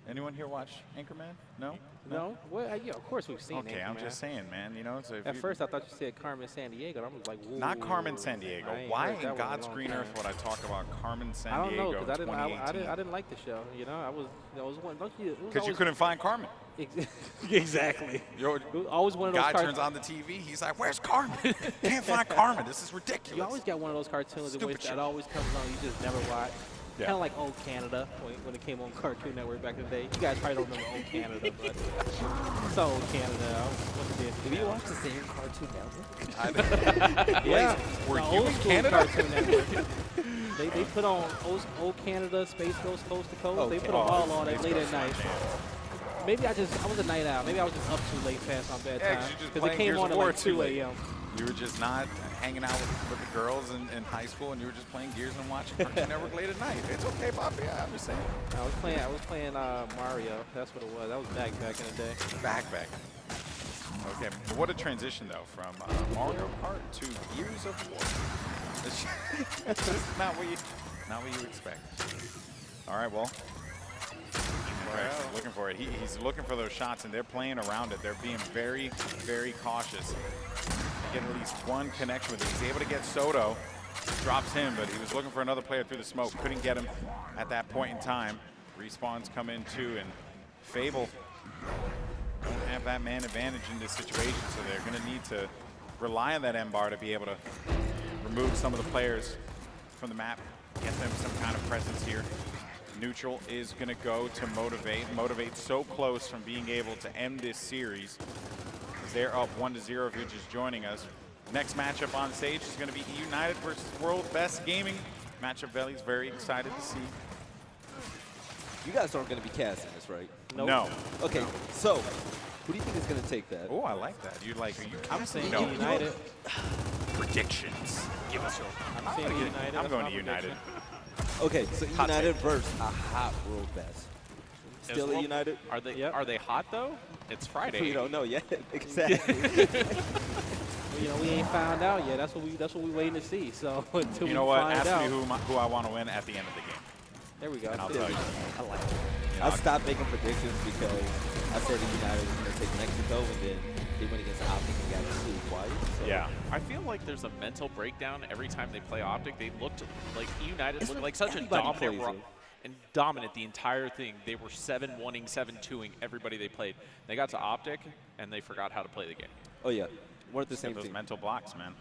D: Anyone here watch Anchorman? No?
B: No? Well, yeah, of course we've seen
D: Okay, I'm
B: Anchorman.
D: just saying, man. You know, so if
B: At
D: you-
B: first, I thought you said Carmen San Diego, and I was like, whoa.
D: not Carmen San Diego.
B: I ain't
D: Why
B: heard that
D: in
B: one in a
D: God's
B: long
D: green
B: time.
D: earth would I talk about Carmen San
B: I don't
D: Diego
B: know, because
D: in 2018?
B: I didn't like the show. You know, I was one. Don't you?
D: Because you couldn't find Carmen.
B: Exactly.
D: Your
B: It was always one of those
D: guy
B: cartoons.
D: turns on the TV. He's like, "Where's Carmen? Can't find Carmen. This is ridiculous."
B: You always got one of those cartoons in
D: Stupid
B: which
D: shit.
B: that always comes on, you just never watch.
D: Yeah.
B: Kind of like Old Canada when it came on Cartoon Network back in the day. You guys probably don't remember Old Canada, but it's Old Canada. What's the
A: Did you watch the same Cartoon Network?
B: Yeah.
D: Were
B: the
D: you
B: old
D: in
B: school
D: Canada?
B: Cartoon Network. They put on Old Canada, Space Ghost, Coast to Coast. They put them all on at late at night. Maybe I was a night owl. Maybe I was just up too late past my bedtime.
D: Yeah, 'cause you're just
B: it
D: playing
B: came
D: Gears
B: on
D: of
B: at
D: War
B: like
D: too
B: 2
D: late.
B: a.m.
D: You were just not hanging out with the girls in high school, and you were just playing Gears and watching Cartoon Network late at night. It's okay, Bobby. I understand.
B: I was playing Mario. That's what it was. That was back in the day.
D: Back. Okay, but what a transition though from Mario Kart to Gears of War. It's just not what you expect. All right, well. Right, looking for it. He's looking for those shots, and they're playing around it. They're being very, very cautious. They get at least one connection with it. He's able to get Soto. Drops him, but he was looking for another player through the smoke. Couldn't get him at that point in time. Respawns come in too, and Fable don't have that man advantage in this situation, so they're going to need to rely on that M-bar to be able to remove some of the players from the map, get them some kind of presence here. Neutral is going to go to Motivate. Motivate so close from being able to end this series. As they're up 1-0 if you're just joining us. Next matchup on stage is going to be United versus World Best Gaming. Matchup Valley's very excited to see.
A: You guys aren't going to be casting this, right?
B: Nope.
D: No.
A: Okay, so who do you think is going to take that?
D: Oh, I like that.
B: I'm saying
D: no.
B: United.
D: Predictions. Give us your.
B: I'm saying United.
D: I'm
B: That's
D: going
B: my
D: to United.
B: prediction.
A: Okay, so
D: Hot
A: United
D: take.
A: versus a hot world best. Still a United?
C: Are they
B: Yep.
C: are they hot though? It's Friday.
A: We don't know yet. Exactly.
B: You know, we ain't found out yet. That's what we waiting to see. So until
D: You know what?
B: find
D: Ask
B: out,
D: me who I want to win at the end of the game,
B: there we go.
D: and I'll
B: See?
D: tell you.
A: I like it. I stopped making predictions because I said the United was going to take Mexico, and then they went against Optic and got two twice. So.
D: Yeah.
C: I feel like there's a mental breakdown every time they play Optic. They looked like United
A: It's
C: looked
A: like
C: like such a
A: everybody
C: dominant
A: plays it.
C: and dominant the entire thing. They were 7-1ing, 7-2ing everybody they played. They got to Optic and they forgot how to play the game.
A: Oh, yeah. We're the
D: Get
A: same
D: those
A: team.
D: mental blocks, man.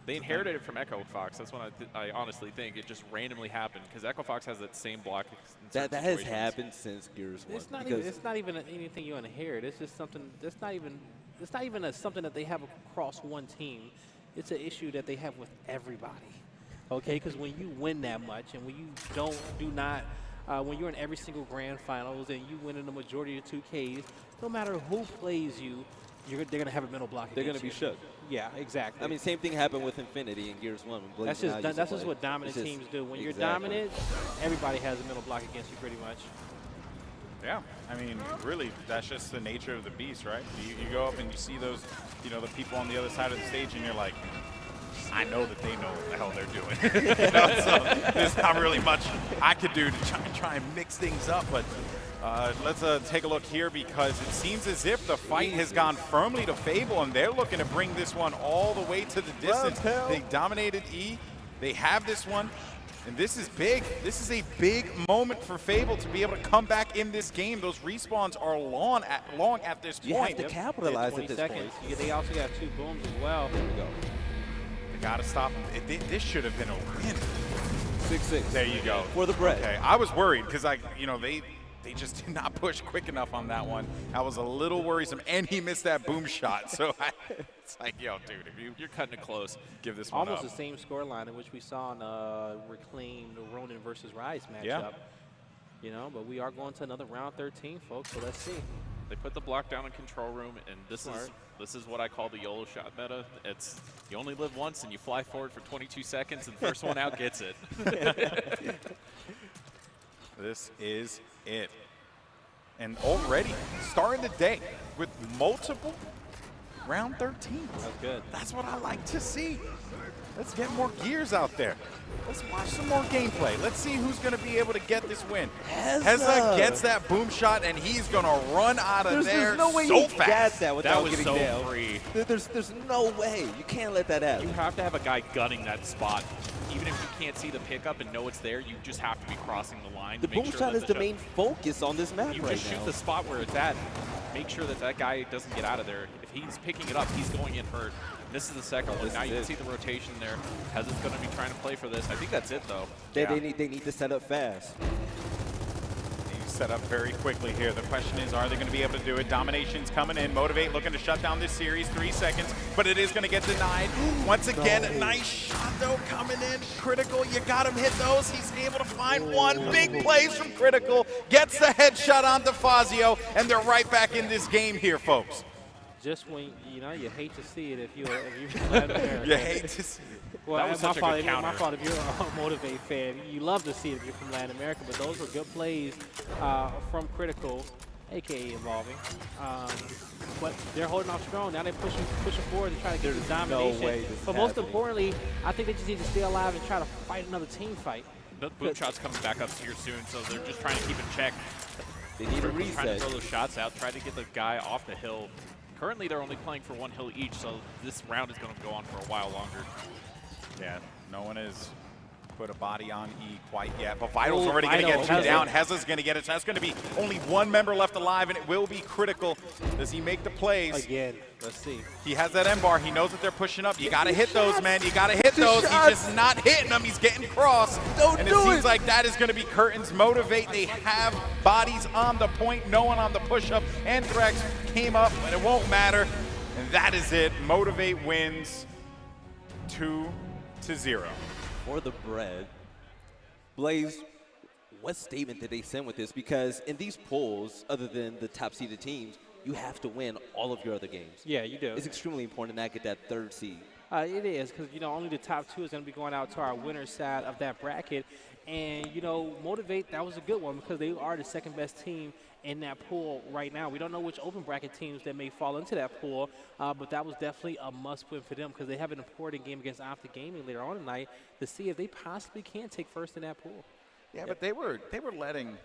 C: They inherited it from Echo Fox. That's what I honestly think. It just randomly happened because Echo Fox has that same block. In certain
A: That has
C: situations.
A: happened since Gears 1.
B: It's not
A: because
B: even. It's not even anything you inherit. It's just something. It's not even. It's not even something that they have across one team. It's an issue that they have with everybody. Okay, because when you win that much, and when you when you're in every single grand finals, and you win in the majority of 2Ks, no matter who plays you, they're gonna have a mental block.
A: they're going to
B: against
A: be
B: you.
A: shook.
B: Yeah, exactly.
A: I mean, same thing happened with Infinity in Gears 1. When
B: that's
A: Blazing Eye
B: just
A: used
B: that's
A: to
B: just
A: play.
B: what dominant
A: It's just-
B: teams do. When you're
A: exactly.
B: dominant, everybody has a mental block against you, pretty much.
D: Yeah, I mean, really, that's just the nature of the beast, right? You go up and you see those, the people on the other side of the stage, and you're like, I know that they know what the hell they're doing. So there's not really much I could do to try and mix things up, but let's take a look here because it seems as if the fight has gone firmly to Fable, and they're looking to bring this one all the way to the distance. They dominated E. They have this one. And this is big. This is a big moment for Fable to be able to come back in this game. Those respawns are long at this
A: You
D: point.
A: have to capitalize
B: 20
A: at this
B: seconds.
A: point.
B: They also got 2 booms as well.
A: There we go.
D: They gotta stop. This should have been a win.
A: 6-6.
D: There you go.
A: For the bread.
D: Okay, I was worried because they just did not push quick enough on that one. I was a little worrisome, and he missed that boom shot. So it's like, yo, dude, if
C: You're cutting it close.
D: give this one
B: Almost
D: up.
B: the same scoreline in which we saw in Reclaimed Ronin versus Rise matchup.
D: Yeah.
B: But we are going to another round 13, folks. So let's see.
C: They put the block down in control room, and this is what I call the YOLO shot meta. It's you only live once, and you fly forward for 22 seconds, and the first one out gets it.
D: This is it. And already starting the day with multiple round 13s.
B: That's good.
D: That's what I like to see. Let's get more gears out there. Let's watch some more gameplay. Let's see who's going to be able to get this win. Heza gets that boom shot, and he's going to run out of there
A: There's no way
D: so
A: you
D: fast.
A: got that without
C: That was
A: getting
C: so
A: down.
C: free.
A: There's no way. You can't let that happen.
C: You have to have a guy gunning that spot. Even if you can't see the pickup and know it's there, you just have to be crossing the line.
A: The
C: to make
A: boom
C: sure
A: shot
C: that
A: is the main focus on this map
C: You
A: right
C: just shoot
A: now.
C: the spot where it's at. Make sure that that guy doesn't get out of there. If he's picking it up, he's going in hurt. This is the second one.
A: This
C: Now
A: is
C: you can
A: it.
C: see the rotation there. Heza's going to be trying to play for this. I think that's it, though.
A: They need to set up fast.
D: You set up very quickly here. The question is, are they going to be able to do it? Domination's coming in. Motivate looking to shut down this series. 3 seconds, but it is going to get denied. Once again, a nice shot, though, coming in. Critical, you got him hit those. He's able to find one. Big plays from Critical. Gets the headshot on DeFazio, and they're right back in this game here, folks.
B: Just when you hate to see it if you're Latin American.
D: You hate to see it.
B: Well,
C: That was
B: my
C: such a
B: fault.
C: good
B: My
C: counter.
B: fault if you're a Motivate fan. You love to see it if you're from Latin America, but those were good plays from Critical, aka Evolving. But they're holding off strong. Now they're pushing forward to try to get the domination.
A: way this is
B: but most
A: happening.
B: importantly, I think they just need to stay alive and try to fight another team fight.
C: The boom shot's coming back up here soon, so they're just trying to keep in check.
A: They need a
C: Trying to
A: reset.
C: throw those shots out, try to get the guy off the hill. Currently, they're only playing for 1 hill each, so this round is going to go on for a while longer.
D: Yeah, no one has put a body on E quite yet, but Vital's already going to
B: Vital.
D: get 2
B: Heza.
D: down. Heza's going to get it. So that's going to be only 1 member left alive, and it will be Critical. Does he make the plays?
B: Again, let's see.
D: He has that M bar. He knows that they're pushing up. You got to hit those, man. You got to hit those. He's just not hitting them. He's getting cross. And it seems like that is going to be Curtain's Motivate. They have bodies on the point, no one on the push-up. Anthrax came up, but it won't matter. And that is it. Motivate wins 2-0.
A: For the bread. Blaze what statement did they send with this? Because in these polls, other than the top-seeded teams, you have to win all of your other games.
B: Yeah, you do.
A: It's extremely important to not get that 3rd seed.
B: It is, because, only the top 2 is going to be going out to our winner's side of that bracket. And, Motivate, that was a good one because they are the 2nd-best team in that pool right now. We don't know which open bracket teams that may fall into that pool, but that was definitely a must-win for them because they have an important game against Optic Gaming later on tonight to see if they possibly can take first in that pool.
D: Yeah, but they were letting.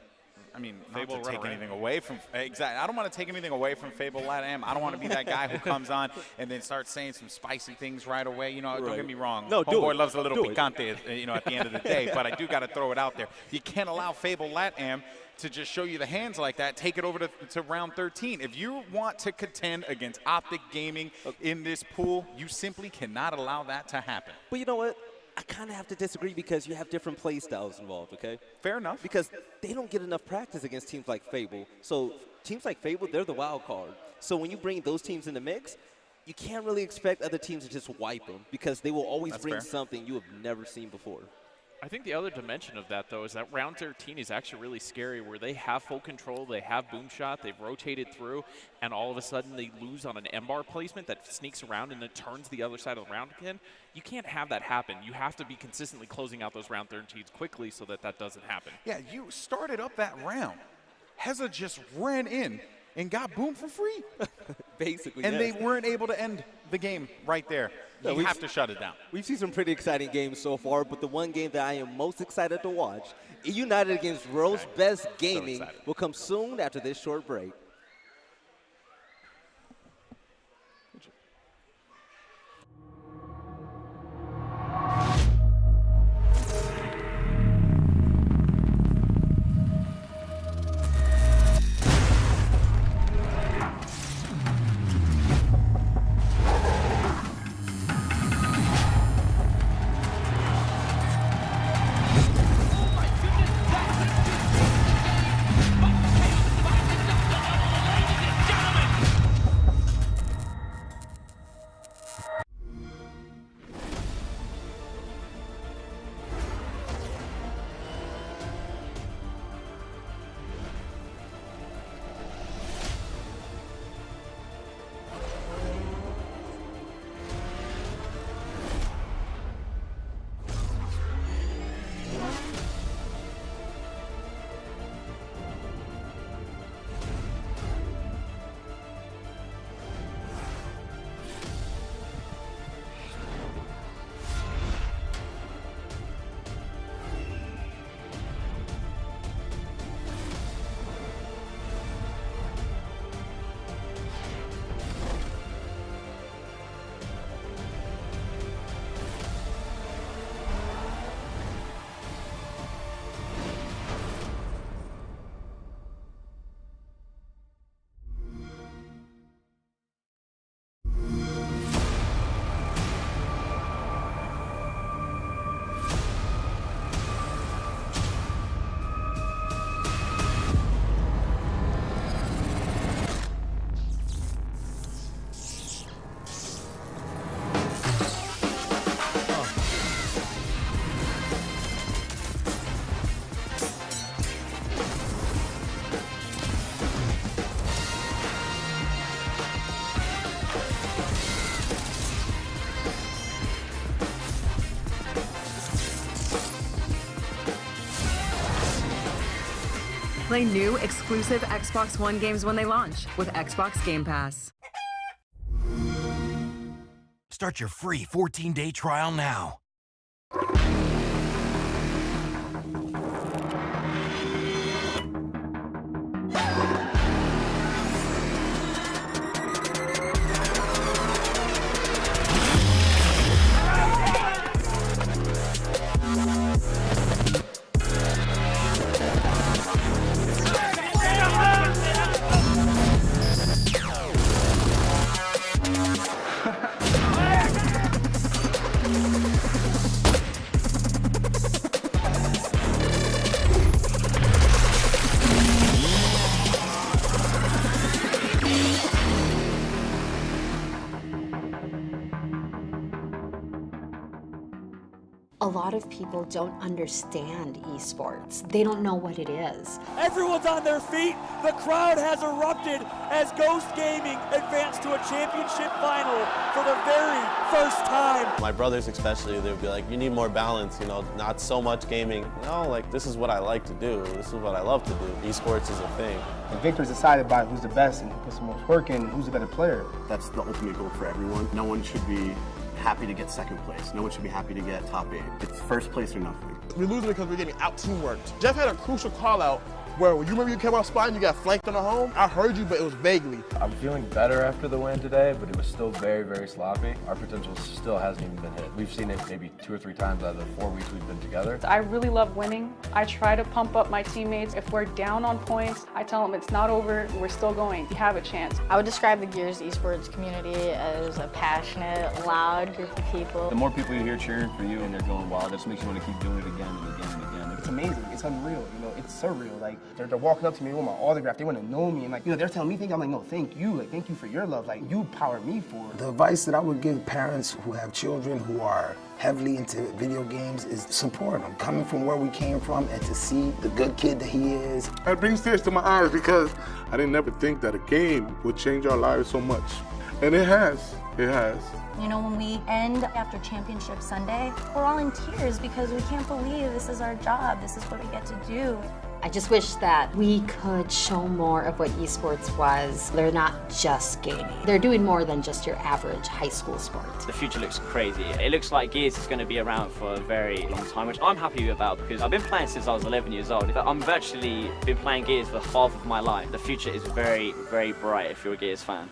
D: I mean, not
C: Fable
D: to take
C: run
D: anything away from exactly. I don't want to take anything away from Fable LatAm. I don't want to be that guy who comes on and then starts saying some spicy things right away. Don't get me wrong.
A: No, do
D: Homeboy
A: it.
D: loves a little
A: Do it.
D: picante, at the end of the day. But I do got to throw it out there. You can't allow Fable LatAm to just show you the hands like that. Take it over to round 13. If you want to contend against Optic Gaming in this pool, you simply cannot allow that to happen.
A: But you know what? I kind of have to disagree because you have different play styles involved, okay?
D: Fair enough.
A: Because they don't get enough practice against teams like Fable. So teams like Fable, they're the wild card. So when you bring those teams in the mix, you can't really expect other teams to just wipe them because they will always
D: That's
A: bring
D: fair.
A: something you have never seen before.
C: I think the other dimension of that, though, is that round 13 is actually really scary where they have full control, they have boom shot, they've rotated through, and all of a sudden they lose on an M-bar placement that sneaks around and then turns the other side of the round again. You can't have that happen. You have to be consistently closing out those round 13s quickly so that that doesn't happen.
D: Yeah, you started up that round. Heza just ran in and got boom for free.
A: Basically,
D: And
A: yes.
D: they weren't able to end the game right there.
A: No,
D: You
A: we've-
D: have to shut it down.
A: We've seen some pretty exciting games so far, but the one game that I am most excited to watch, United against World's Best Gaming,
D: excited.
A: will come soon after this short break.
F: Play new exclusive Xbox One games when they launch with Xbox Game Pass.
G: Start your free 14-day trial now.
H: lot of people don't understand esports. They don't know what it is.
I: Everyone's on their feet. The crowd has erupted as Ghost Gaming advanced to a championship final for the very first time.
J: My brothers especially, they would be like, you need more balance, you know, not so much gaming. No, like, this is what I like to do. This is what I love to do. Esports is a thing.
K: The victor's decided by who's the best and who puts the most work in, who's the better player.
L: That's the ultimate goal for everyone. No one should be happy to get second place. No one should be happy to get top 8. It's first place or nothing.
M: We're losing because we're getting out-teamworked. Jeff had a crucial call-out where you remember you came off spot and you got flanked on the home? I heard you, but it was vaguely.
N: I'm feeling better after the win today, but it was still very, very sloppy. Our potential still hasn't even been hit. We've seen it maybe 2 or 3 times out of the 4 weeks we've been together.
O: I really love winning. I try to pump up my teammates. If we're down on points, I tell them it's not over, we're still going. You have a chance.
P: I would describe the Gears esports community as a passionate, loud group of people.
N: The more people you hear cheering for you and they're going wild, it just makes you want to keep doing it again and again and again.
K: It's amazing. It's unreal. You know, it's surreal. Like, they're walking up to me with my autograph. They want to know me. And, like, you know, they're telling me things. I'm like, no, thank you. Like, thank you for your love. Like, you power me forward.
Q: The advice that I would give parents who have children who are heavily into video games is support them. Coming from where we came from and to see the good kid that he is.
R: It brings tears to my eyes because I didn't never think that a game would change our lives so much. And it has. It has.
S: You know, when we end after Championship Sunday, we're all in tears because we can't believe this is our job. This is what we get to do.
H: I just wish that we could show more of what esports was. They're not just gaming. They're doing more than just your average high school sport.
T: The future looks crazy. It looks like Gears is going to be around for a very long time, which I'm happy about because I've been playing since I was 11 years old. I'm virtually been playing Gears for half of my life. The future is very, very bright if you're a Gears fan.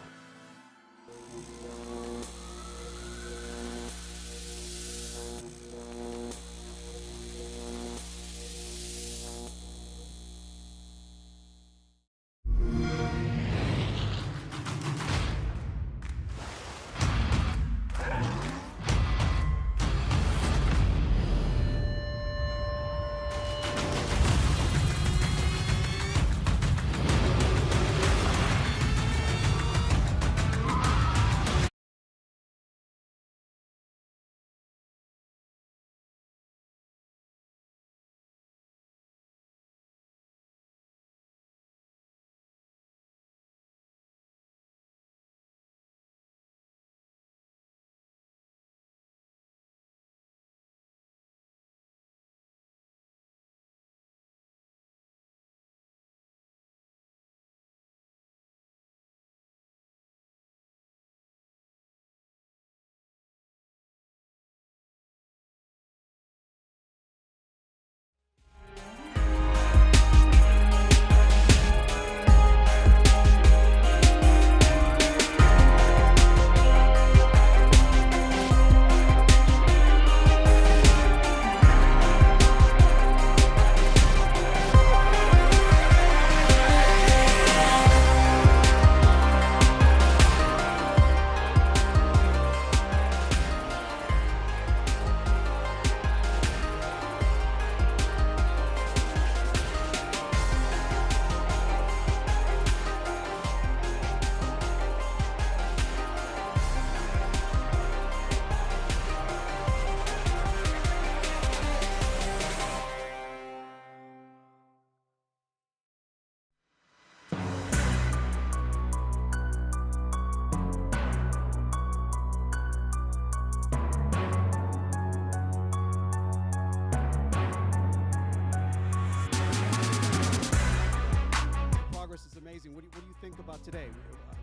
U: What do you think about today?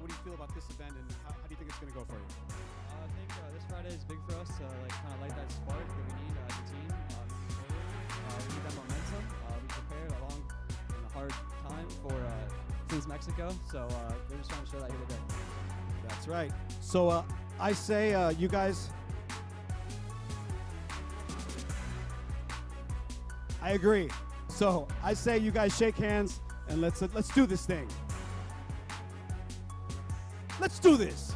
U: What do you feel about this event, and how do you think it's going to go for you?
V: I think this Friday is big for us to kind of light that spark that we need as a team. We need that momentum. We prepared a long and a hard time since Mexico, so we're just trying to show that here today.
U: That's right. So I say you guys. I agree. So I say you guys shake hands and let's do this thing. Let's do this.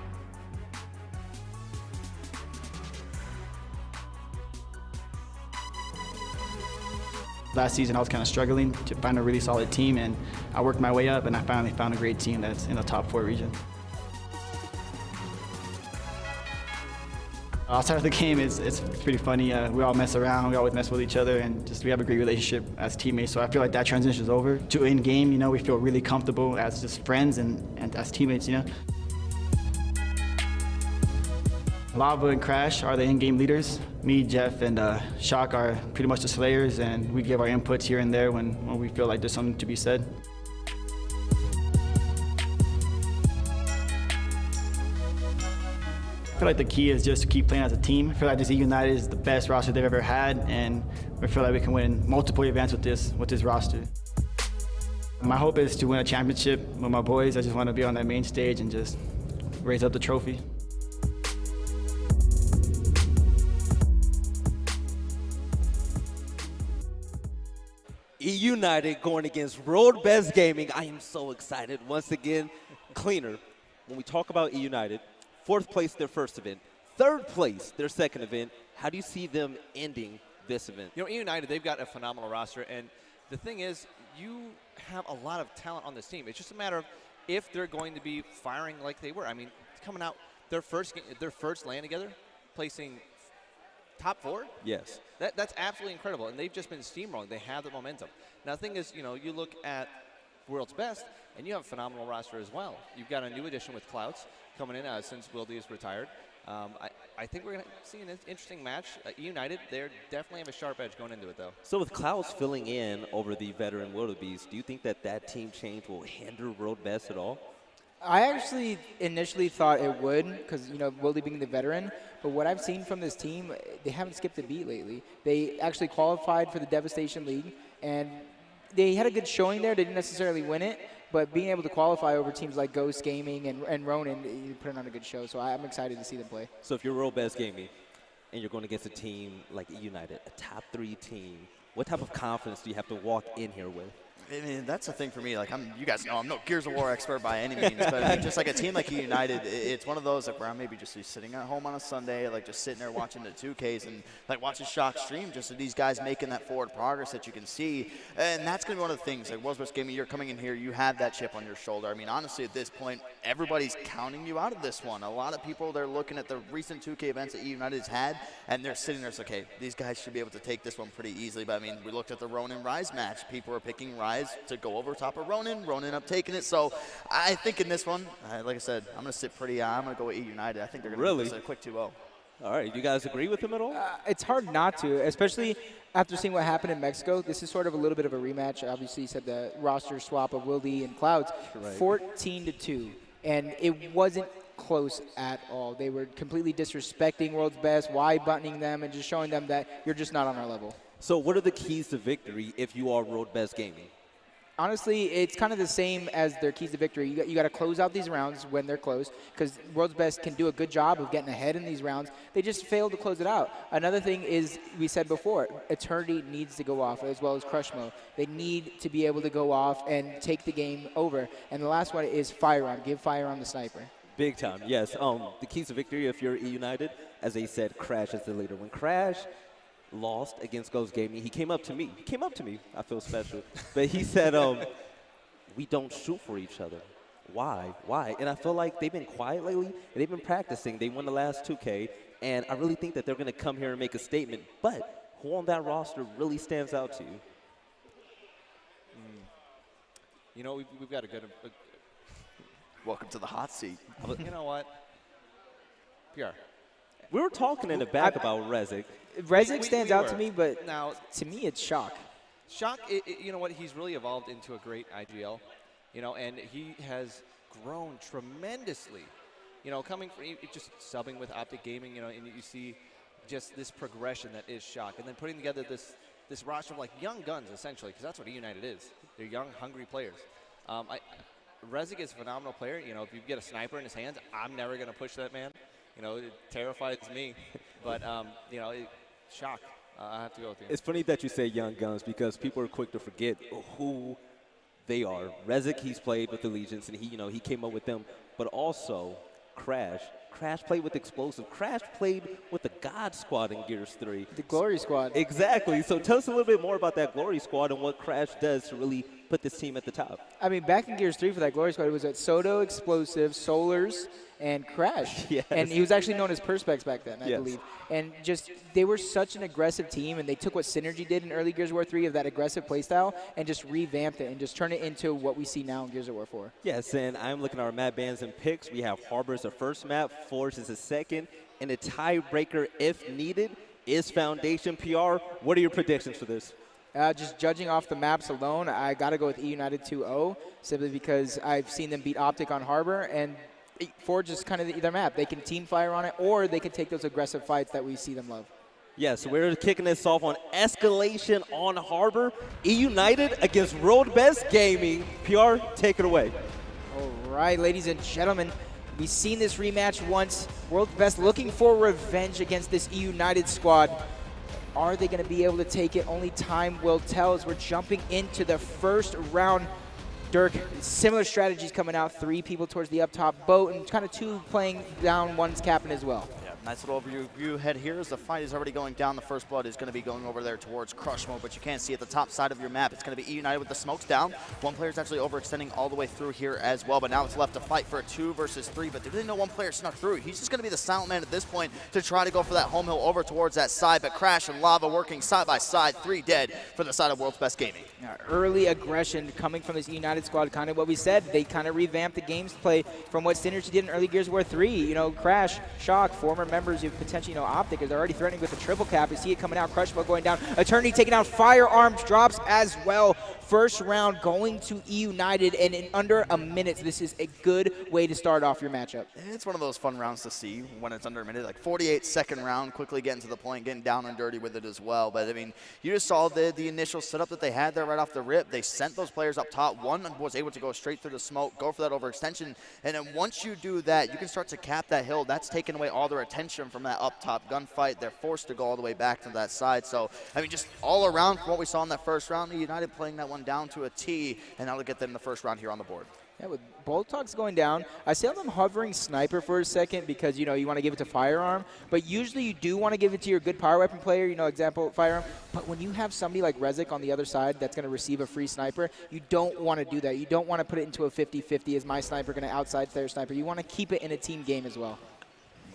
W: Last season I was kind of struggling to find a really solid team, and I worked my way up and I finally found a great team that's in the top 4 region. Outside of the game, it's pretty funny. We all mess around. We always mess with each other, and just we have a great relationship as teammates. So I feel like that transition is over to in-game. You know, we feel really comfortable as just friends and as teammates. You know. Lava and Crash are the in-game leaders. Me, Jeff, and Shock are pretty much the slayers, and we give our inputs here and there when we feel like there's something to be said. I feel like the key is just to keep playing as a team. I feel like this E-United is the best roster they've ever had, and we feel like we can win multiple events with this roster. My hope is to win a championship with my boys. I just want to be on that main stage and just raise up the trophy.
A: E-United going against World Best Gaming. I am so excited. Once again, Cleaner, when we talk about E-United, 4th place their first event, 3rd place their second event. How do you see them ending this event?
B: You know, E-United, they've got a phenomenal roster, and the thing is, you have a lot of talent on this team. It's just a matter of if they're going to be firing like they were. I mean, coming out their first LAN together, placing top 4?
A: Yes.
B: That's absolutely incredible, and they've just been steamrolling. They have the momentum. Now, the thing is, you know, you look at World's Best, and you have a phenomenal roster as well. You've got a new addition with Clouts coming in since Wildy is retired. I think we're going to see an interesting match. United, they definitely have a sharp edge going into it, though.
A: So with Clouts filling in over the veteran Wildebeest, do you think that team change will hinder World Best at all?
C: I actually initially thought it would because, you know, Wildy being the veteran. But what I've seen from this team, they haven't skipped a beat lately. They actually qualified for the Devastation League, and they had a good showing there. They didn't necessarily win it, but being able to qualify over teams like Ghost Gaming and Ronin, you put on a good show. So I'm excited to see them play.
A: So if you're World Best Gaming and you're going against a team like E-United, a top 3 team, what type of confidence do you have to walk in here with?
E: I mean, that's the thing for me. Like, you guys know I'm no Gears of War expert by any means, but I mean, just like a team like United, it's one of those like where I'm maybe just sitting at home on a Sunday, like just sitting there watching the 2Ks and like watching Shock stream, just these guys making that forward progress that you can see, and that's gonna be one of the things. Like World's Best Gaming, you're coming in here, you have that chip on your shoulder. I mean, honestly, at this point, everybody's counting you out of this one. A lot of people, they're looking at the recent 2K events that United's had, and they're sitting there, it's like, okay, these guys should be able to take this one pretty easily. But I mean, we looked at the Ronin Rise match. People were picking Rise to go over top of Ronin up taking it. So I think in this one, like I said, I'm going to sit pretty I'm going to go with E-United. I think they're going to do this a quick 2-0.
A: All right. You guys agree with him at all?
C: It's hard not to, especially after seeing what happened in Mexico. This is sort of a little bit of a rematch. Obviously, you said the roster swap of Wildy and Clouds, 14-2. And it wasn't close at all. They were completely disrespecting World's Best, wide-buttoning them, and just showing them that you're just not on our level.
A: So what are the keys to victory if you are World Best Gaming?
C: Honestly, it's kind of the same as their keys to victory. You got to close out these rounds when they're close, because World's Best can do a good job of getting ahead in these rounds. They just failed to close it out. Another thing is, we said before, Eternity needs to go off, as well as Crushmo. They need to be able to go off and take the game over. And the last one is Firearm. Give Firearm the sniper.
A: Big time, yes. The keys to victory if you're E-United, as they said, Crash is the leader. When Crash lost against Ghost Gaming, he came up to me. I feel special. But he said, we don't shoot for each other. Why? And I feel like they've been quiet lately, and they've been practicing. They won the last 2K, and I really think that they're going to come here and make a statement. But who on that roster really stands out to you?
B: You know, we've got a good...
E: Welcome to the hot seat.
B: You know what? PR.
A: We were talking in the back about Rezik.
C: Rezik stands out to me, but now to me it's Shock.
B: Shock, you know what? He's really evolved into a great IGL, you know, and he has grown tremendously. You know, coming from just subbing with Optic Gaming, you know, and you see just this progression that is Shock, and then putting together this roster of like young guns essentially, because that's what United is. They're young, hungry players. Rezik is a phenomenal player. You know, if you get a sniper in his hands, I'm never going to push that man. You know, it terrifies me. But, you know, Shock. I have to go with you.
A: It's funny that you say young guns because people are quick to forget who they are. Rezik, he's played with the Legions, and he came up with them. But also, Crash. Crash played with Explosive. Crash played with the God Squad in Gears 3.
C: The Glory Squad.
A: Exactly. So tell us a little bit more about that Glory Squad and what Crash does to really put this team at the top.
C: I mean, back in Gears 3 for that Glory Squad, it was at Soto, Explosive, Solars, and Crash.
A: Yes.
C: And he was actually known as Perspex back then, I
A: Yes.
C: believe. And just, they were such an aggressive team, and they took what Synergy did in early Gears of War 3 of that aggressive playstyle and just revamped it and just turned it into what we see now in Gears of War 4.
A: Yes, and I'm looking at our map bans and picks. We have Harbor as the first map, Forge is the second, and a tiebreaker, if needed, is Foundation PR. What are your predictions for this?
C: Just judging off the maps alone, I got to go with E United 2-0, simply because I've seen them beat Optic on Harbor, and Forge is kind of their map. They can team fire on it, or they can take those aggressive fights that we see them love.
A: Yes, we're kicking this off on Escalation on Harbor. E United against World Best Gaming. PR, take it away.
C: All right, ladies and gentlemen, we've seen this rematch once. World's Best looking for revenge against this E United squad. Are they going to be able to take it? Only time will tell as we're jumping into the first round. Dirk, similar strategies coming out. 3 people towards the up top boat and kind of 2 playing down, 1's capping as well.
E: Yeah, nice little overview head here as the fight is already going down. The first blood is going to be going over there towards Crush Mode, but you can't see at the top side of your map. It's going to be E United with the smokes down. One player is actually overextending all the way through here as well, but now it's left to fight for a 2 versus 3, but they really know one player snuck through. He's just going to be the silent man at this point to try to go for that home hill over towards that side, but Crash and Lava working side by side, 3 dead for the side of World's Best Gaming.
C: Early aggression coming from this E United squad, kind of what we said. They kind of revamped the game's play from what Synergy did in early Gears of War 3. You know, Crash, Shock, former members of potentially, Optic, is already threatening with the triple cap. You see it coming out, Crush Mode going down. Eternity taking out Firearms, drops as well. First round going to E United, and in under a minute, this is a good way to start off your matchup.
E: It's one of those fun rounds to see when it's under a minute. Like 48-second round, quickly getting to the point, getting down and dirty with it as well. But I mean, you just saw the initial setup that they had there right off the rip. They sent those players up top. One was able to go straight through the smoke, go for that overextension, and then once you do that, you can start to cap that hill. That's taking away all their attention from that up top gunfight. They're forced to go all the way back to that side. So I mean, just all around from what we saw in that first round, United playing that one down to a T, and that'll get them the first round here on the board.
C: Yeah, with Bolt Talks going down, I saw them hovering Sniper for a second because, you want to give it to Firearm, but usually you do want to give it to your good power weapon player, example, Firearm. But when you have somebody like Rezik on the other side that's going to receive a free Sniper, you don't want to do that. You don't want to put it into a 50-50. Is my Sniper going to outside their Sniper? You want to keep it in a team game as well.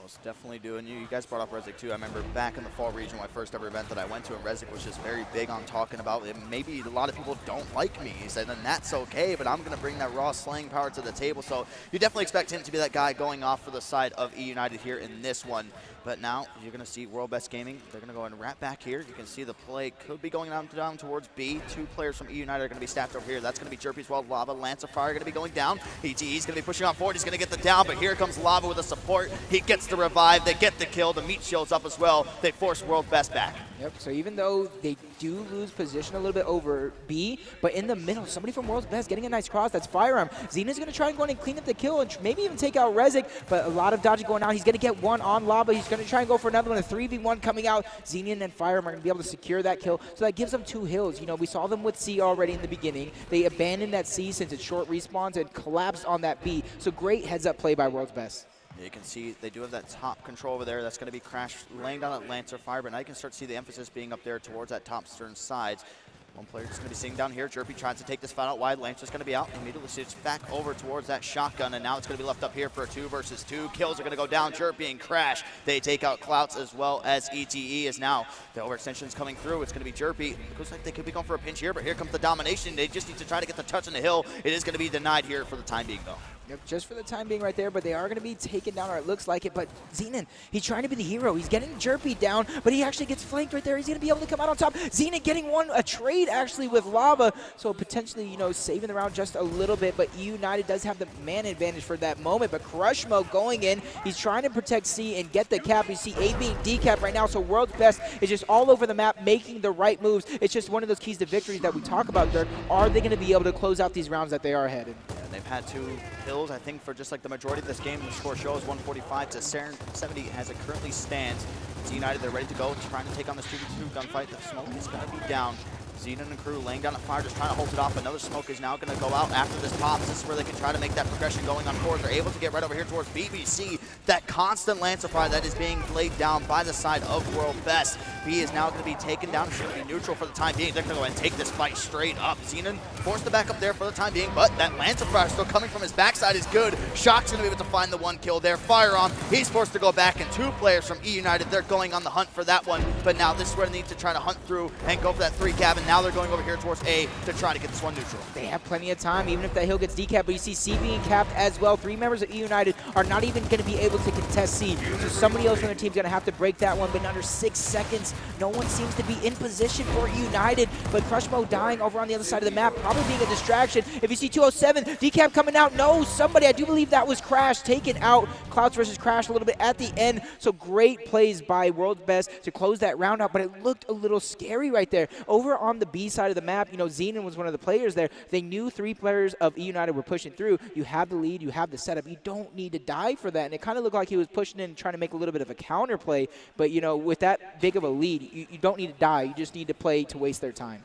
E: Most definitely do, and you guys brought up Rezik too. I remember back in the fall region, my first ever event that I went to, and Rezik was just very big on talking about it. Maybe a lot of people don't like me. He said, and that's okay, but I'm going to bring that raw slaying power to the table. So you definitely expect him to be that guy going off for the side of E United here in this one. But now you're going to see World Best Gaming. They're going to go and wrap back here. You can see the play could be going down towards B. 2 players from E United are going to be stacked over here. That's going to be Chirpy as well. Lava, Lance of Fire going to be going down. ETE's going to be pushing on forward. He's going to get the down, but here comes Lava with the support. He gets the revive. They get the kill. The meat shield's up as well. They force World Best back.
C: Yep, so even though they do lose position a little bit over B, but in the middle, somebody from World's Best getting a nice cross. That's Firearm. Xena's going to try and go in and clean up the kill and maybe even take out Rezik, but a lot of dodging going on. He's going to get one on Lava. He's going to try and go for another one. A 3v1 coming out. Xena and Firearm are going to be able to secure that kill, so that gives them 2 hills. We saw them with C already in the beginning. They abandoned that C since it's short respawns and collapsed on that B, so great heads-up play by World's Best.
E: You can see they do have that top control over there. That's going to be Crash laying down that Lancer Fire, but now you can start to see the emphasis being up there towards that top stern sides. One player just going to be sitting down here. Jerpy tries to take this fight out wide. Lancer's going to be out. Immediately switches back over towards that shotgun, and now it's going to be left up here for a 2 versus 2. Kills are going to go down. Jerpy and Crash. They take out Clouts as well as ETE is now. The overextension's coming through. It's going to be Jerpy. It looks like they could be going for a pinch here, but here comes the domination. They just need to try to get the touch on the hill. It is going to be denied here for the time being, though.
C: Yep, just for the time being right there, but they are going to be taken down, or it looks like it. But Xenon, he's trying to be the hero. He's getting Jerpy down, but he actually gets flanked right there. He's going to be able to come out on top. Xenon getting a trade actually with Lava, so potentially, saving the round just a little bit. But E United does have the man advantage for that moment. But Crush Mode going in. He's trying to protect C and get the cap. You see A being decapped right now, so World's Best is just all over the map making the right moves. It's just one of those keys to victories that we talk about there. Are they going to be able to close out these rounds that they are headed?
E: They've had 2 kills, I think, for just like the majority of this game. The score shows 145 to 70 as it currently stands. It's United, they're ready to go, trying to take on this 2v2 gunfight. The smoke is going to be down. Xenon and crew laying down a fire, just trying to hold it off. Another smoke is now going to go out after this pops. This is where they can try to make that progression going on forward. They're able to get right over here towards BBC. That constant Lancer fire that is being laid down by the side of World Best. B is now going to be taken down. It should be neutral for the time being. They're going to go and take this fight straight up. Xenon forced to back up there for the time being, but that Lancer Fire still coming from his backside is good. Shock's going to be able to find the one kill there. Firearm, he's forced to go back, and 2 players from E United, they're going on the hunt for that one. But now this is where they need to try to hunt through and go for that 3 cap, and now they're going over here towards A to try to get this one neutral.
C: They have plenty of time, even if that hill gets decapped, but you see C being capped as well. 3 members of E United are not even going to be able to contest C, so somebody else on their team's going to have to break that one, but in under 6 seconds, no one seems to be in position for E United, but Crushmo dying over on the other side of the map, probably being a distraction. If you see 207, decap coming out, no, somebody, I do believe that was Crash, taken out. Clouds versus Crash a little bit at the end, so great plays by World's Best to close that round out, but it looked a little scary right there. Over on the B side of the map, you know, Xenon was one of the players there. They knew 3 players of E United were pushing through. You have the lead, you have the setup, you don't need to die for that, and it kind of looked like he was pushing in and trying to make a little bit of a counter play, but you know, with that big of a lead, you don't need to die, you just need to play to waste their time.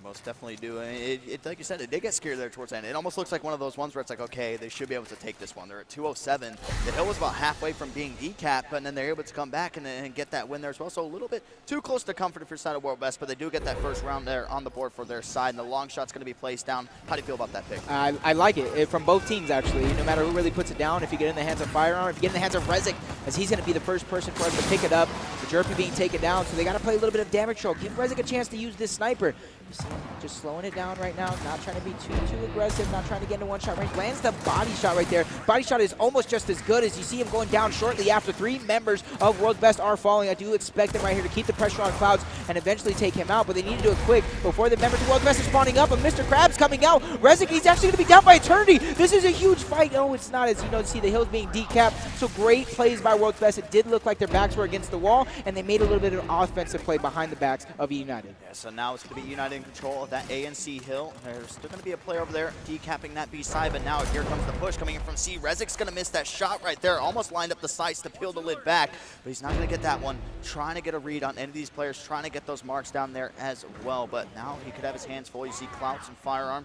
E: Most definitely do. And like you said, it did get scared there towards the end. It almost looks like one of those ones where it's like, okay, they should be able to take this one. They're at 207. The hill was about halfway from being decapped, but then they're able to come back and get that win there as well. So a little bit too close to comfort if you're side of World Best, but they do get that first round there on the board for their side, and the long shot's going to be placed down. How do you feel about that pick?
C: I like it from both teams, actually. No matter who really puts it down, if you get in the hands of Firearm, if you get in the hands of Rezik, as he's going to be the first person for us to pick it up. The Jerpy being taken down, so they got to play a little bit of damage control. Give Rezik a chance to use this sniper. Just slowing it down right now, not trying to be too aggressive, not trying to get into one-shot range. Lands the body shot right there. Body shot is almost just as good as you see him going down shortly after. 3 members of World's Best are falling. I do expect them right here to keep the pressure on Clouds and eventually take him out, but they need to do it quick before the members of World's Best are spawning up, and Mr. Krabs coming out. Rezik, he's actually going to be down by Eternity. This is a huge fight. No, it's not, as you know, see the hills being decapped. So great plays by World's Best. It did look like their backs were against the wall, and they made a little bit of offensive play behind the backs of E United.
E: Yeah, so now it's going to be United in control of that A and C hill. There's still going to be a player over there decapping that B side, but now here comes the push coming in from C. Rezik's going to miss that shot right there. Almost lined up the sights to peel the lid back, but he's not going to get that one. Trying to get a read on any of these players, trying to get those marks down there as well, but now he could have his hands full. You see Clouds and Firearm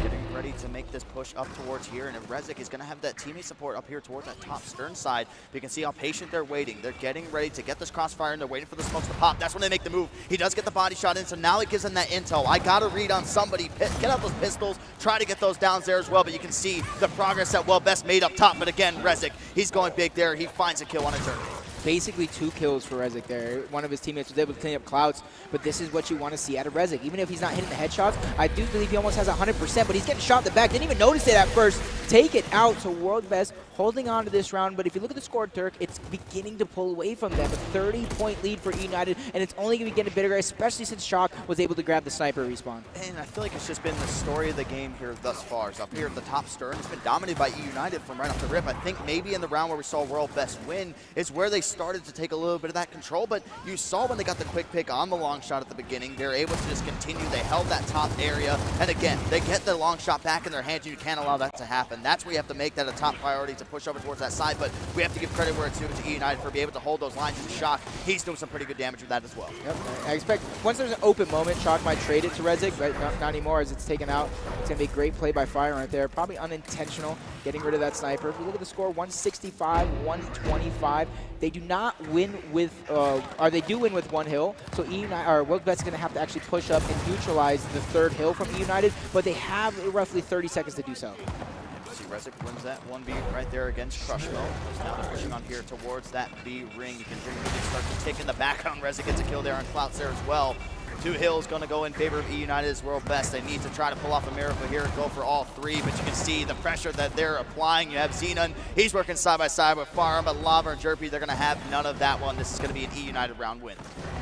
E: getting ready to make this push up towards here, and if Rezik is going to have that teammate support up here towards that top stern side, you can see how patient they're waiting. They're getting ready to get this crossfire, and they're waiting for the smokes to pop. That's when they make the move. He does get the body shot in, so now it gives him that intel. I got to read on somebody. Get out those pistols, try to get those downs there as well, but you can see the progress that Well Best made up top. But again, Rezik, he's going big there. He finds a kill on a turn.
C: Basically 2 kills for Rezik there. One of his teammates was able to clean up Clouds, but this is what you want to see out of Rezik. Even if he's not hitting the headshots, I do believe he almost has 100%, but he's getting shot in the back. Didn't even notice it at first. Take it out. So World Best holding on to this round, but if you look at the score, Dirk, it's beginning to pull away from them. A 30-point lead for United, and it's only going to be getting bigger, especially since Shock was able to grab the sniper respawn.
E: And I feel like it's just been the story of the game here thus far. So up here at the top stern, it's been dominated by E United from right off the rip. I think maybe in the round where we saw World Best win is where they started to take a little bit of that control, but you saw when they got the quick pick on the long shot at the beginning, they're able to just continue. They held that top area, and again, they get the long shot back in their hands. You can't allow that to happen. That's where you have to make that a top priority to push over towards that side, but we have to give credit where it's due to E United for being able to hold those lines in Shock. He's doing some pretty good damage with that as well.
C: Yep. I expect once there's an open moment, Shock might trade it to Rezik, but not anymore as it's taken out. It's going to be a great play by Fire right there. Probably unintentional, getting rid of that sniper. If you look at the score, 165, 125. They do not win with, or they do win with 1 hill. So World Bet's going to have to actually push up and neutralize the 3rd hill from E United, but they have roughly 30 seconds to do so.
E: See Rezik wins that 1B right there against Crushmo. Now they're pushing on here towards that B ring. You can hear music start to tick in the background. Rezik gets a kill there on Clouds there as well. 2 hills going to go in favor of E United as World Best. They need to try to pull off a miracle here and go for all 3, but you can see the pressure that they're applying. You have Xenon. He's working side by side with Farm, but Lava and Jerpy, they're going to have none of that one. This is going to be an E United round win.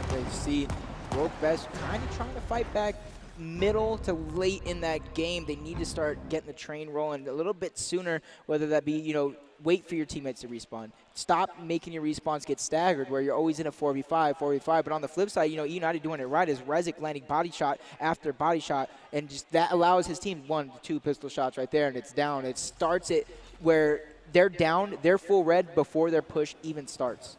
C: They see World Best kind of trying to fight back middle to late in that game. They need to start getting the train rolling a little bit sooner, whether that be, you know, wait for your teammates to respawn. Stop making your respawns get staggered where you're always in a 4v5. But on the flip side, you know, United doing it right is Rezik landing body shot after body shot, and just that allows his team 1 to 2 pistol shots right there, and it's down. It starts it where they're down, they're full red before their push even starts.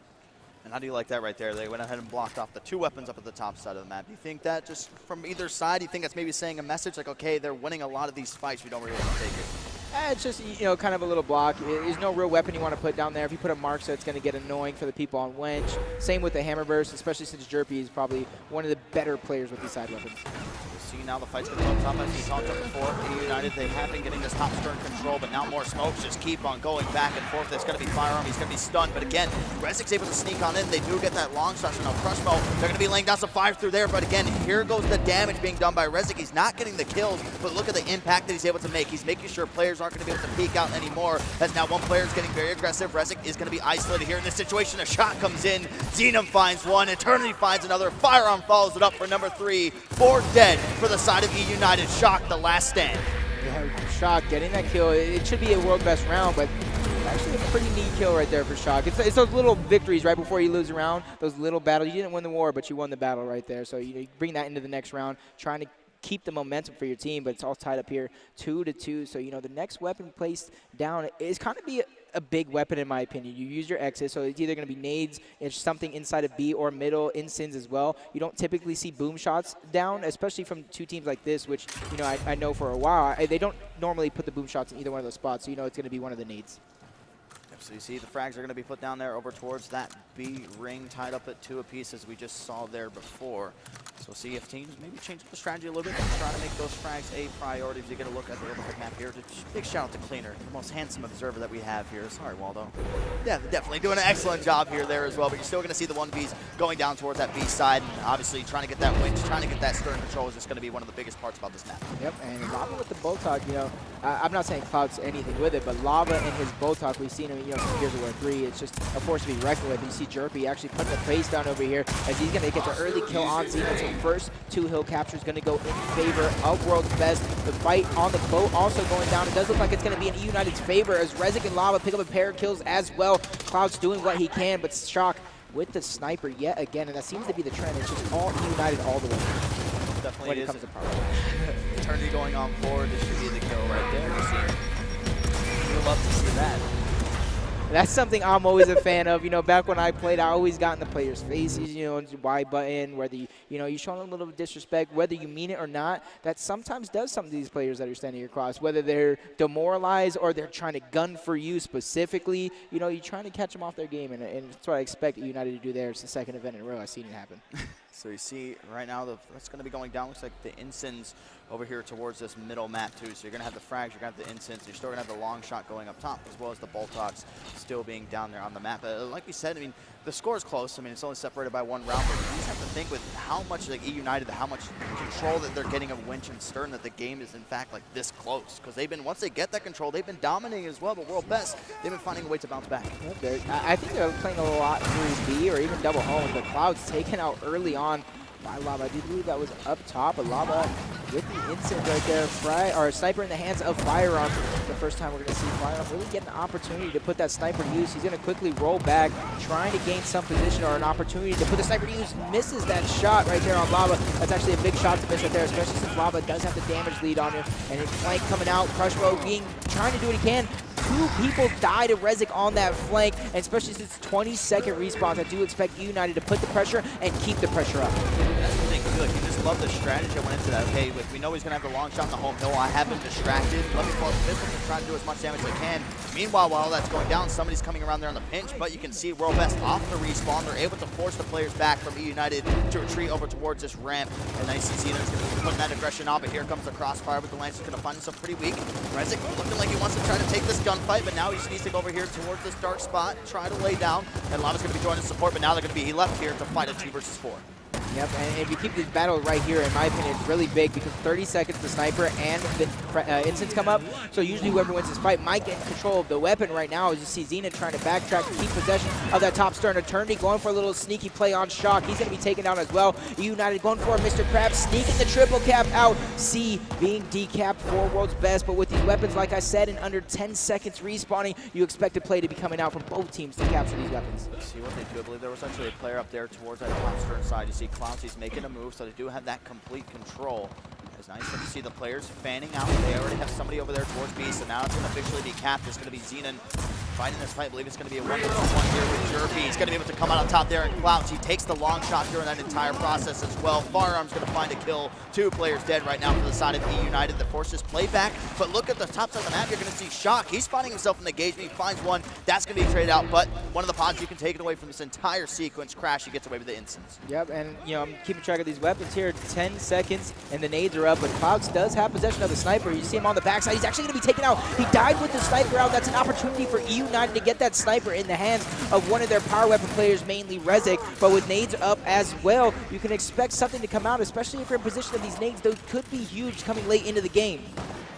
E: And how do you like that right there? They went ahead and blocked off the 2 weapons up at the top side of the map. Do you think that just from either side, do you think that's maybe saying a message like, okay, they're winning a lot of these fights, we don't really want to take it?
C: It's just, kind of a little block. There's no real weapon you want to put down there. If you put a mark, so it's going to get annoying for the people on Wench. Same with the Hammerburst, especially since Jerpy is probably one of the better players with these side weapons.
E: See now the fight's going to go top as we talked about before. United, they have been getting this top stern control, but now more smokes just keep on going back and forth. There's going to be firearm, he's going to be stunned, but again, Rezik's able to sneak on in. They do get that long shot, so now Crushmo, they're going to be laying down some fire through there, but again, here goes the damage being done by Rezik. He's not getting the kills, but look at the impact that he's able to make. He's making sure players aren't going to be able to peek out anymore, as now one player is getting very aggressive. Rezik is going to be isolated here in this situation. A shot comes in, Xenom finds one, Eternity finds another, Firearm follows it up for number 3. 4 dead for the side of E United. Shock, the last stand.
C: Yeah, Shock getting that kill. It should be a world best round, but actually a pretty neat kill right there for Shock. It's those little victories right before you lose a round, those little battles. You didn't win the war, but you won the battle right there. So you bring that into the next round, trying to keep the momentum for your team, but it's all tied up here 2-2. So, the next weapon placed down is kind of be a big weapon in my opinion. You use your X's, so it's either going to be nades, it's something inside of B or middle, insins as well. You don't typically see boom shots down, especially from two teams like this, which, I know for a while, they don't normally put the boom shots in either one of those spots, so it's going to be one of the nades.
E: So you see the frags are going to be put down there over towards that B ring, tied up at 2 apiece as we just saw there before. So we'll see if teams maybe change up the strategy a little bit and try to make those frags a priority. As you get a look at the overhead map here, just big shout out to Cleaner, the most handsome observer that we have here. Sorry, Waldo. Yeah, definitely doing an excellent job here there as well, but you're still going to see the 1Bs going down towards that B side, and obviously trying to get that winch, trying to get that stern control is just going to be one of the biggest parts about this map.
C: Yep, and Lava with the Boltok, I'm not saying Cloud's anything with it, but Lava and his Boltok, we've seen him, from Gears of War 3, it's just a force to be reckoned with. You see Jerpy actually putting the face down over here as he's going to get the early kill on Xenon. So first 2 hill captures going to go in favor of World's Best. The fight on the boat also going down. It does look like it's going to be in E United's favor as Rezik and Lava pick up a pair of kills as well. Cloud's doing what he can, but Shock with the sniper yet again, and that seems to be the trend. It's just all E United all the way.
E: Definitely
C: when
E: it
C: it comes
E: is.
C: to power.
E: Eternity going on forward. This should be the kill right there. You'll love to see that.
C: That's something I'm always a fan of. Back when I played, I always got in the players' faces, Y button, whether you show them a little disrespect, whether you mean it or not, that sometimes does something to these players that are standing across, whether they're demoralized or they're trying to gun for you specifically. You're trying to catch them off their game, and that's what I expect United to do there. It's the second event in a row I've seen it happen.
E: So you see right now that's going to be going down. Looks like the Insins over here towards this middle map too. So you're going to have the frags, you're going to have the Insins, you're still going to have the long shot going up top, as well as the Boltoks still being down there on the map. Like we said, the score is close. It's only separated by 1 round, but you just have to think with how much E United, how much control that they're getting of Winch and Stern, that the game is in fact this close. Because once they get that control, they've been dominating as well. But World Best, they've been finding a way to bounce back.
C: Okay. I think they're playing a lot through B or even double home. The Cloud's taken out early on by Lava. I do believe that was up top, but Lava with the instant right there. Sniper in the hands of Firearm. The first time we're going to see Firearm really get an opportunity to put that sniper to use. He's going to quickly roll back, trying to gain some position or an opportunity to put the sniper to use. Misses that shot right there on Lava. That's actually a big shot to miss right there, especially since Lava does have the damage lead on him. And his flank coming out, Crushmo trying to do what he can. 2 people die to Rezik on that flank, and especially since 20-second respawns, I do expect United to put the pressure and keep the pressure up.
E: That's the thing too. You just love the strategy that went into that. Okay, we know he's going to have the long shot on the home hill. I have him distracted. Let me pull up the pistol and try to do as much damage as I can. Meanwhile, while that's going down, somebody's coming around there on the pinch, but you can see World Best off the respawn. They're able to force the players back from E United to retreat over towards this ramp. And I see Xenon's going to be putting that aggression on, but here comes the crossfire with the lance. He's going to find himself pretty weak. Rezik looking like he wants to try to take this gunfight, but now he just needs to go over here towards this dark spot, try to lay down, and Lava's going to be joining support, but now they're going to be left here to fight a 2 versus 4.
C: Yep, and if you keep this battle right here, in my opinion, it's really big because 30 seconds the sniper and the instants come up. So usually whoever wins this fight might get control of the weapon right now. As you see Xena trying to backtrack and keep possession of that top stern. Eternity going for a little sneaky play on Shock. He's going to be taken down as well. United going for Mr. Krabs, sneaking the triple cap out. C being decapped for World's Best. But with these weapons, like I said, in under 10 seconds respawning, you expect a play to be coming out from both teams to capture these weapons.
E: Let's see what they do. I believe there was actually a player up there towards that top stern side. You see Clownsy's making a move, so they do have that complete control. It's nice when you see the players fanning out. They already have somebody over there towards B, so now it's going to officially be capped. It's going to be Xenon fighting this fight. I believe it's going to be a 1-1 here with Jerby. He's going to be able to come out on top there and Clouch. He takes the long shot during that entire process as well. Firearm's going to find a kill. 2 players dead right now for the side of E United that forces playback. But look at the top side of the map. You're going to see Shock. He's finding himself in the engagement. He finds one. That's going to be traded out. But one of the pods you can take it away from this entire sequence. Crash, he gets away with the instance.
C: Yep, and I'm keeping track of these weapons here. 10 seconds, and the nades are up. But Clouds does have possession of the sniper. You see him on the backside. He's actually going to be taken out. He died with the sniper out. That's an opportunity for E United to get that sniper in the hands of one of their power weapon players, mainly Rezik. But with nades up as well, you can expect something to come out, especially if you're in position of these nades. Those could be huge coming late into the game.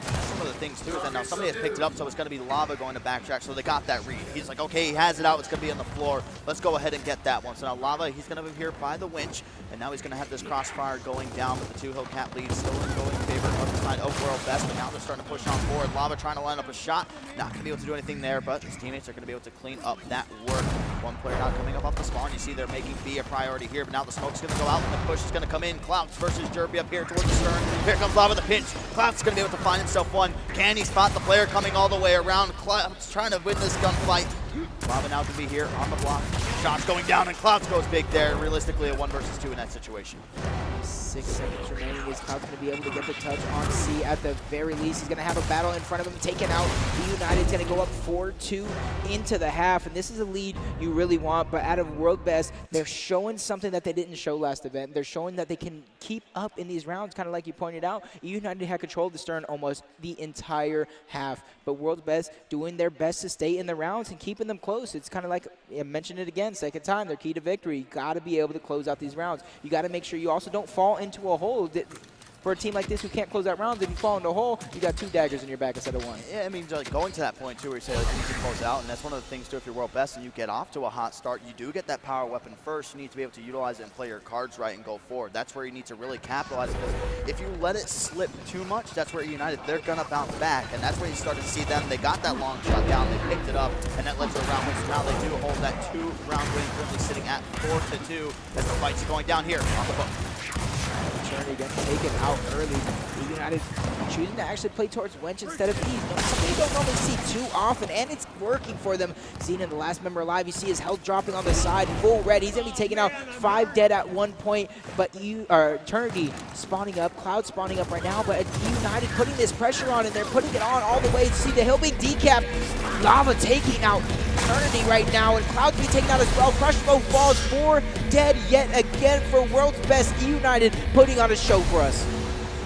E: Some of the things too is that now somebody has picked it up, so it's going to be Lava going to backtrack, so they got that read. He's like, okay, he has it out, it's going to be on the floor. Let's go ahead and get that one. So now Lava, he's going to be here by the winch, and now he's going to have this crossfire going down with the 2 Hellcat lead still in going in favor of the side of World Best, but now they're starting to push on forward. Lava trying to line up a shot, not going to be able to do anything there, but his teammates are going to be able to clean up that work. One player now coming up off the spawn. You see they're making B a priority here, but now the smoke's going to go out and the push is going to come in. Clouds versus Jerby up here towards the stern. Here comes Lava the pinch. Clouds going to be able to find himself one. Can he spot the player coming all the way around? Clouds trying to win this gunfight. Lava now to be here on the block. Shots going down and Clouds goes big there. Realistically a 1 versus 2 in that situation.
C: 6 seconds remaining. Is Cloud's going to be able to get the touch on C at the very least. He's going to have a battle in front of him taken out. The United's going to go up 4-2 into the half, and this is a lead you really want. But out of World Best, they're showing something that they didn't show last event. They're showing that they can keep up in these rounds, kind of like you pointed out. United had control of the stern almost the entire half, but World Best doing their best to stay in the rounds and keeping them close. It's kind of like, I mentioned it again, second time, their key to victory. You got to be able to close out these rounds. You got to make sure you also don't fall into a hole. For a team like this who can't close out rounds, if you fall into a hole, you got 2 daggers in your back instead of 1.
E: Yeah, I mean, like going to that point too where you say like, you need to close out, and that's one of the things too, if you're World Best and you get off to a hot start, you do get that power weapon first. You need to be able to utilize it and play your cards right and go forward. That's where you need to really capitalize, because if you let it slip too much, that's where United, they're gonna bounce back, and that's where you start to see them. They got that long shot down, they picked it up, and that led to a round win. So now they do hold that 2-round win, currently sitting at 4-2 as the fight's going down here on the book.
C: Journey gets taken out early. United choosing to actually play towards Wench instead of E. Something you don't normally see too often, and it's working for them. Seen in the last member alive, you see his health dropping on the side, full red. He's going to be taken out, 5 dead at one point, but Eternity spawning up, Cloud spawning up right now, but United putting this pressure on, and they're putting it on all the way. You see the Hillbig decap, Lava taking out Eternity right now, and Cloud to be taken out as well. Crush Mode falls, 4 dead yet again for World's Best. United putting on a show for us.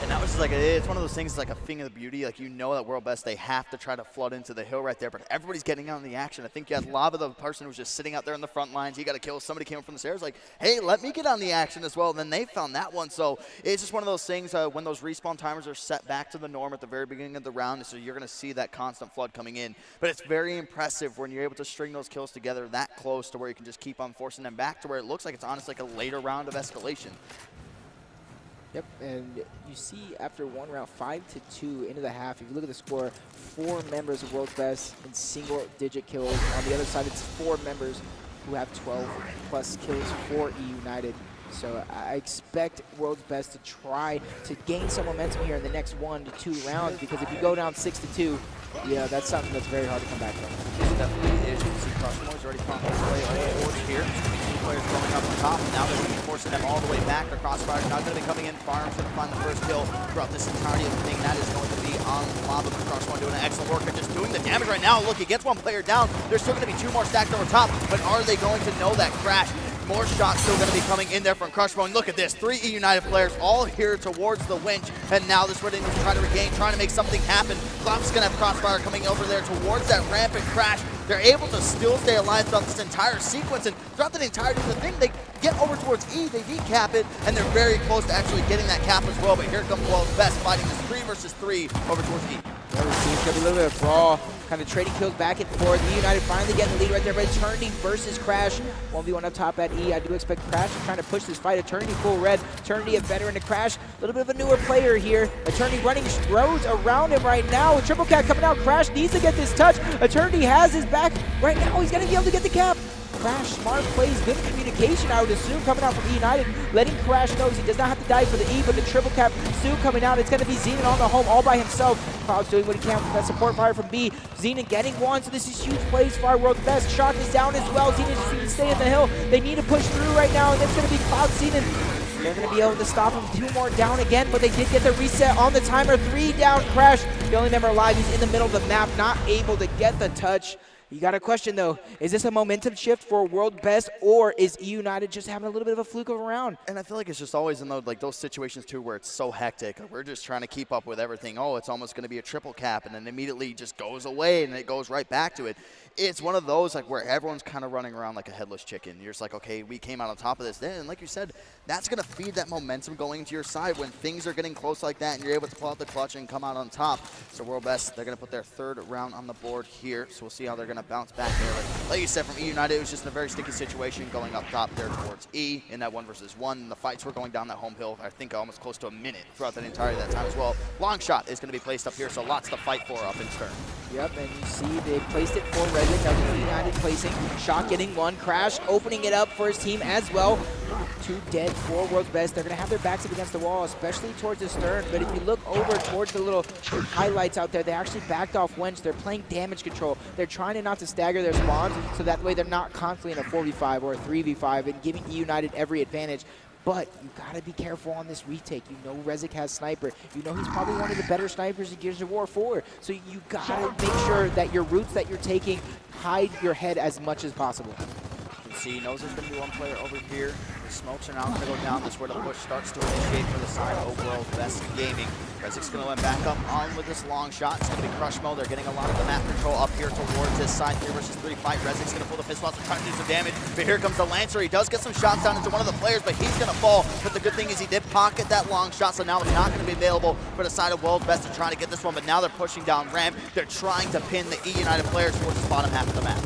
E: And that was just like, it's one of those things, it's like a thing of the beauty. Like, you know that World Best, they have to try to flood into the hill right there, but everybody's getting out in the action. I think you had Lava, the person who was just sitting out there in the front lines. He got a kill. Somebody came up from the stairs like, hey, let me get on the action as well. And then they found that one. So it's just one of those things when those respawn timers are set back to the norm at the very beginning of the round. So you're going to see that constant flood coming in. But it's very impressive when you're able to string those kills together that close to where you can just keep on forcing them back to where it looks like it's honestly like a later round of escalation.
C: Yep, and you see after 1 round, 5-2 into the half. If you look at the score, 4 members of World's Best in single-digit kills. On the other side, it's 4 members who have 12+ kills for E United. So I expect World's Best to try to gain some momentum here in the next 1 to 2 rounds, because if you go down 6-2, yeah, that's something that's very hard to come back from.
E: It definitely is. You can see Crushmore's already found his way forward here. 2 players going up on top, and now they're going to be forcing them all the way back. Their crossfire's now going to be coming in. Farm's going to find the first kill throughout this entirety of the thing. That is going to be on Lava. Crushmore doing an excellent work and just doing the damage right now. Look, he gets 1 player down. There's still going to be 2 more stacked over top, but are they going to know that Crash? More shots still going to be coming in there from Crushbone. Look at this, 3 E United players all here towards the winch, and now this ready to try to regain, trying to make something happen. Cloud's going to have Crossfire coming over there towards that rampant Crash. They're able to still stay alive throughout this entire sequence, and throughout the entirety of the thing, they get over towards E, they decap it, and they're very close to actually getting that cap as well. But here comes World's Best fighting this 3 versus 3 over towards E.
C: Yeah, we see it's going to be a little bit of brawl, kind of trading kills back and forth. E United finally getting the lead right there, but Eternity versus Crash. 1v1 up top at E. I do expect Crash trying to push this fight. Eternity full red. Eternity a veteran to Crash. A little bit of a newer player here. Eternity running roads around him right now. With Triple Cat coming out. Crash needs to get this touch. Eternity has his back right now. He's going to be able to get the cap. Crash, smart plays, good communication, I would assume, coming out from E United, letting Crash know he does not have to die for the E, but the triple cap soon coming out. It's going to be Xenon on the home all by himself. Cloud's doing what he can with that support fire from B. Xenon getting one, so this is huge plays for our world's best. Shock is down as well. Xenon just needs to stay in the hill. They need to push through right now, and it's going to be Cloud Xenon. They're going to be able to stop him. 2 more down again, but they did get the reset on the timer. 3 down, Crash. The only member alive, he's in the middle of the map, not able to get the touch. You got a question though, is this a momentum shift for world best, or is E United just having a little bit of a fluke of a round?
E: And I feel like it's just always in those situations too where it's so hectic. We're just trying to keep up with everything. Oh, it's almost going to be a triple cap, and then immediately just goes away and it goes right back to it. It's one of those like where everyone's kind of running around like a headless chicken. You're just like, okay, we came out on top of this. Then, like you said, that's going to feed that momentum going to your side when things are getting close like that and you're able to pull out the clutch and come out on top. So world best, they're going to put their 3rd round on the board here. So we'll see how they're going to bounce back there. Like you said, from E United, it was just a very sticky situation going up top there towards E in that 1 versus 1. The fights were going down that home hill, I think almost close to a minute throughout that entirety of that time as well. Long shot is going to be placed up here, so lots to fight for up in Stern.
C: Yep, and you see they placed it for Rezik. That was E United placing. Shock getting 1. Crash opening it up for his team as well. 2 dead for world's best. They're going to have their backs up against the wall, especially towards the Stern. But if you look over towards the little highlights out there, they actually backed off Wench. They're playing damage control. They're trying not to stagger their spawns, so that way they're not constantly in a 4v5 or a 3v5 and giving E United every advantage. But you gotta be careful on this retake. You know Rezik has sniper. You know he's probably one of the better snipers in Gears of War 4. So you gotta make sure that your routes that you're taking hide your head as much as possible.
E: You can see he knows there's gonna be 1 player over here. The smokes are now gonna go down. This is where the push starts to initiate for the side of World Best Gaming. Rezik's gonna went back up on with this long shot. It's gonna be Crush Mode. They're getting a lot of the map control up here towards this side 3 versus 3 fight. Rezik's gonna pull the pistol out to try to do some damage. But here comes the Lancer. He does get some shots down into one of the players, but he's gonna fall. But the good thing is he did pocket that long shot, so now it's not gonna be available for the side of World Best to try to get this one. But now they're pushing down ramp. They're trying to pin the E United players towards the bottom half of the map.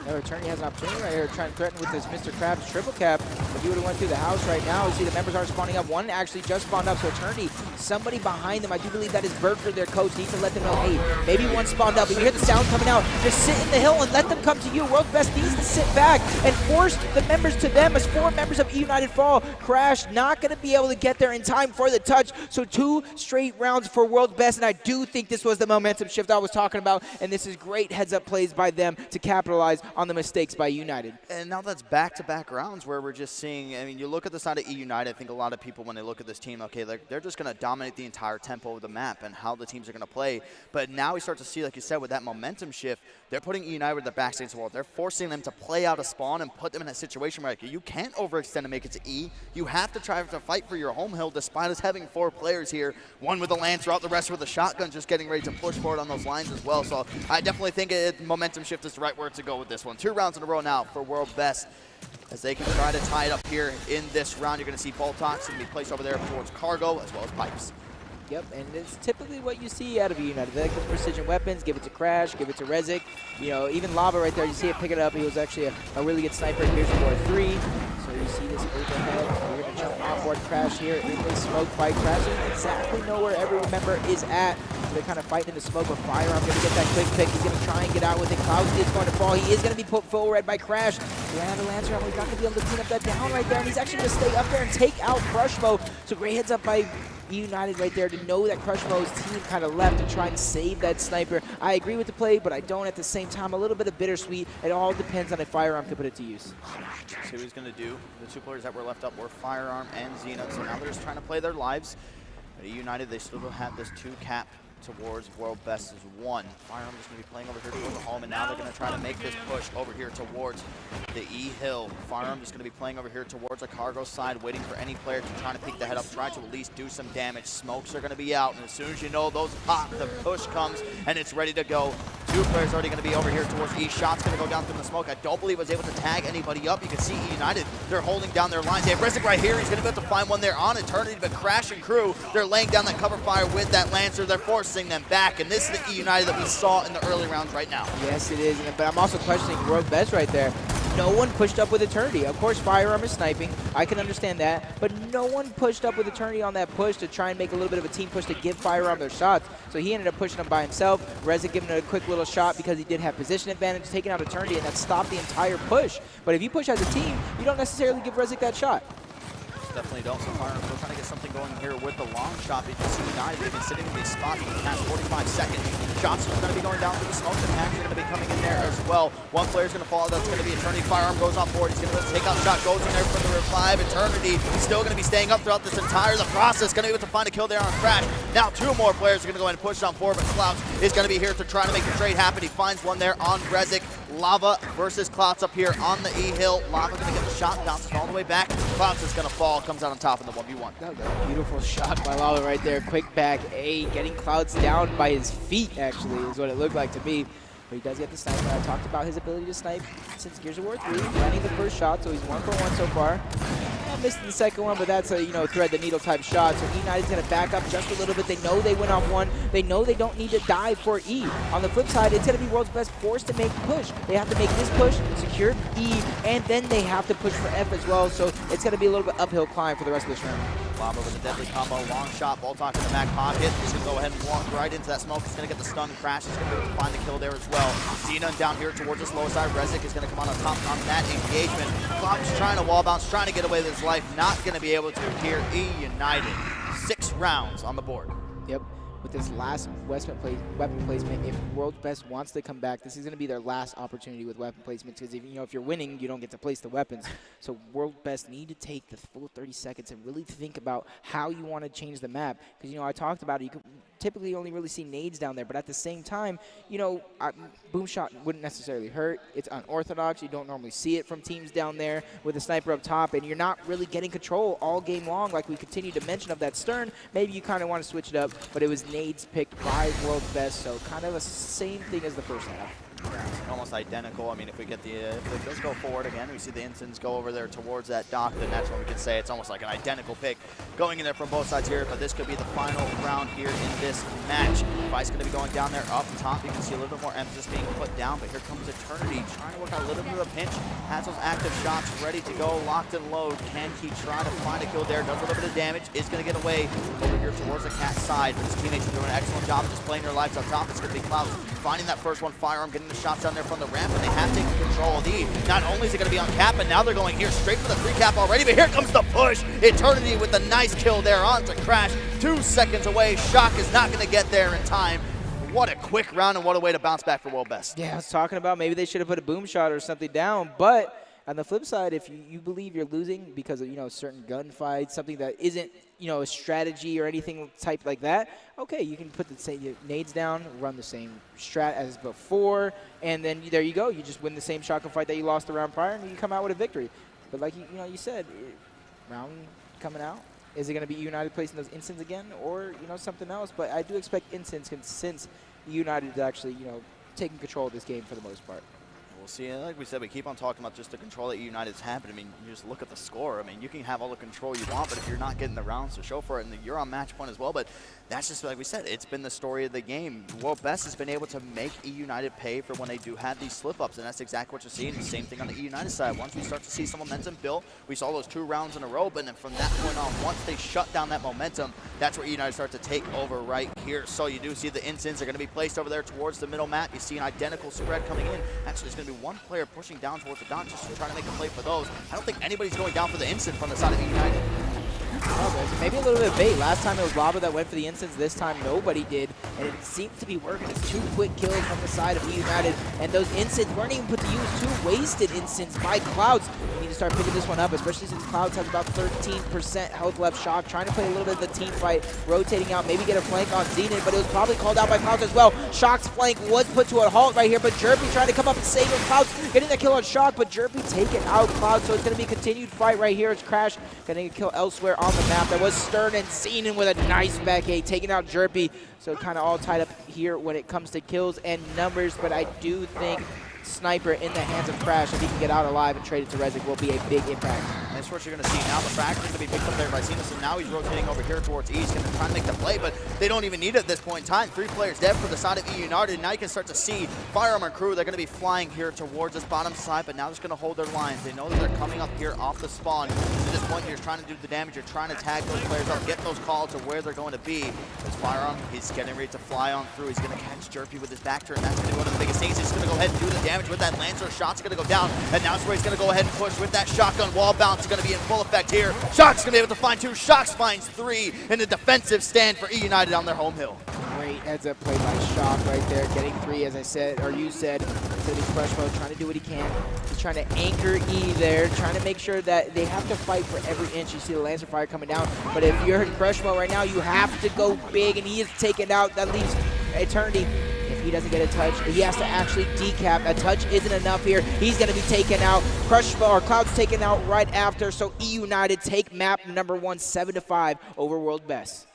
C: Now Eternity has an opportunity right here, trying to threaten with this Mr. Krabs triple cap. If he would have went through the house right now, you see the members are spawning up. 1 actually just spawned up, so Eternity, somebody behind them, I do believe that is Berker, their coach, needs to let them know, hey, maybe 1 spawned up. If you hear the sound coming out, just sit in the hill and let them come to you. World's Best needs to sit back and force the members to them as 4 members of E United fall. Crash not going to be able to get there in time for the touch, so 2 straight rounds for World's Best, and I do think this was the momentum shift I was talking about, and this is great heads-up plays by them to capitalize on the mistakes by United.
E: And now that's back-to-back rounds where we're just seeing, I mean, you look at the side of E United, I think a lot of people, when they look at this team, okay, they're just going to dominate the entire tempo of the map and how the teams are going to play. But now we start to see, like you said, with that momentum shift, they're putting E United with their backs against the wall. They're forcing them to play out a spawn and put them in a situation where like, you can't overextend and make it to E. You have to try to fight for your home hill despite us having 4 players here, 1 with a Lancer out, the rest with a shotgun, just getting ready to push forward on those lines as well. So I definitely think momentum shift is the right word to go with this one. 2 rounds in a row now for World Best as they can try to tie it up here in this round. You're going to see Boltox going to be placed over there towards Cargo as well as Pipes.
C: Yep, and it's typically what you see out of United. They like the precision weapons, give it to Crash, give it to Rezik. You know, even Lava right there, you see it pick it up. He was actually a really good sniper. Here's War 3. So you see this overhead. We're going to jump onboard Crash here in this smoke fight. Crash doesn't exactly know where every member is at. So they're kind of fighting in the smoke with fire. I'm going to get that quick pick. He's going to try and get out with it. Cloud is going to fall. He is going to be put full red by Crash. Ran the Lancer, he's not going to be able to clean up that down right there. And he's actually going to stay up there and take out Crush Mode. So great heads up by United right there to know that Crush Mode's team kind of left to try and save that sniper. I agree with the play, but I don't at the same time. A little bit of bittersweet. It all depends on if Firearm can put it to use.
E: See what he's going to do. The 2 players that were left up were Firearm and Xena, so now they're just trying to play their lives. But United, they still have this 2 cap towards World Best as 1. Firearm is going to be playing over here towards the home, and now they're going to try to make this push over here towards the E Hill. Firearm is going to be playing over here towards the Cargo side, waiting for any player to try to peek the head up, try to at least do some damage. Smokes are going to be out, and as soon as you know those pop, the push comes, and it's ready to go. 2 players already going to be over here towards E. Shot's going to go down through the smoke. I don't believe was able to tag anybody up. You can see E United, they're holding down their lines. They have Rezik right here. He's going to be able to find one there on Eternity, but Crash and crew, they're laying down that cover fire with that Lancer. They're forcing them back, and this is the E United that we saw in the early rounds right now.
C: Yes, it is, but I'm also questioning World Best right there. no one pushed up with Eternity. Of course, Firearm is sniping. I can understand that. But no one pushed up with Eternity on that push to try and make a little bit of a team push to give Firearm their shots. So he ended up pushing them by himself. Rezik giving it a quick little shot because he did have position advantage, taking out Eternity, and that stopped the entire push. But if you push as a team, you don't necessarily give Rezik that shot.
E: Definitely don't. So Firearm still trying to get something going here with the long shot. But you can see United, they've been sitting in these spots for the past 45 seconds. Shots are going to be going down through the smoke. The packs are going to be coming in there as well. One player's going to fall. That's going to be Eternity. Firearm goes on board. He's going to take out shot. Goes in there for the revive. Eternity still going to be staying up throughout this entire process. Going to be able to find a kill there on Crash. Now 2 more players are going to go ahead and push on forward. But Clouds is going to be here to try to make the trade happen. He finds one there on Rezik. Lava versus Clouds up here on the E-Hill. Lava going to get the shot. Bounces all the way back. Clouds is going to fall. Comes out on top in the 1v1.
C: That was a beautiful shot by Lava right there. Quick back A, getting Clouds down by his feet, actually, is what it looked like to me. But he does get the sniper. I talked about his ability to snipe since Gears of War 3, landing the first shot, so he's 1 for 1 so far. Missed the second one, but that's a thread the needle type shot. So United's gonna back up just a little bit. They know they win on 1. They know they don't need to dive for E. On the flip side, it's gonna be World's Best forced to make push. They have to make this push, secure E, and then they have to push for F as well. So it's gonna be a little bit uphill climb for the rest of this round.
E: Lava with a deadly combo, long shot, ball talk in the back pocket. He's gonna go ahead and walk right into that smoke. He's gonna get the stun crash. He's gonna be able to find the kill there as well. Xenon down here towards this lower side. Rezik is gonna come on top on that engagement. Cloud's trying to wall bounce, trying to get away with his life. Not gonna be able to here. E United. 6 rounds on the board.
C: Yep. With this last weapon placement, if World's Best wants to come back, this is going to be their last opportunity with weapon placements, because if you're winning, you don't get to place the weapons. So World's Best need to take the full 30 seconds and really think about how you want to change the map. Because I talked about it, you could typically only really see nades down there, but at the same time, boom shot wouldn't necessarily hurt. It's unorthodox. You don't normally see it from teams down there with a sniper up top, and you're not really getting control all game long like we continue to mention of that Stern. Maybe you kind of want to switch it up, but it was nades picked by World's Best, so kind of the same thing as the first half.
E: Yeah, almost identical. I mean, if we get if it does go forward again, we see the Ensigns go over there towards that dock, then that's when we can say it's almost like an identical pick going in there from both sides here. But this could be the final round here in this match. Vice going to be going down there up top. You can see a little bit more emphasis being put down, but here comes Eternity trying to work out a little bit of a pinch. Has those active shots ready to go, locked and load. Can he try to find a kill there? Does a little bit of damage. Is going to get away over here towards the Cat side, but his teammates are doing an excellent job of just playing their lives up top. It's going to be Cloud finding that first one, Firearm, getting the shots down there from the ramp, and they have taken control of the. Not only is it going to be on cap, but now they're going here straight for the 3 cap already, but here comes the push. Eternity with a nice kill there onto Crash. 2 seconds away. Shock is not going to get there in time. What a quick round and what a way to bounce back for World Best.
C: Yeah, I was talking about maybe they should have put a boom shot or something down, but on the flip side, if you believe you're losing because of certain gunfights, something that isn't a strategy or anything type like that, okay, you can put the same nades down, run the same strat as before, and then there you go. You just win the same shotgun fight that you lost the round prior, and you come out with a victory. But like you said, round coming out, is it going to be United placing those instants again, or something else? But I do expect instants since United is actually taking control of this game for the most part.
E: We'll see. And like we said, we keep on talking about just the control that United's having. I mean, you just look at the score. I mean, you can have all the control you want, but if you're not getting the rounds to show for it, and you're on match point as well. But that's just like we said, it's been the story of the game. World Best has been able to make E United pay for when they do have these slip-ups, and that's exactly what you're seeing. Same thing on the E United side. Once we start to see some momentum build, we saw those 2 rounds in a row, but then from that point on, once they shut down that momentum, that's where E United starts to take over right here. So you do see the instants are going to be placed over there towards the middle map. You see an identical spread coming in. Actually, there's going to be one player pushing down towards the dock just trying to make a play for those. I don't think anybody's going down for the instant from the side of E United.
C: Oh, maybe a little bit of bait. Last time it was Lava that went for the instants. This time nobody did, and it seems to be working. It's 2 quick kills from the side of E United, and those instants weren't even put to use. 2 wasted instants by Clouds. We need to start picking this one up, especially since Clouds has about 13% health left. Shock trying to play a little bit of the team fight, rotating out, maybe get a flank on Zenith, but it was probably called out by Clouds as well. Shock's flank was put to a halt right here, but Jerpy trying to come up and save him. Clouds getting the kill on Shock, but Jerpy taking out Clouds, so it's going to be a continued fight right here. It's Crash getting a kill elsewhere on the map. That was Stern and Xenon with a nice back A, taking out Jerpy. So kind of all tied up here when it comes to kills and numbers, but I do think Sniper in the hands of Crash, if he can get out alive and trade it to Rezik, will be a big impact.
E: this is what you're going to see. Now the fragment's going to be picked up there by Seamus, and now he's rotating over here towards E. He's going to try to make the play, but they don't even need it at this point in time. 3 players dead for the side of E United. Now you can start to see Firearm and crew. They're going to be flying here towards this bottom side, but now they're just going to hold their lines. They know that they're coming up here off the spawn. At this point, you're trying to do the damage. You're trying to tag those players up, get those calls to where they're going to be. As Firearm, he's getting ready to fly on through. He's going to catch Jerpy with his back turn. That's going to be one of the biggest things. He's going to go ahead and do the damage with that Lancer. Shot's going to go down, and now it's where he's going to go ahead and push with that shotgun. Wall bounce is going to be in full effect here. Shock's going to be able to find 2. Shocks finds 3 in the defensive stand for E United on their home hill.
C: Great heads up play by Shock right there, getting 3, as I said, or you said, instead of fresh mode, trying to do what he can. He's trying to anchor E there, trying to make sure that they have to fight for every inch. You see the Lancer Fire coming down, but if you're in fresh mode right now, you have to go big, and he is taken out. That leaves Eternity. If he doesn't get a touch, he has to actually decap. A touch isn't enough here. He's going to be taken out. Cloud's taken out right after, so E United take map number 1, 7-5 over World Best.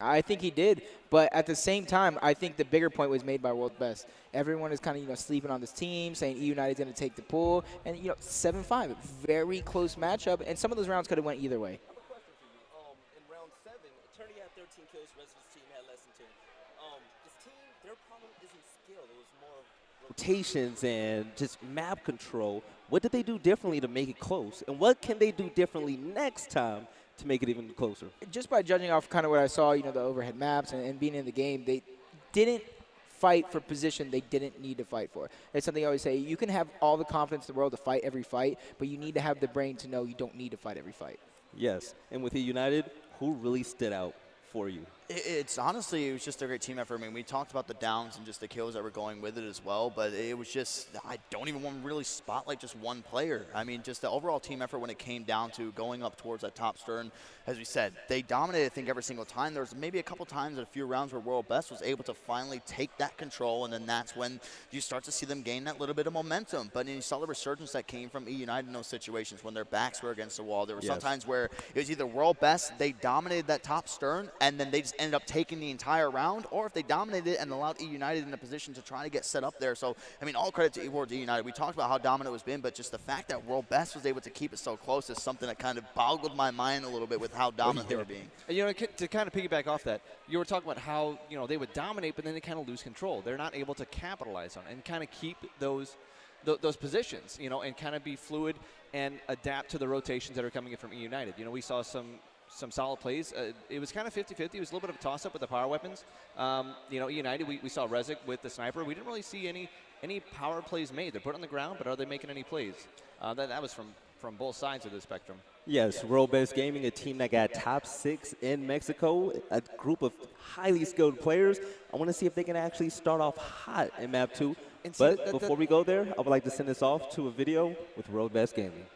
C: I think he did, but at the same time, I think the bigger point was made by World Best. Everyone is kind of, sleeping on this team, saying E United is going to take the pool, and 7-5, very close matchup, and some of those rounds could have went either way.
A: I have a question for you. In round 7, Eternity had 13 kills, the rest of his team had less than 10. This team, their problem isn't skill, it was more rotations and just map control. What did they do differently to make it close, and what can they do differently next time to make it even closer?
C: Just by judging off kind of what I saw, the overhead maps and being in the game, they didn't fight for position they didn't need to fight for. It's something I always say, you can have all the confidence in the world to fight every fight, but you need to have the brain to know you don't need to fight every fight.
A: Yes, and with E United, who really stood out for you?
E: It's honestly, it was just a great team effort. I mean, we talked about the downs and just the kills that were going with it as well, but it was just, I don't even want to really spotlight just one player. I mean, just the overall team effort when it came down to going up towards that top stern. As we said, they dominated, I think, every single time. There was maybe a couple times in a few rounds where World Best was able to finally take that control, and then that's when you start to see them gain that little bit of momentum. But you saw the resurgence that came from E United in those situations when their backs were against the wall. There were some times where it was either World Best, they dominated that top stern, and then they just ended up taking the entire round, or if they dominated it and allowed E United in a position to try to get set up there. So, I mean, all credit to E United. We talked about how dominant it's been, but just the fact that World Best was able to keep it so close is something that kind of boggled my mind a little bit with how dominant they were being.
B: To kind of piggyback off that, you were talking about how, they would dominate, but then they kind of lose control. They're not able to capitalize on it and kind of keep those positions, and kind of be fluid and adapt to the rotations that are coming in from E United. We saw some solid plays. It was kind of 50-50. It was a little bit of a toss-up with the power weapons. E United, we saw Rezik with the sniper. We didn't really see any power plays made. They're put on the ground, but are they making any plays? That was from both sides of the spectrum.
A: Yes, World Best Gaming, a team that got top 6 in Mexico, a group of highly skilled players. I want to see if they can actually start off hot in Map 2. But before we go there, I would like to send this off to a video with World Best Gaming.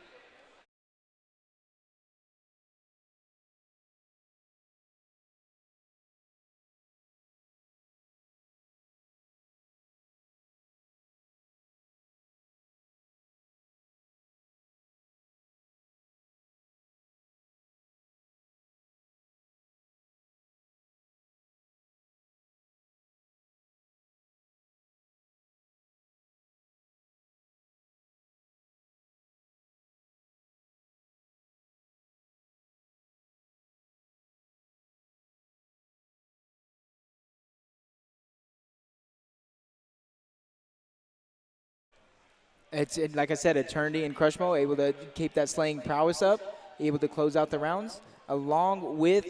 C: It's like I said, Eternity and Crushmo able to keep that slaying prowess up, able to close out the rounds, along with,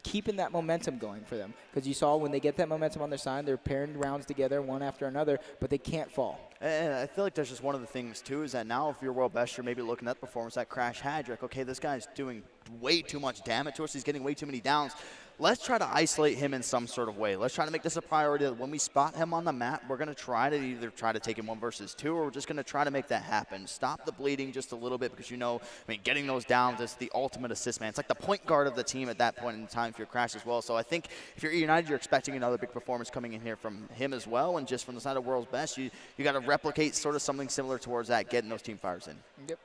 C: keeping that momentum going for them. Because you saw when they get that momentum on their side, they're pairing rounds together one after another, but they can't fall.
E: And I feel like that's just one of the things, too, is that now if you're World Best, you're maybe looking at the performance that Crash had. You're like, okay, this guy's doing way too much damage to us. He's getting way too many downs. Let's try to isolate him in some sort of way. Let's try to make this a priority that when we spot him on the map, we're going to try to either try to take him 1 versus 2, or we're just going to try to make that happen. Stop the bleeding just a little bit because, getting those downs is the ultimate assist man. It's like the point guard of the team at that point in time for your Crash as well. So I think if you're United, you're expecting another big performance coming in here from him as well. And just from the side of World's Best, you got to replicate sort of something similar towards that, getting those team fires in.
C: Yep.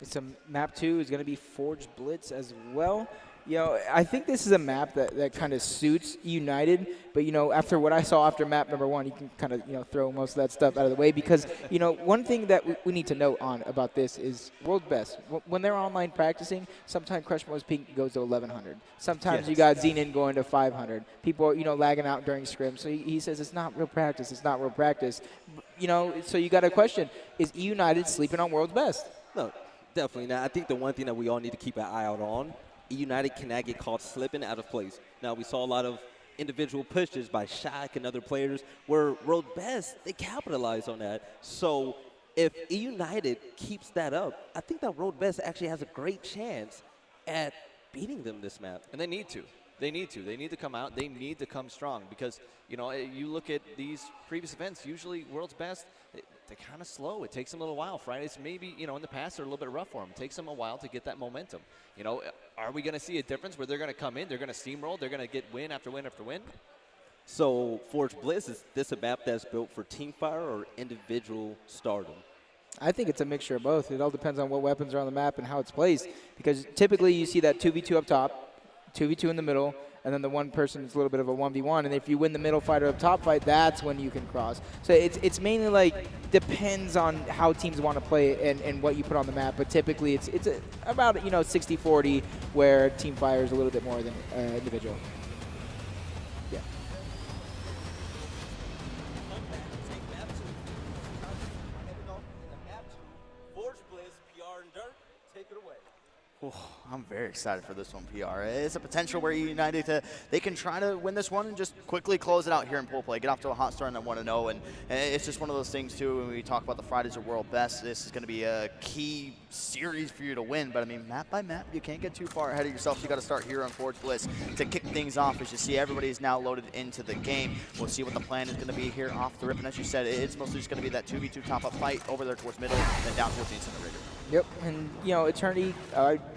C: Some map 2 is going to be Forge Blitz as well. You know, I think this is a map that kind of suits United, but, you know, after what I saw after map number 1, you can kind of, you know, throw most of that stuff out of the way because, you know, one thing that we need to note on about this is World's Best. When they're online practicing, sometimes Crushmore's peak goes to 1,100. Sometimes you got Zenon going to 500. People are, you know, lagging out during scrim. So he says it's not real practice. It's not real practice. You know, so you got a question. Is United sleeping on World's Best?
A: No, definitely not. I think the one thing that we all need to keep an eye out on, United cannot get caught slipping out of place. Now, we saw a lot of individual pushes by Shaq and other players where World Best, they capitalize on that. So if United keeps that up, I think that World Best actually has a great chance at beating them this map.
B: And they need to. They need to. They need to come out. They need to come strong because, you know, you look at these previous events, usually World's Best, they're kind of slow. It takes them a little while. Fridays maybe, you know, in the past are a little bit rough for them. It takes them a while to get that momentum. You know, are we going to see a difference where they're going to come in, they're going to steamroll, they're going to get win after win after win?
A: So, Forge Blitz, is this a map that's built for team fire or individual stardom?
C: I think it's a mixture of both. It all depends on what weapons are on the map and how it's placed because typically you see that 2v2 up top, 2v2 in the middle, and then the one person is a little bit of a 1v1. And if you win the middle fight or up top fight, that's when you can cross. So it's mainly like depends on how teams want to play and what you put on the map. But typically it's about, you know, 60-40 where team fire is a little bit more than individual. Yeah.
A: Forge Blitz, PR and Dirt, take it away.
E: Oh, I'm very excited for this one, PR. It's a potential where United, they can try to win this one and just quickly close it out here in pool play. Get off to a hot start and then 1-0. And it's just one of those things, too, when we talk about the Fridays of World Best, this is going to be a key series for you to win. But, I mean, map by map, you can't get too far ahead of yourself. So you got to start here on Forge Bliss to kick things off. As you see, everybody is now loaded into the game. We'll see what the plan is going to be here off the rip. And as you said, it's mostly just going to be that 2v2 top-up fight over there towards middle and then down towards the incinerator.
C: Yep, and, you know, Eternity,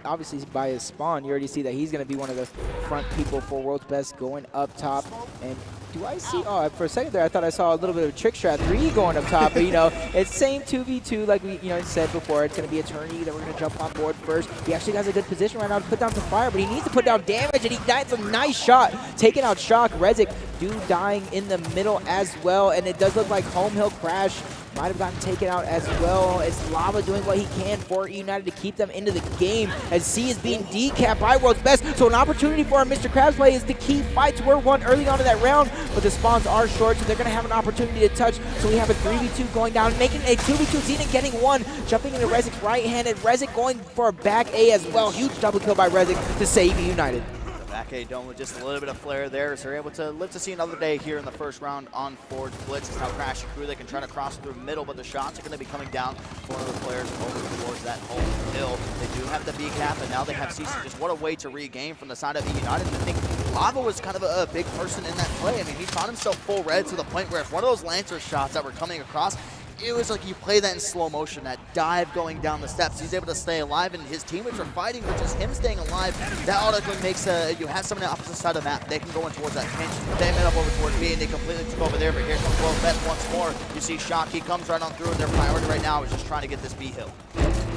C: obviously by his spawn, you already see that he's going to be one of the front people for World's Best going up top. And do I see, for a second there, I thought I saw a little bit of Trick Strat 3 going up top. But, you know, it's same 2v2 like we, you know, said before. It's going to be Eternity that we're going to jump on board first. He actually has a good position right now to put down some fire, but he needs to put down damage, and he died a nice shot. Taking out Shock. Rezik, dude dying in the middle as well, and it does look like Home Hill Crash might have gotten taken out as well. It's Lava doing what he can for United to keep them into the game as C is being decapped by World's Best. So an opportunity for our Mr. Krabs play is the key fights were won early on in that round, but the spawns are short, so they're going to have an opportunity to touch. So we have a 3v2 going down, making a 2v2. Zenon getting one, jumping into Rezik's right-handed. Rezik going for a back A as well. Huge double kill by Rezik to save United.
E: Back A dome with just a little bit of flair there, so they're able to live to see another day here in the first round on Forge Blitz. It's now Crash and Crew. They can try to cross through middle, but the shots are going to be coming down for one of the players over towards that home hill. They do have the B cap, and now they have CC. Just what a way to regain from the side of United. And I think Lava was kind of a big person in that play. I mean, he found himself full red to the point where if one of those Lancer shots that were coming across, it was like you play that in slow motion, that dive going down the steps. He's able to stay alive, and his teammates are fighting, which is him staying alive. That automatically makes you have someone on the opposite side of the map. They can go in towards that pinch. They end up over towards B, and they completely took over there. But here comes World Best once more. You see Shock, he comes right on through, and their priority right now is just trying to get this B hill.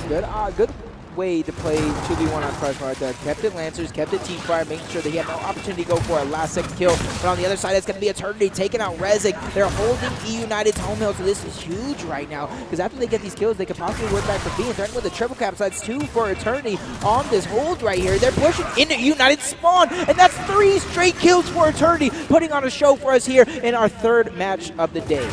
C: Good way to play 2v1 on Crushmore right there. Kept it Lancers, kept it Teamfire, making sure they had no opportunity to go for a last-second kill. But on the other side, it's going to be Eternity taking out Rezik. They're holding United's home hill, so this is huge right now. Because after they get these kills, they could possibly work back for B and threaten with a triple cap. So that's 2 for Eternity on this hold right here. They're pushing into United's spawn, and that's 3 straight kills for Eternity, putting on a show for us here in our 3rd match of the day.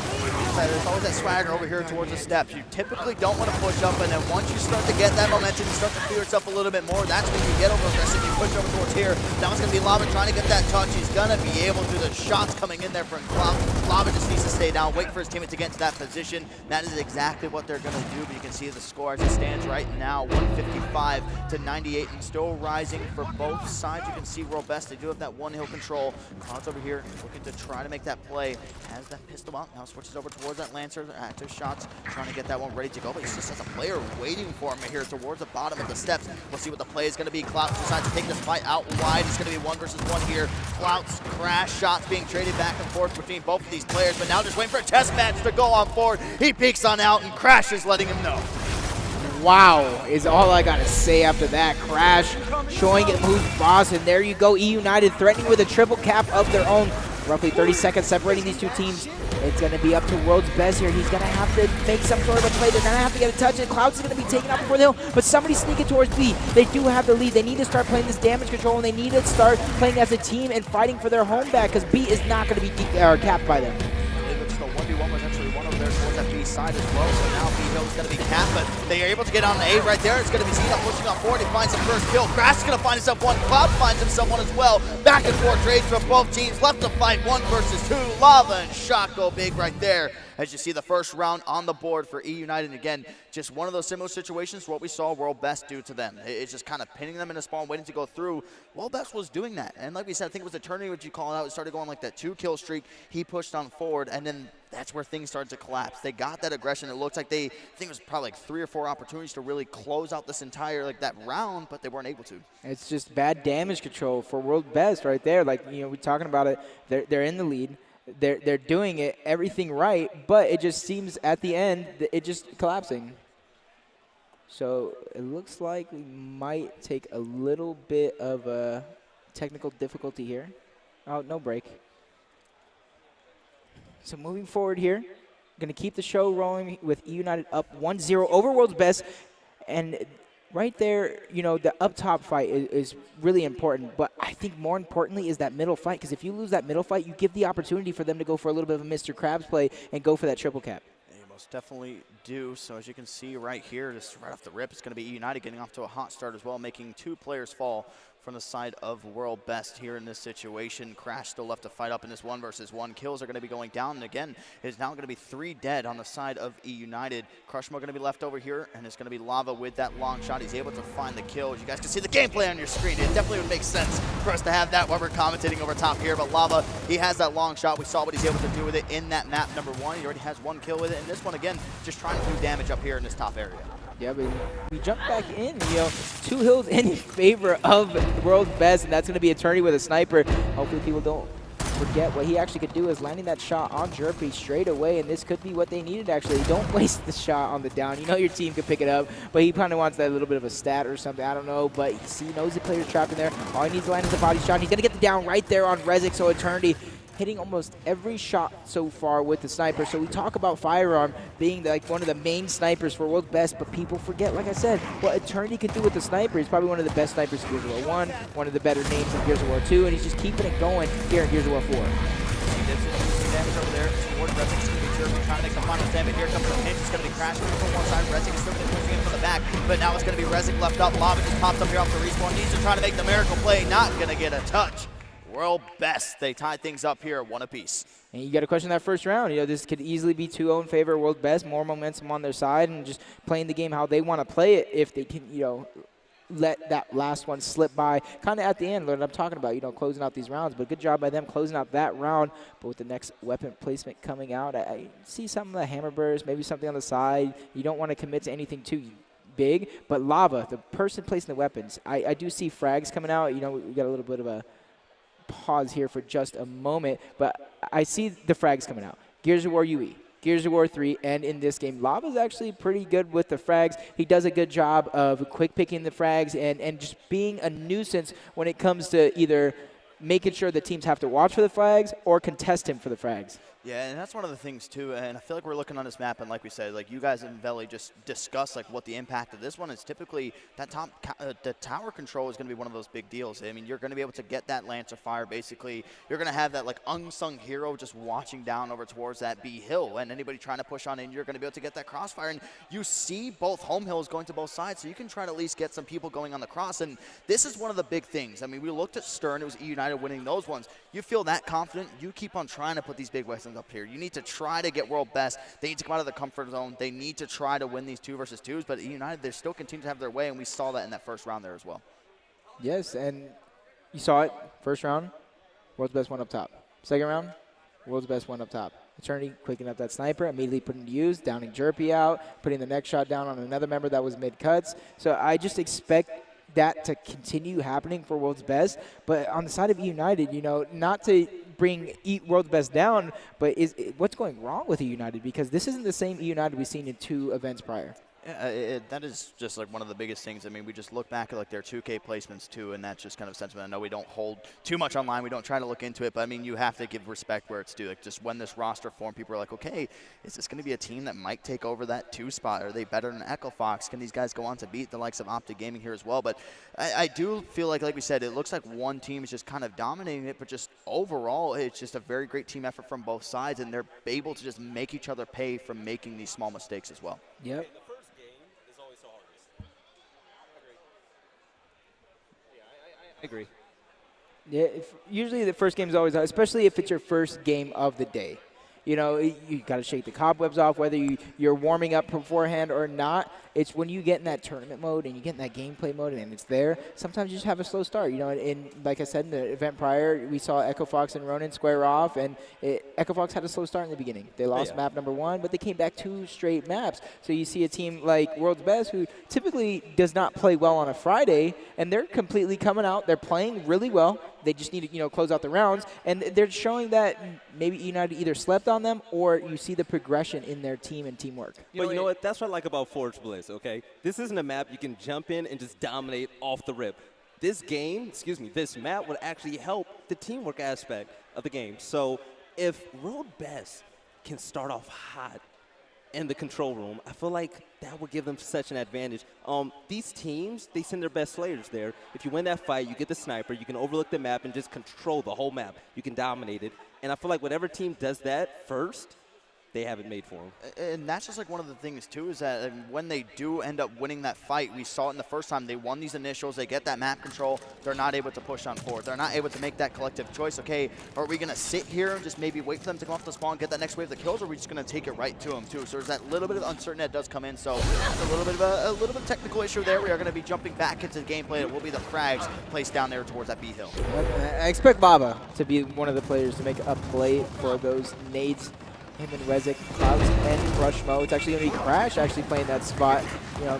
E: There's always that swagger over here towards the steps. You typically don't want to push up, and then once you start to get that momentum, you start to feel yourself a little bit more. That's when you get over aggressive. You push over towards here. That one's going to be Lava trying to get that touch. He's going to be able to. The shots coming in there from Cloud. Lava just needs to stay down, wait for his teammate to get into that position. That is exactly what they're going to do, but you can see the score as it stands right now, 155 to 98, and still rising for both sides. You can see World Best, they do have that one hill control. Cloud's over here looking to try to make that play. Has that pistol out, now switches over towards that Lancer. Active shots, trying to get that one ready to go, but he just has a player waiting for him here towards the bottom of the steps. We'll see what the play is going to be. Clout decides to take this fight out wide. It's going to be 1 versus 1 here. Clout's Crash shots being traded back and forth between both of these players, but now just waiting for a test match to go on forward. He peeks on out, and Crash is letting him know.
C: wow is all I got to say after that. Crash showing it who's boss, and there you go. E United threatening with a triple cap of their own. Roughly 30 seconds separating these two teams. It's going to be up to World's Best here. He's going to have to make some sort of a play. They're going to have to get a touch, and Clouds is going to be taken out before the hill, but somebody's sneaking towards B. They do have the lead. They need to start playing this damage control, and they need to start playing as a team and fighting for their home back, because B is not going to be capped by them.
E: It looks the 1v1 was actually one over there towards that B side as well, so now B Hill is going to be capped, but they are able to get on the A right there. It's going to be Zena pushing on forward. He finds the first kill. Crash is going to find himself one. Cloud finds himself one as well. Back and forth trades from both teams. Left to fight 1 versus 2. Lava and Shock go big right there. As you see the first round on the board for E United. And again, just one of those similar situations to what we saw World Best do to them. It's just kind of pinning them in a spawn, waiting to go through. World Best was doing that. And like we said, I think it was Eternity, what you call it out. It started going like that 2-kill streak. He pushed on forward, and then that's where things started to collapse. They got that aggression. It looked like I think it was probably like 3 or 4 opportunities to really close out this entire that round, but they weren't able to.
C: It's just bad damage control for World Best right there. Like, you know, we're talking about it. They're in the lead. They're doing it, everything right, but it just seems at the end it just collapsing. So it looks like we might take a little bit of a technical difficulty here. Oh, no break. So moving forward here, going to keep the show rolling with E United up 1-0 over World's Best. And right there, you know, the up top fight is really important. But I think more importantly is that middle fight. Because if you lose that middle fight, you give the opportunity for them to go for a little bit of a Mr. Krabs play and go for that triple cap.
E: They most definitely do. So as you can see right here, just right off the rip, it's going to be E United getting off to a hot start as well, making 2 players fall from the side of World Best here in this situation. Crash still left to fight up in this 1 versus 1. Kills are going to be going down, and again, it is now going to be 3 dead on the side of E United. Crushmo going to be left over here, and it's going to be Lava with that long shot. He's able to find the kill. As you guys can see the gameplay on your screen, it definitely would make sense for us to have that while we're commentating over top here, but Lava, he has that long shot. We saw what he's able to do with it in that map number 1. He already has 1 kill with it, and this one, again, just trying to do damage up here in this top area.
C: Yeah, but we jump back in, you know, 2 hills in favor of World's Best, and that's going to be Eternity with a sniper. Hopefully people don't forget what he actually could do is landing that shot on Jerpy straight away, and this could be what they needed actually. Don't waste the shot on the down. You know your team could pick it up, but he kind of wants that little bit of a stat or something. I don't know, but he knows the player's trapped in there. All he needs to land is a body shot. He's going to get the down right there on Rezik, so Eternity hitting almost every shot so far with the sniper. So we talk about Firearm being like one of the main snipers for World's Best, but people forget, like I said, what Eternity can do with the sniper. He's probably one of the best snipers in Gears of War 1, one of the better names in Gears of War 2, and he's just keeping it going here in Gears of War 4.
E: He did some damage over there toward Rezik. It's going to be Jerpy trying to make the final damage. Here comes the pinch. It's going to be crashing from one side. Rezik is still going to be pushing in from the back, but now it's going to be Rezik left up. Lava just pops up here off the respawn. Needs to try to make the miracle play. Not going to get a touch. World Best, they tie things up here, 1 apiece.
C: And you got to question that first round. You know, this could easily be 2-0 in favor of World Best, more momentum on their side, and just playing the game how they want to play it if they can, you know, let that last one slip by. Kind of at the end, what I'm talking about, you know, closing out these rounds. But good job by them closing out that round. But with the next weapon placement coming out, I see some of the hammer burst, maybe something on the side. You don't want to commit to anything too big. But Lava, the person placing the weapons, I do see frags coming out. You know, we got a little bit of a pause here for just a moment, but I see the frags coming out. Gears of War UE, Gears of War 3, and in this game, Lava's actually pretty good with the frags. He does a good job of quick picking the frags and just being a nuisance when it comes to either making sure the teams have to watch for the flags or contest him for the frags.
E: Yeah, and that's one of the things too, and I feel like we're looking on this map, and like we said, like you guys in Valley just discussed like what the impact of this one is. Typically, that the tower control is going to be one of those big deals. I mean, you're going to be able to get that Lancer fire, basically. You're going to have that like unsung hero just watching down over towards that B hill, and anybody trying to push on in, you're going to be able to get that crossfire, and you see both home hills going to both sides, so you can try to at least get some people going on the cross, and this is one of the big things. I mean, we looked at Stern, it was E United winning those ones. You feel that confident, you keep on trying to put these big weapons up here. You need to try to get World Best. They need to come out of the comfort zone. They need to try to win these 2 versus 2s, but United, they still continue to have their way, and we saw that in that first round there as well.
C: Yes, and you saw it. First round, World's Best one up top. Second round, World's Best one up top. Eternity quicking up that sniper, immediately putting to use, downing Jerpy out, putting the next shot down on another member that was mid-cuts. So I just expect that to continue happening for World's Best. But on the side of United, you know, not to bring World's Best down, but what's going wrong with United? Because this isn't the same United we've seen in 2 events prior.
E: Yeah, that is just like one of the biggest things. I mean, we just look back at like their 2K placements too, and that's just kind of sentiment. I know we don't hold too much online. We don't try to look into it, but I mean, you have to give respect where it's due. Like just when this roster formed, people are like, okay, is this going to be a team that might take over that 2 spot? Are they better than Echo Fox? Can these guys go on to beat the likes of Optic Gaming here as well? But I do feel like we said, it looks like one team is just kind of dominating it, but just overall, it's just a very great team effort from both sides, and they're able to just make each other pay from making these small mistakes as well.
C: Yep.
B: I agree.
C: Yeah, usually the first game is always, especially if it's your first game of the day. You know, you got to shake the cobwebs off, whether you're warming up beforehand or not. It's when you get in that tournament mode and you get in that gameplay mode and it's there, sometimes you just have a slow start. You know, and like I said in the event prior, we saw Echo Fox and Ronin square off, and Echo Fox had a slow start in the beginning. They lost map number 1, but they came back 2 straight maps. So you see a team like World's Best, who typically does not play well on a Friday, and they're completely coming out. They're playing really well. They just need to, close out the rounds, and they're showing that maybe United either slept on them or you see the progression in their team and teamwork.
A: But you know what? That's what I like about Forge Bliss, okay? This isn't a map you can jump in and just dominate off the rip. This map would actually help the teamwork aspect of the game. So if World Best can start off hot in the control room, I feel like that would give them such an advantage. These teams, they send their best slayers there. If you win that fight, you get the sniper, you can overlook the map and just control the whole map. You can dominate it. And I feel like whatever team does that first, they have it made for them.
E: And that's just like one of the things too, is that when they do end up winning that fight, we saw it in the first time, they won these initials, they get that map control, they're not able to push on forward. They're not able to make that collective choice. Okay, are we going to sit here and just maybe wait for them to come off the spawn, get that next wave of kills, or are we just going to take it right to them too? So there's that little bit of uncertainty that does come in. So it's a little bit of a technical issue there. We are going to be jumping back into the gameplay. It will be the frags placed down there towards that B hill.
C: I expect Lava to be one of the players to make a play for those nades. Him and Rezik, Clouds, and Crushmo. It's actually going to be Crash actually playing that spot,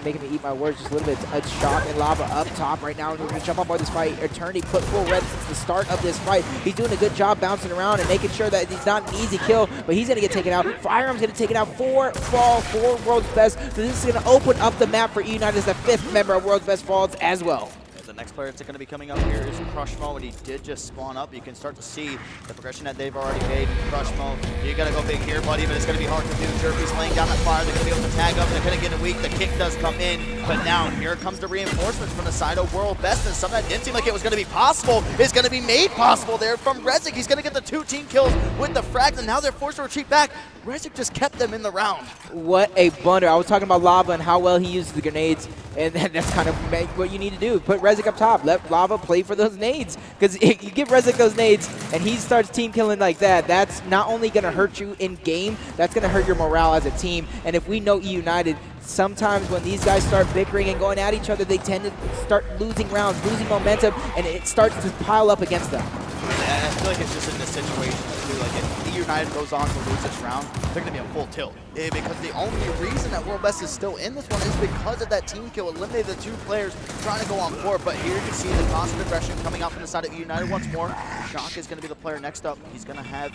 C: making me eat my words just a little bit. It's a shot and Lava up top right now. We're going to jump up on this fight. Eternity put full red since the start of this fight. He's doing a good job bouncing around and making sure that he's not an easy kill, but he's going to get taken out. Firearm's going to take it out. 4 fall, 4 World's Best. So this is going to open up the map for United as the 5th member of World's Best Falls as well.
E: The next player that's going to be coming up here is Crushmo, and he did just spawn up. You can start to see the progression that they've already made. Crushmo, you got to go big here, buddy, but it's going to be hard to do. Jerky's laying down that fire. They're going to be able to tag up. They're going to get a weak. The kick does come in, but now here comes the reinforcements from the side of World Best, and something that didn't seem like it was going to be possible is going to be made possible there from Rezik. He's going to get the 2 team kills with the frags, and now they're forced to retreat back. Rezik just kept them in the round.
C: What a blunder. I was talking about Lava and how well he uses the grenades, and that's kind of what you need to do. Put Rezik up top. Let Lava play for those nades. Because you give Rezik those nades, and he starts team killing like that, that's not only going to hurt you in game, that's going to hurt your morale as a team. And if we know E United, sometimes when these guys start bickering and going at each other, they tend to start losing rounds, losing momentum, and it starts to pile up against them.
E: I feel like it's just in this situation too, like if E United goes on to lose this round, they're going to be a full tilt. Because the only reason that World Best is still in this one is because of that team kill. Eliminated the 2 players trying to go on board, but here you can see the constant aggression coming out from the side of E United once more. Shock is going to be the player next up. He's going to have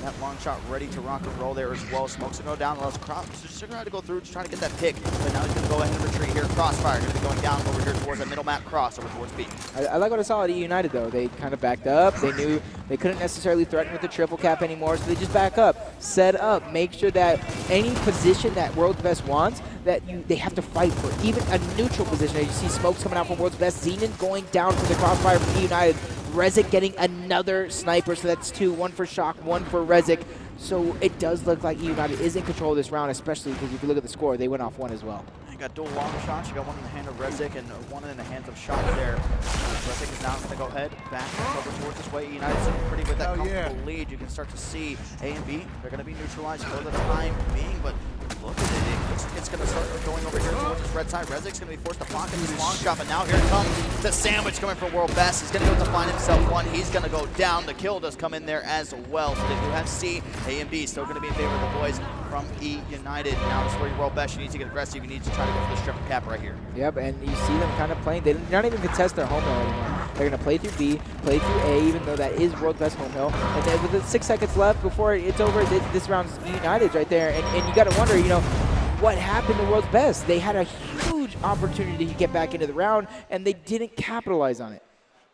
E: that long shot ready to rock and roll there as well. Smoke's going to go down. Allows Cross just trying to go through, just trying to get that pick. But now he's going to go ahead and retreat here. Crossfire going to be going down over here towards that middle map cross over towards B.
C: I like what I saw at E United though. They kind of backed up. They knew they couldn't necessarily threaten with the triple cap anymore, so they just back up, set up, make sure that any position that World's Best wants, that they have to fight for. Even a neutral position. As you see Smokes coming out from World's Best. Xenon going down for the crossfire from E United. Rezik getting another sniper, so that's 2. 1 for Shock, 1 for Rezik. So it does look like E United is in control of this round, especially because if you look at the score, they went off 1 as well.
E: You got dual long shots. You got one in the hand of Rezik and 1 in the hands of Shock there. Rezik is now going to go ahead, back over towards this way. United sitting pretty with that comfortable lead. You can start to see A and B. They're going to be neutralized for the time being, but look at it. It's going to start going over here towards this red side. Rezik's going to be forced to pocket this long shot, but now here comes the sandwich coming from World Best. He's going to go to find himself 1. He's going to go down. The kill does come in there as well. So they do have C. A and B still going to be in favor of the boys from E United. Now this is where World Best, you need to get aggressive. You need to try to go for this triple cap right here.
C: Yep, and you see them kind of playing. They're not even contest their home hill anymore. They're going to play through B, play through A, even though that is World Best home hill. And then with the 6 seconds left before it's over, this round's E United's right there. And you got to wonder, what happened to World's Best. They had a huge opportunity to get back into the round, and they didn't capitalize on it.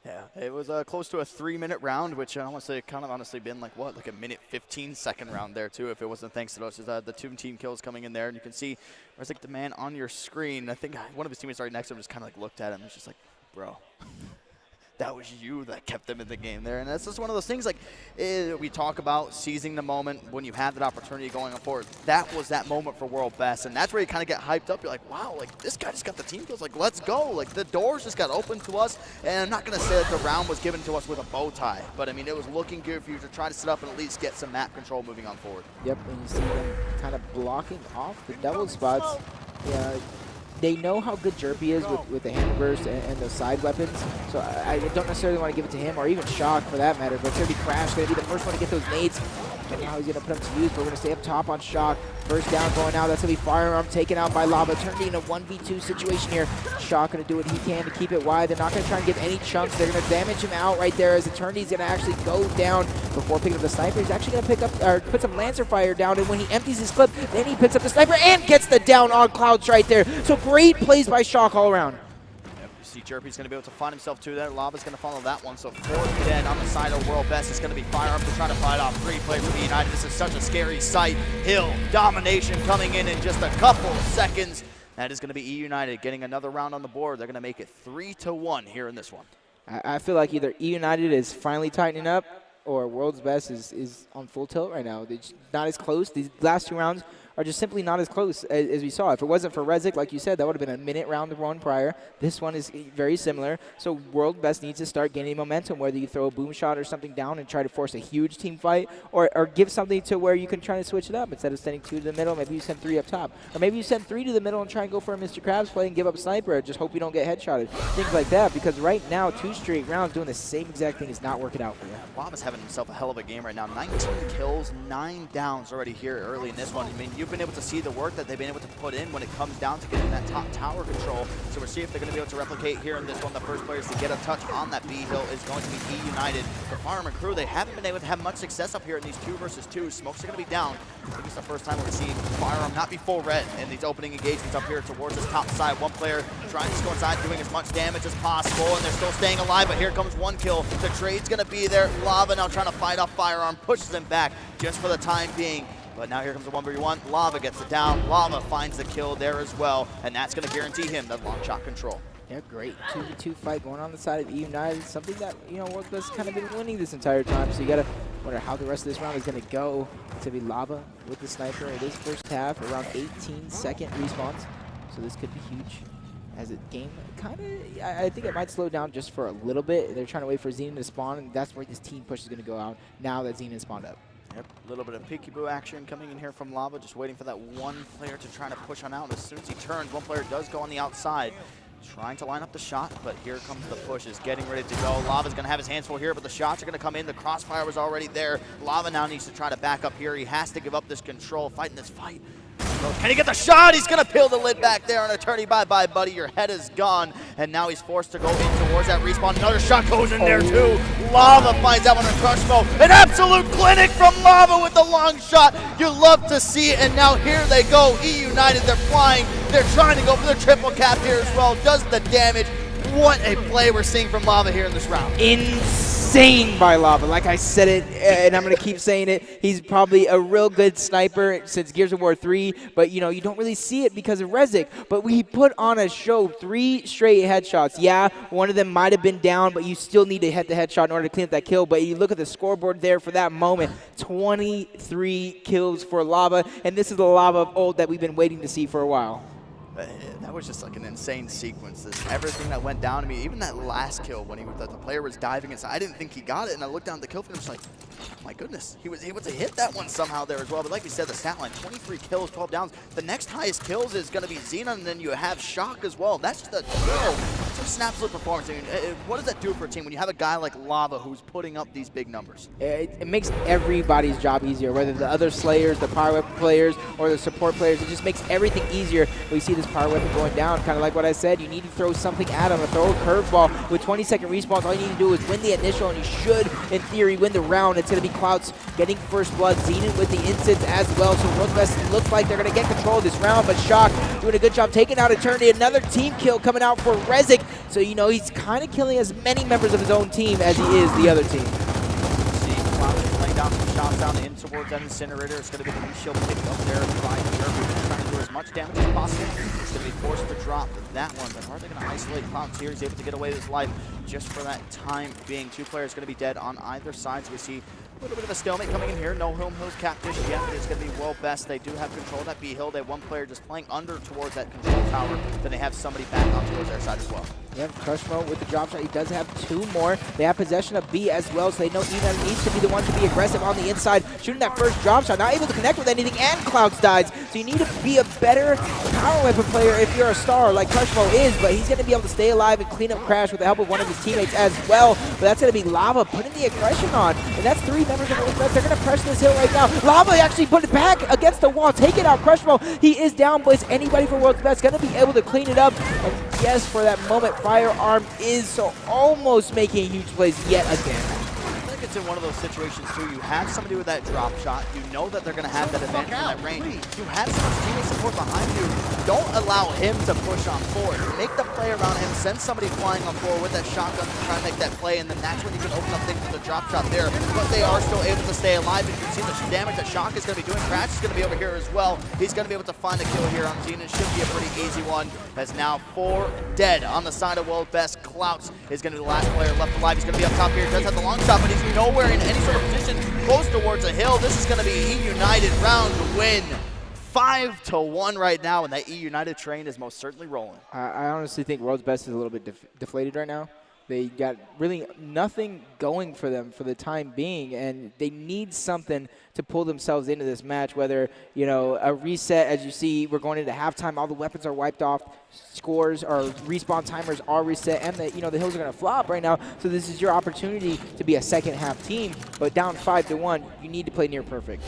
E: Yeah, it was close to a 3-minute round, which I want to say kind of honestly been like, what, like a minute 15-second round there, too, if it wasn't thanks to those. The 2 team kills coming in there, and you can see there's like the man on your screen. I think one of his teammates right next to him just kind of like looked at him and was just like, bro. That was you that kept them in the game there. And that's just one of those things, like, we talk about seizing the moment when you have that opportunity going forward. That was that moment for World Best, and that's where you kind of get hyped up. You're like, wow, like, this guy just got the team kills. Like, let's go. Like, the doors just got open to us. And I'm not going to say that the round was given to us with a bow tie, but, I mean, it was looking good for you to try to set up and at least get some map control moving on forward.
C: Yep, and you see them kind of blocking off the double spots. Yeah. They know how good Jerpy is with the hammer burst and those side weapons, so I don't necessarily want to give it to him, or even Shock for that matter, but it's going to be Crash, going to be the first one to get those nades. I don't know how he's going to put them to use, but we're going to stay up top on Shock. First down going out, that's going to be Firearm taken out by Lava, turning in a 1v2 situation here. Shock going to do what he can to keep it wide. They're not going to try and give any chunks. They're going to damage him out right there as Eternity's going to actually go down before picking up the sniper. He's actually going to pick up, or put some Lancer Fire down, and when he empties his clip, then he picks up the sniper and gets the down on Clouds right there. So great plays by Shock all around.
E: See, Jerpy's going to be able to find himself too there. Lava's going to follow that one. So 4th then on the side of World Best is going to be Firearm to try to fight off 3 players for the United. This is such a scary sight. Hill domination coming in just a couple of seconds. That is going to be E United getting another round on the board. They're going to make it 3-1 here in this one.
C: I feel like either E United is finally tightening up or World's Best is on full tilt right now. They're just not as close. These last 2 rounds are just simply not as close as we saw. If it wasn't for Rezik, like you said, that would have been a minute round one prior. This one is very similar. So World Best needs to start gaining momentum, whether you throw a boom shot or something down and try to force a huge team fight, or give something to where you can try to switch it up. Instead of sending 2 to the middle, maybe you send 3 up top. Or maybe you send 3 to the middle and try and go for a Mr. Krabs play and give up a sniper. Just hope you don't get headshotted. Things like that, because right now, 2 straight rounds doing the same exact thing is not working out for you.
E: Lava's having himself a hell of a game right now. 19 kills, 9 downs already here early in this one. I mean, you've been able to see the work that they've been able to put in when it comes down to getting that top tower control. So we'll see if they're going to be able to replicate here in this one. The first players to get a touch on that B hill is going to be E United. The Farm and Crew, they haven't been able to have much success up here in these 2 versus 2. Smokes are going to be down. I think it's the first time we're seeing Firearm not be full red in these opening engagements up here towards this top side. One player trying to just go inside, doing as much damage as possible, and they're still staying alive, but here comes 1 kill. The trade's going to be there. Lava now trying to fight off Firearm, pushes him back just for the time being. But now here comes the 1v1. Lava gets it down. Lava finds the kill there as well, and that's going to guarantee him that long shot control.
C: Yeah, great 2v2 fight going on the side of E United. Something that, you know, World Best kind of been winning this entire time. So you got to wonder how the rest of this round is going to go. To be Lava with the sniper. It is first half, around 18-second respawns. So this could be huge. As a game kind of, I think it might slow down just for a little bit. They're trying to wait for Xenon to spawn, and that's where this team push is going to go out now that Xenon spawned up.
E: Yep, a little bit of peekaboo action coming in here from Lava, just waiting for that 1 player to try to push on out. As soon as he turns, 1 player does go on the outside, trying to line up the shot, but here comes the push, is getting ready to go. Lava's going to have his hands full here, but the shots are going to come in. The crossfire was already there. Lava now needs to try to back up here. He has to give up this control, fighting this fight. Can he get the shot? He's going to peel the lid back there on Eternity. Bye-bye, buddy. Your head is gone. And now he's forced to go in towards that respawn. Another shot goes in there, too. Lava finds that one in crush mode. An absolute clinic from Lava with the long shot. You love to see it. And now here they go. E United, they're flying. They're trying to go for the triple cap here as well. Does the damage. What a play we're seeing from Lava here in this round.
C: Insane by Lava. Like I said it, and I'm going to keep saying it. He's probably a real good sniper since Gears of War 3, but you know, you don't really see it because of Rezik. But he put on a show, 3 straight headshots. Yeah, one of them might have been down, but you still need to hit the headshot in order to clean up that kill. But you look at the scoreboard there for that moment, 23 kills for Lava, and this is the Lava of old that we've been waiting to see for a while.
E: That was just like an insane sequence. Everything that went down to me, even that last kill when the player was diving inside, I didn't think he got it, and I looked down at the kill film and was like, oh my goodness, he was able to hit that one somehow there as well. But like we said, the stat line, 23 kills, 12 downs. The next highest kills is going to be Xenon, and then you have Shock as well. That's just a just an absolute performance. I mean, what does that do for a team when you have a guy like Lava who's putting up these big numbers?
C: It makes everybody's job easier, whether the other Slayers, the Power Weapon players, or the support players. It just makes everything easier. We see this Power Weapon going down, kind of like what I said. You need to throw something at him, throw a curveball. With 20-second respawns, all you need to do is win the initial, and you should, in theory, win the round. It's going to be Clouts getting first blood, Zenith with the instants as well. So World's Best looks like they're going to get control of this round, but Shock doing a good job taking out Eternity. Another team kill coming out for Rezik. So, you know, he's kind of killing as many members of his own team as he is the other team.
E: See Clouds laying down some shots down in towards that Incinerator. It's going to be the shield picked up there by Jeremy, trying to do as much damage as possible. It's going to be forced to drop that one, but are they going to isolate Clouds here? He's able to get away with his life just for that time being. Two players going to be dead on either side, so we see a little bit of a stalemate coming in here. No Hills Catfish yet, but it's going to be World Best. They do have control of that B hill. They have one player just playing under towards that control tower. Then they have somebody back on towards their side as well.
C: Yep, Crushmo with the drop shot. He does have 2 more. They have possession of B as well, so they know Eden needs to be the one to be aggressive on the inside. Shooting that first drop shot, not able to connect with anything, and Clouds dies. So you need to be a better Power Weapon player if you're a star like Crushmo is, but he's going to be able to stay alive and clean up Crash with the help of one of his teammates as well. But that's going to be Lava putting the aggression on, and that's 3 members of World's Best. They're going to press this hill right now. Lava actually put it back against the wall, take it out. Crushmo, he is down, but is anybody for World's Best going to be able to clean it up? And yes, for that moment, Firearm is so almost making huge plays yet again.
E: I think it's in one of those situations too. You have somebody with that drop shot. You know that they're going to have that advantage in that range. You have some teammate support behind you. Don't allow him to push on forward. Make the play around him. Send somebody flying on forward with that shotgun to try and make that play, and then that's when you can open up things with the drop shot there. But they are still able to stay alive. And you can see the damage that Shock is going to be doing. Crash is going to be over here as well. He's going to be able to find a kill here on Zenith. Should be a pretty easy one. As now 4 dead on the side of World Best. Clouts is going to be the last player left alive. He's going to be up top here. He does have the long shot, but he's nowhere in any sort of position close towards a hill. This is going to be E United round win. 5-1 right now, and that E United train is most certainly rolling.
C: I honestly think World's Best is a little bit deflated right now. They got really nothing going for them for the time being, and they need something to pull themselves into this match, whether, you know, a reset. As you see, we're going into halftime. All the weapons are wiped off. Scores or respawn timers are reset, and the hills are going to flop right now. So this is your opportunity to be a second half team, but down 5-1, you need to play near perfect.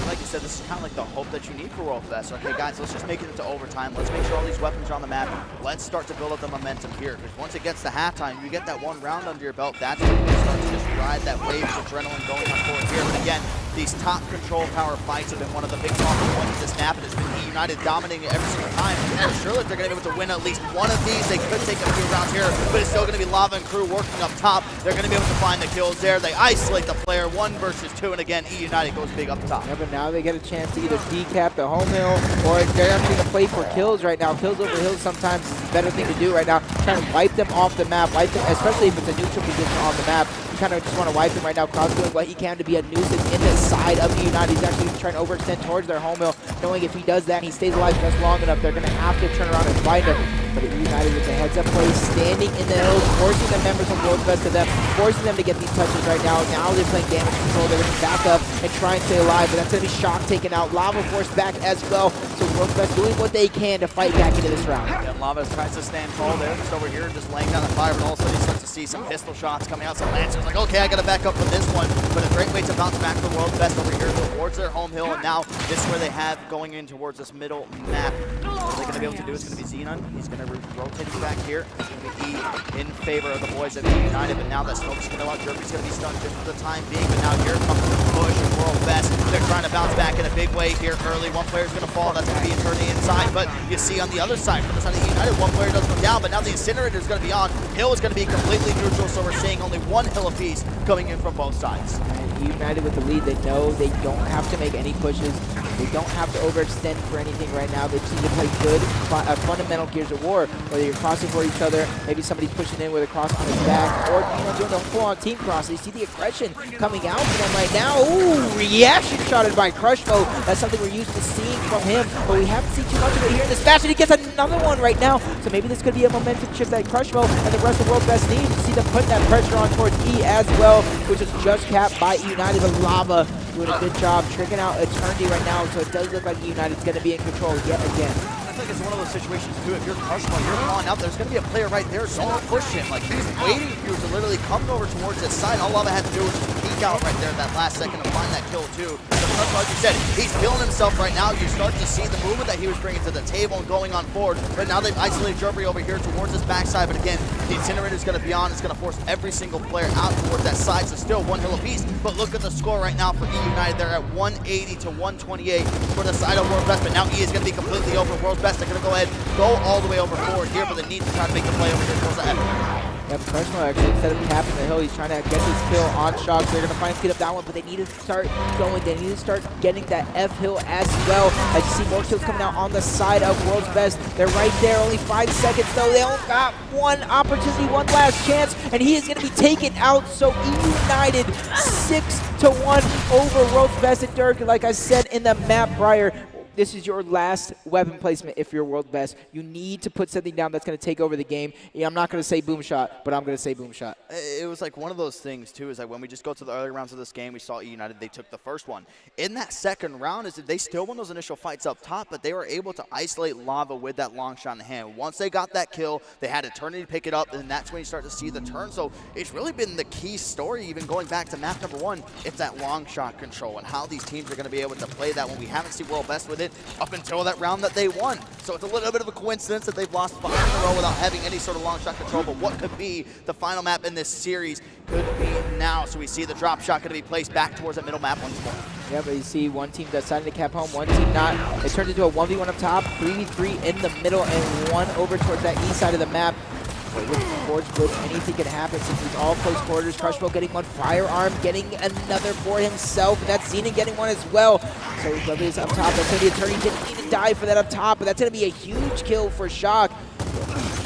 E: Like you said, this is kind of like the hope that you need for World Best. Okay, guys, let's just make it into overtime. Let's make sure all these weapons are on the map. Let's start to build up the momentum here, because once it gets to halftime, you get that 1 round under your belt. That's when you start to just ride that wave of adrenaline going on forward here. But again, these top control tower fights have been one of the big talking points of this map, and it's been E United dominating it every single time. And surely if they're going to be able to win at least one of these, they could take a few rounds here, but it's still going to be Lava and crew working up top. They're going to be able to find the kills there. They isolate the player 1 versus 2, and again, E United goes big up top.
C: Yeah, but now they get a chance to either decap the home hill, or they're actually going to play for kills right now. Kills over hills sometimes is the better thing to do right now. Trying to wipe them off the map, especially if it's a neutral position on the map. You kind of just want to wipe them right now. Cloud's doing what he can to be a nuisance in the side of E United. He's actually trying to overextend towards their home hill, knowing if he does that and he stays alive just long enough, they're going to have to turn around and find him. But E United with the heads-up play, standing in the hills, forcing the members of World's Best to them, forcing them to get these touches right now. Now they're playing damage control. They're going to back up and try and stay alive, but that's going to be Shock taken out. Lava forced back as well. So World's Best doing what they can to fight back into this round.
E: And Lava tries to stand tall there, just over here, just laying down the fire, but all of a sudden he starts to see some pistol shots coming out. Some Lancer's like, okay, I got to back up for this one. But a great way to bounce back for World's Best over here towards their home hill, and now this is where they have going in towards this middle map. What they're going to be able to do is going to be Xenon. He's going to rotate back here. It's going to be E in favor of the boys of E United, but now that Smoke's going to go out, Jerky's going to be stunned just for the time being, but now here comes the push of World Best. They're trying to bounce back in a big way here early. One player's going to fall. That's going to be Eternity inside, but you see on the other side, from the side of E United, one player does go down, but now the Incinerator is going to be on. Hill is going to be completely neutral, so we're seeing only 1 hill apiece coming in from both sides.
C: And E United with the lead, they know they don't have to make any pushes. They don't have to overextend for anything right now. They just need to play good, fundamental Gears of War. Whether you're crossing for each other, maybe somebody's pushing in with a cross on his back, or doing the full-on team cross. You see the aggression coming out for them right now. Ooh, reaction shotted by Crushmo. That's something we're used to seeing from him, but we haven't seen too much of it here in this match, and he gets another one right now. So maybe this could be a momentum shift that Crushmo and the rest of World's Best need. You see them putting that pressure on towards E as well, which is just capped by E United. But Lava doing a good job tricking out Eternity right now, so it does look like E United's going to be in control yet again.
E: feel like it's one of those situations too. If you're Crushmo, you're calling out, there's going to be a player right there. Don't push him. Like, he's waiting for you to literally come over towards this side. All Lava had to do was just peek out right there at that last second to find that kill too. So Crushmo, like you said, he's killing himself right now. You start to see the movement that he was bringing to the table and going on forward. But now they've isolated Jerby over here towards his backside. But again, the Incinerator is going to be on. It's going to force every single player out towards that side. So still 1 hill apiece. But look at the score right now for E United. They're at 180 to 128 for the side of World's Best. But now E is going to be completely over. World's Best, they're going to go ahead, go all the way over forward here, but they need to try to make the play over here towards the F.
C: Yeah, Crushmo actually, instead of capping the hill, he's trying to get this kill on Shock. They're going to finally speed up that one, but they need to start going. They need to start getting that F hill as well. As you see more kills coming out on the side of World's Best. They're right there, only 5 seconds though. They only got one opportunity, one last chance, and he is going to be taken out. So E United 6-1 over World's Best and Dirk. Like I said in the map prior, this is your last weapon placement if you're World's Best. You need to put something down that's going to take over the game. Yeah, I'm not going to say boom shot, but I'm going to say boom shot.
E: It was like one of those things, too, is like when we just go to the early rounds of this game, we saw E United, they took the first one. In that second round, is that they still won those initial fights up top, but they were able to isolate Lava with that long shot in the hand. Once they got that kill, they had Eternity to pick it up, and that's when you start to see the turn. So it's really been the key story, even going back to map number 1. It's that long shot control and how these teams are going to be able to play that when we haven't seen World Best with it up until that round that they won. So it's a little bit of a coincidence that they've lost 5 in a row without having any sort of long shot control, but what could be the final map in this series could be now. So we see the drop shot going to be placed back towards that middle map once more.
C: Yeah, but you see one team decided to cap home, one team not. It turns into a 1v1 up top, 3v3 in the middle, and 1 over towards that east side of the map. But with Forge Blitz, anything can happen since it's all close quarters. Crushmo getting one, Firearm getting another for himself, and that's Xenon getting one as well. So whoever is up top, that's going to be Attorney. Didn't need to die for that up top, but that's going to be a huge kill for Shock.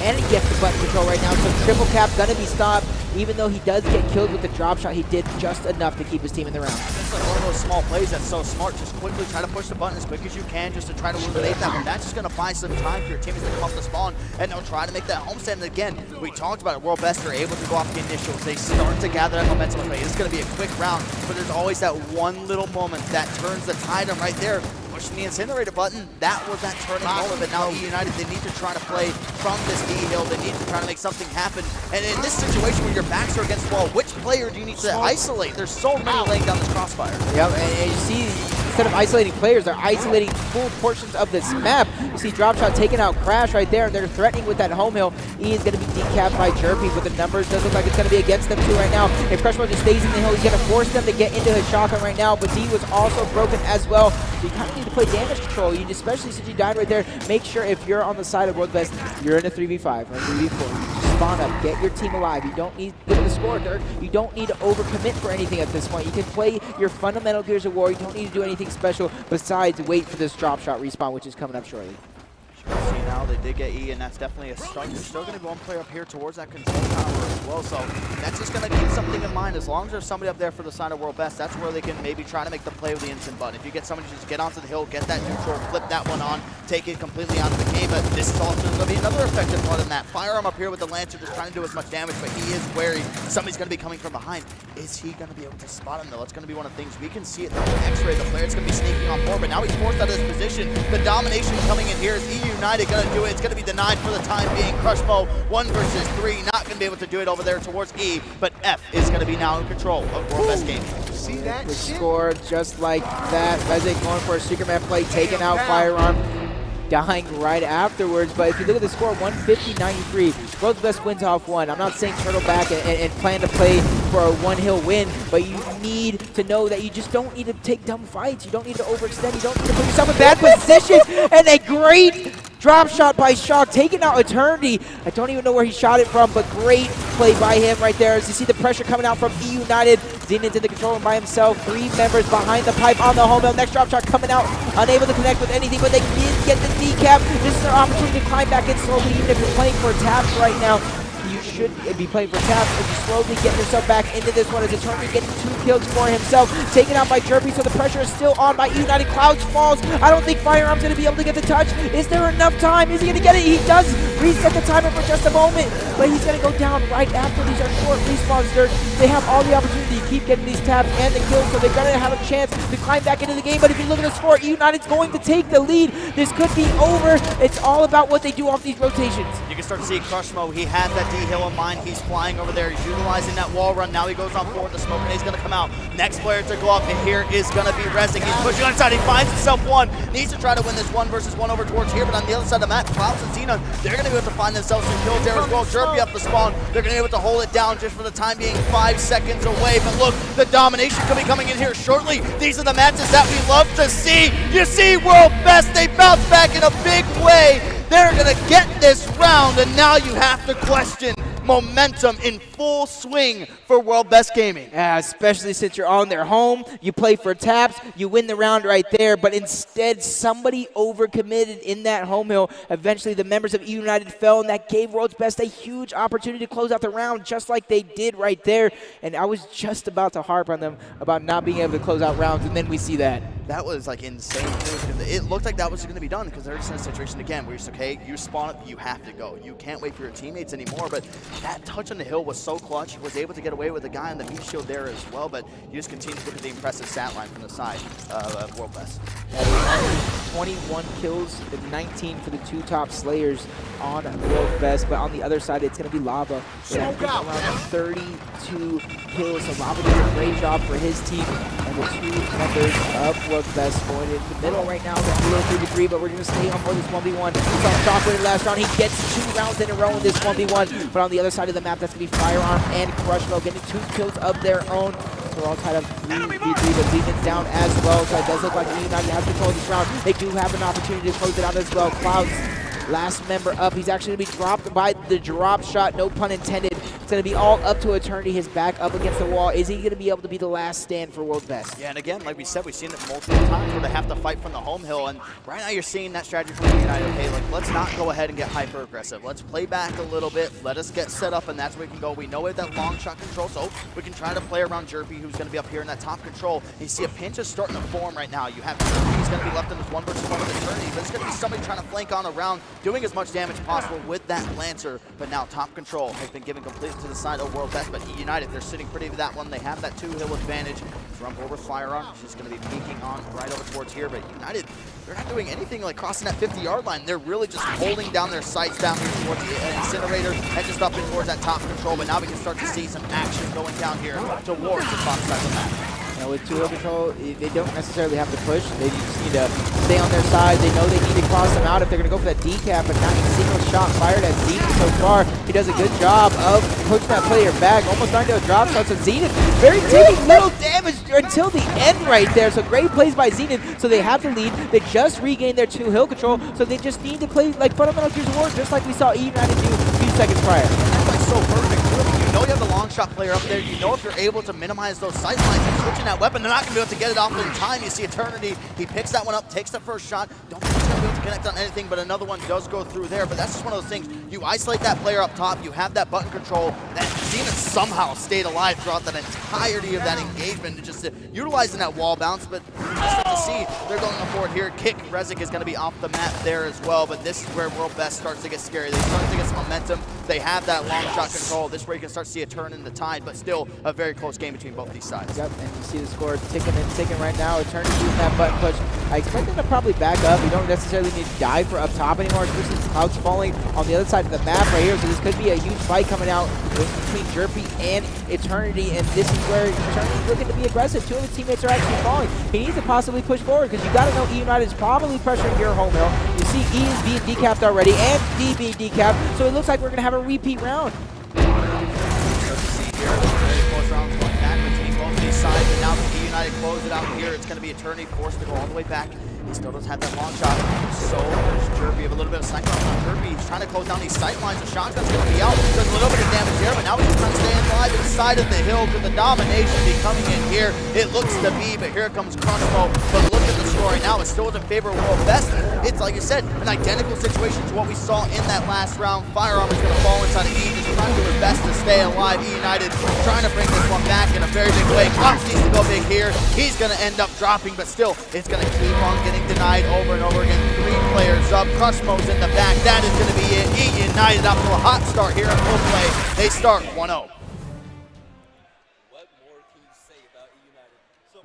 C: And he gets the button control right now, so triple cap going to be stopped. Even though he does get killed with the drop shot, he did just enough to keep his team in the round.
E: It's like one of those small plays that's so smart. Just quickly try to push the button as quick as you can just to try to eliminate that one. That's just going to buy some time for your teammates to come off the spawn, and they'll try to make that homestand. And again, we talked about it. World Best are able to go off the initials. They start to gather that momentum. It's going to be a quick round, but there's always that one little moment that turns the tide. And right there, pushing the Incinerator button, that was that turning moment. But now E United, they need to try to play from this D hill. They need to try to make something happen. And in this situation where your backs are against the wall, which player do you need to isolate? There's so many laying down this crossfire.
C: Yep, and you see, instead of isolating players, they're isolating full portions of this map. You see Dropshot taking out Crash right there. They're threatening with that home hill. E is going to be decapped by Jerpy, but the numbers does look like it's going to be against them too right now. If Crushmo just stays in the hill, he's going to force them to get into his shotgun right now, but D was also broken as well. So you kind of need to play damage control, especially since you died right there. Make sure if you're on the side of World's Best, you're in a 3v5 or a 3v4. Spawn up, get your team alive. You don't need to get the score, Dirk. You don't need to overcommit for anything at this point. You can play your fundamental Gears of War. You don't need to do anything special besides wait for this drop shot respawn, which is coming up shortly.
E: See now they did get E, and that's definitely a start. There's still going to be one player up here towards that control tower as well, so that's just going to keep something in mind. As long as there's somebody up there for the side of World Best, that's where they can maybe try to make the play with the instant button. If you get somebody to just get onto the hill, get that neutral, flip that one on, take it completely out of the game, but this is also going to be another effective part of that. Firearm up here with the Lancer just trying to do as much damage, but he is wary. Somebody's going to be coming from behind. Is he going to be able to spot him, though? It's going to be one of the things. We can see it through the X-ray. The player's going to be sneaking on board, but now he's forced out of this position. The domination coming in here is E United going to do it. It's going to be denied for the time being. Crushmo 1 versus 3, not going to be able to do it over there towards E, but F is going to be now in control of World Best Game.
C: See that? The score just like that. Vezek going for a Superman play, taking out Firearm, dying right afterwards. But if you look at the score, 150-93. World's Best wins off 1. I'm not saying turtle back and plan to play for a one-hill win, but you need to know that you just don't need to take dumb fights. You don't need to overextend. You don't need to put yourself in bad positions. And a great drop shot by Shock, taking out Eternity. I don't even know where he shot it from, but great play by him right there. As you see the pressure coming out from E United. Xenon's in the control room by himself. 3 members behind the pipe on the home hill. Next drop shot coming out, unable to connect with anything, but they did get the decap. This is their opportunity to climb back in slowly, even if you're playing for taps right now. You should be playing for taps, and just slowly getting herself back into this one as Eternity getting 2 kills for himself. Taken out by Jerby, so the pressure is still on by United. Clouds falls. I don't think Firearm's going to be able to get the touch. Is there enough time? Is he going to get it? He does reset the timer for just a moment, but he's going to go down right after. These are short respawns, Dirt. They have all the opportunity to keep getting these taps and the kills, so they're going to have a chance to climb back into the game. But if you look at the score, United's going to take the lead. This could be over. It's all about what they do off these rotations.
E: You can start to see Crushmo. He had that D-Hill in mind. He's flying over there. He's utilizing that wall run. Now he goes on forward. The smoke grenade's going to come out. Next player to go up, and here is going to be Rezik. He's pushing on inside. He finds himself one. Needs to try to win this 1 versus 1 over towards here, but on the other side of the map, Clouds and Xenon, they're going to be able to find themselves some kills there as well. Jerby up the spawn. They're going to be able to hold it down just for the time being, 5 seconds away. But look, the domination could be coming in here shortly. These are the matches that we love to see. You see World Best, they bounce back in a big way. They're going to get this round, and now you have to question momentum in full swing for World Best Gaming.
C: Yeah, especially since you're on their home, you play for taps, you win the round right there, but instead somebody overcommitted in that home hill. Eventually the members of United fell, and that gave World's Best a huge opportunity to close out the round just like they did right there. And I was just about to harp on them about not being able to close out rounds, and then we see that.
E: That was like insane. It looked like that was going to be done because they're just in a situation again where you're just, okay, you spawn it, you have to go. You can't wait for your teammates anymore, but that touch on the hill was so clutch. Was able to get away with the guy on the meat shield there as well, but you just continue to look at the impressive stat line from the side of World Best.
C: 21 kills and 19 for the 2 top Slayers on World Best, but on the other side it's going to be Lava. Around 32 kills, so Lava does a great job for his team, and the 2 members of World Best going in the middle right now. They're below 3-3, but we're going to stay on for this 1v1. We saw Chocolate last round. He gets 2 rounds in a row in this 1v1, but on the other side of the map, that's going to be Firearm and Crushmo getting 2 kills of their own. They're all tied up 3v3, but Zeman's down as well, so it does look like United has control of this round. They do have an opportunity to close it out as well. Clouds, last member up. He's actually going to be dropped by the drop shot, no pun intended. It's going to be all up to Eternity, his back up against the wall. Is he going to be able to be the last stand for World Best?
E: Yeah, and again, like we said, we've seen it multiple times where they have to fight from the home hill, and right now you're seeing that strategy from United. Okay, like, let's not go ahead and get hyper aggressive. Let's play back a little bit. Let us get set up, and that's where we can go. We know we have that long shot control, so we can try to play around Jerby, who's going to be up here in that top control. You see a pinch is starting to form right now. You have Jerby, he's going to be left in this 1 versus 1 with Eternity, but it's going to be somebody trying to flank on around, doing as much damage possible with that Lancer, but now top control has been given completely to the side of World Best, but United, they're sitting pretty with that one. They have that 2-hill advantage. Jump over Firearm. She's going to be peeking on right over towards here, but United, they're not doing anything like crossing that 50-yard line. They're really just holding down their sights down here towards the Incinerator and just up in towards that top control, but now we can start to see some action going down here towards the top side of the map.
C: Now with 2-hill control, they don't necessarily have to push. They just need to stay on their side. They know they need to cross them out if they're going to go for that decap, but not a single shot fired at Zenith so far. He does a good job of pushing that player back, almost starting to a drop shot. So Zenith taking little damage until the end right there. So great plays by Zenith. So they have the lead. They just regained their 2-hill control, so they just need to play like fundamental Gears of War, just like we saw United do a few seconds prior.
E: That's so perfect. You know you have the long shot player up there. You know if you're able to minimize those sight lines and switching that weapon, they're not going to be able to get it off in time. You see Eternity. He picks that one up, takes the first shot. Don't think he's going to be able to connect on anything, but another one does go through there. But that's just one of those things. You isolate that player up top. You have that button control. That Zenith somehow stayed alive throughout that entirety of that engagement, just utilizing that wall bounce. But you just have to see they're going forward here. Kick Rezik is going to be off the map there as well. But this is where World Best starts to get scary. They start to get some momentum. They have that long shot control. This is where you can start to see a turn in the tide, but still a very close game between both these sides.
C: Yep, and you see the score ticking and ticking right now. Eternity using that button push. I expect them to probably back up. You don't necessarily need to dive for up top anymore, especially since Cloud's falling on the other side of the map right here. So this could be a huge fight coming out between Jerpy and Eternity, and this is where Eternity's looking to be aggressive. 2 of his teammates are actually falling. He needs to possibly push forward because you got to know E United is probably pressuring your home hill. You see E is being decapped already and D being decapped, so it looks like we're going to have a repeat round.
E: Sides, and now the United close it out here. It's going to be Eternity forced to go all the way back. He still doesn't have that long shot. So there's Jerby, a little bit of sight on Jerby. He's trying to close down these sight lines. The shotgun's going to be out. Does a little bit of damage there, but now he's trying to stay alive inside of the hill. Could the domination be coming in here? It looks to be, but here comes Crushmo. But look at the score score right now. It still is in favor of World Best. It's, like you said, an identical situation to what we saw in that last round. Firearm is going to fall inside of E, just trying to do his best to stay alive. E United trying to bring this one back in a very big way. Cox needs to go big here. He's going to end up dropping, but still, it's going to keep on getting denied over and over again. 3 players up. Crushmo's in the back. That is going to be it. E United off to a hot start here in full play. They start 1-0.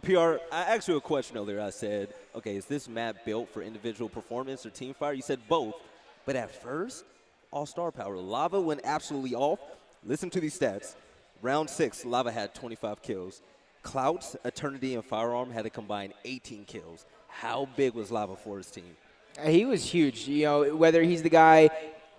A: PR, I asked you a question earlier. I said, okay, is this map built for individual performance or team fire? You said both, but at first, all-star power. Lava went absolutely off. Listen to these stats. Round 6, Lava had 25 kills. Clouds, Eternity, and Firearm had a combined 18 kills. How big was Lava for his team?
C: He was huge. You know, whether he's the guy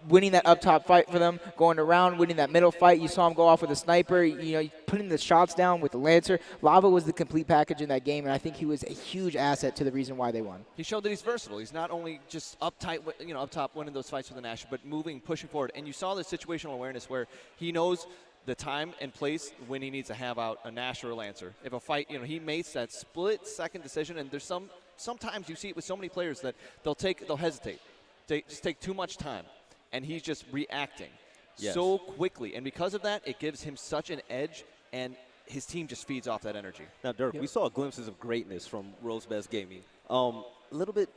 C: winning that up top fight for them, going around, winning that middle fight. You saw him go off with a sniper, you know, putting the shots down with the Lancer. Lava was the complete package in that game, and I think he was a huge asset to the reason why they won.
B: He showed that he's versatile. He's not only just uptight, you know, up top winning those fights with the Nash, but moving, pushing forward. And you saw the situational awareness where he knows the time and place when he needs to have out a Nash or a Lancer. If a fight, you know, he makes that split-second decision, and there's sometimes you see it with so many players that they'll hesitate. They just take too much time. And he's just reacting so quickly. And because of that, it gives him such an edge, and his team just feeds off that energy.
A: Now, Dirk, we saw glimpses of greatness from World's Best Gaming. A little bit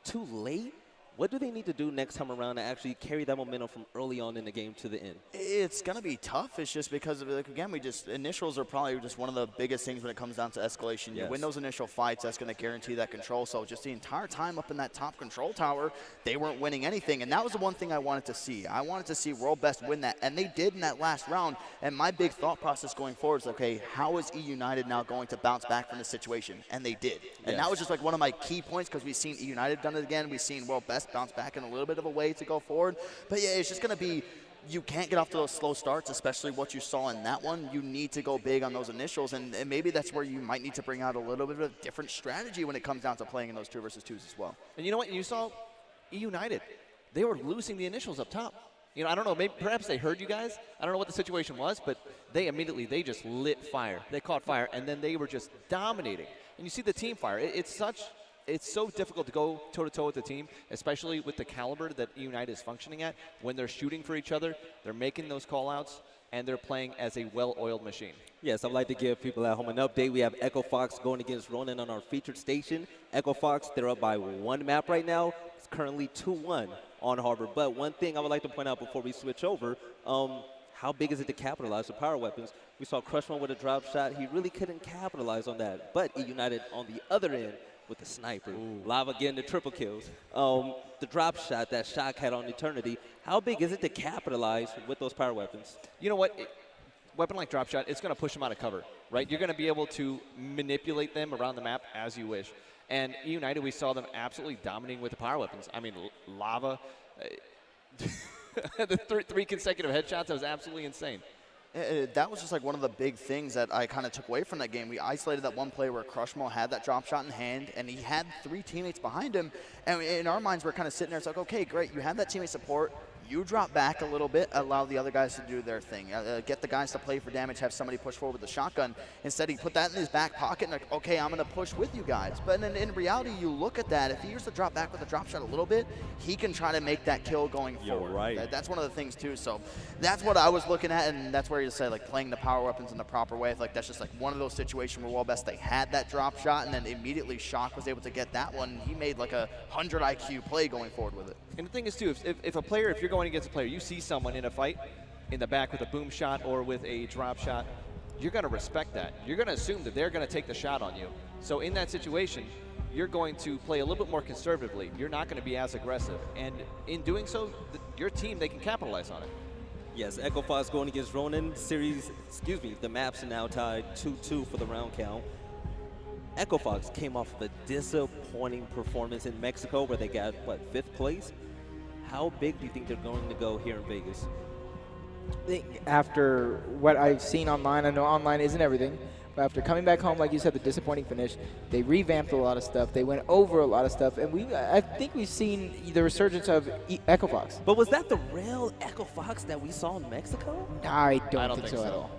A: too late. What do they need to do next time around to actually carry that momentum from early on in the game to the end?
E: It's going to be tough. It's just because, like, again, initials are probably just one of the biggest things when it comes down to escalation. You win those initial fights, that's going to guarantee that control. So just the entire time up in that top control tower, they weren't winning anything. And that was the one thing I wanted to see. I wanted to see World Best win that. And they did in that last round. And my big thought process going forward is, okay, how is E United now going to bounce back from this situation? And they did. And that was just like one of my key points, because we've seen E United done it again. We've seen World Best bounce back in a little bit of a way to go forward. But yeah, it's just going to be, you can't get off to those slow starts, especially what you saw in that one. You need to go big on those initials, and maybe that's where you might need to bring out a little bit of a different strategy when it comes down to playing in those 2 versus 2s as well.
B: And you know what? You saw E United. They were losing the initials up top. You know, I don't know, maybe perhaps they heard you guys. I don't know what the situation was, but they just lit fire. They caught fire, and then they were just dominating. And you see the team fire. It's so difficult to go toe-to-toe with the team, especially with the caliber that E United is functioning at. When they're shooting for each other, they're making those call-outs, and they're playing as a well-oiled machine.
A: Yes, I'd like to give people at home an update. We have Echo Fox going against Ronin on our featured station. Echo Fox, they're up by 1 map right now. It's currently 2-1 on Harbor. But one thing I would like to point out before we switch over, how big is it to capitalize with power weapons? We saw Crushman with a drop shot. He really couldn't capitalize on that. But E United on the other end, with the sniper. Lava getting the triple kills. The drop shot that Shock had on Eternity. How big is it to capitalize with those power weapons?
B: You know what? Weapon like drop shot, it's going to push them out of cover, right? You're going to be able to manipulate them around the map as you wish. And E United, we saw them absolutely dominating with the power weapons. I mean, Lava, the 3 consecutive headshots, that was absolutely insane.
E: That was just like one of the big things that I kind of took away from that game. We isolated that one play where Crushmo had that drop shot in hand, and he had 3 teammates behind him. And in our minds, we're kind of sitting there. It's like, okay, great. You have that teammate support. You drop back a little bit, allow the other guys to do their thing. Get the guys to play for damage, have somebody push forward with the shotgun. Instead, he put that in his back pocket and like, okay, I'm going to push with you guys. But in reality, you look at that. If he used to drop back with a drop shot a little bit, he can try to make that kill going forward.
A: Right.
E: That's one of the things, too. So that's what I was looking at, and that's where you say, like, playing the power weapons in the proper way. Like, that's just like one of those situations where World Best, they had that drop shot, and then immediately Shock was able to get that one. He made like a 100 IQ play going forward with it.
B: And the thing is, too, if you're going against a player, you see someone in a fight in the back with a boom shot or with a drop shot, you're going to respect that. You're going to assume that they're going to take the shot on you. So in that situation, you're going to play a little bit more conservatively. You're not going to be as aggressive. And in doing so, your team, they can capitalize on it.
A: Yes, Echo Fox going against Ronin series, the maps are now tied 2-2 for the round count. Echo Fox came off of a disappointing performance in Mexico where they got, 5th place? How big do you think they're going to go here in Vegas?
C: I think after what I've seen online, I know online isn't everything, but after coming back home, like you said, the disappointing finish, they revamped a lot of stuff, they went over a lot of stuff, and I think we've seen the resurgence of Echo Fox.
A: But was that the real Echo Fox that we saw in Mexico?
C: I don't think so at all.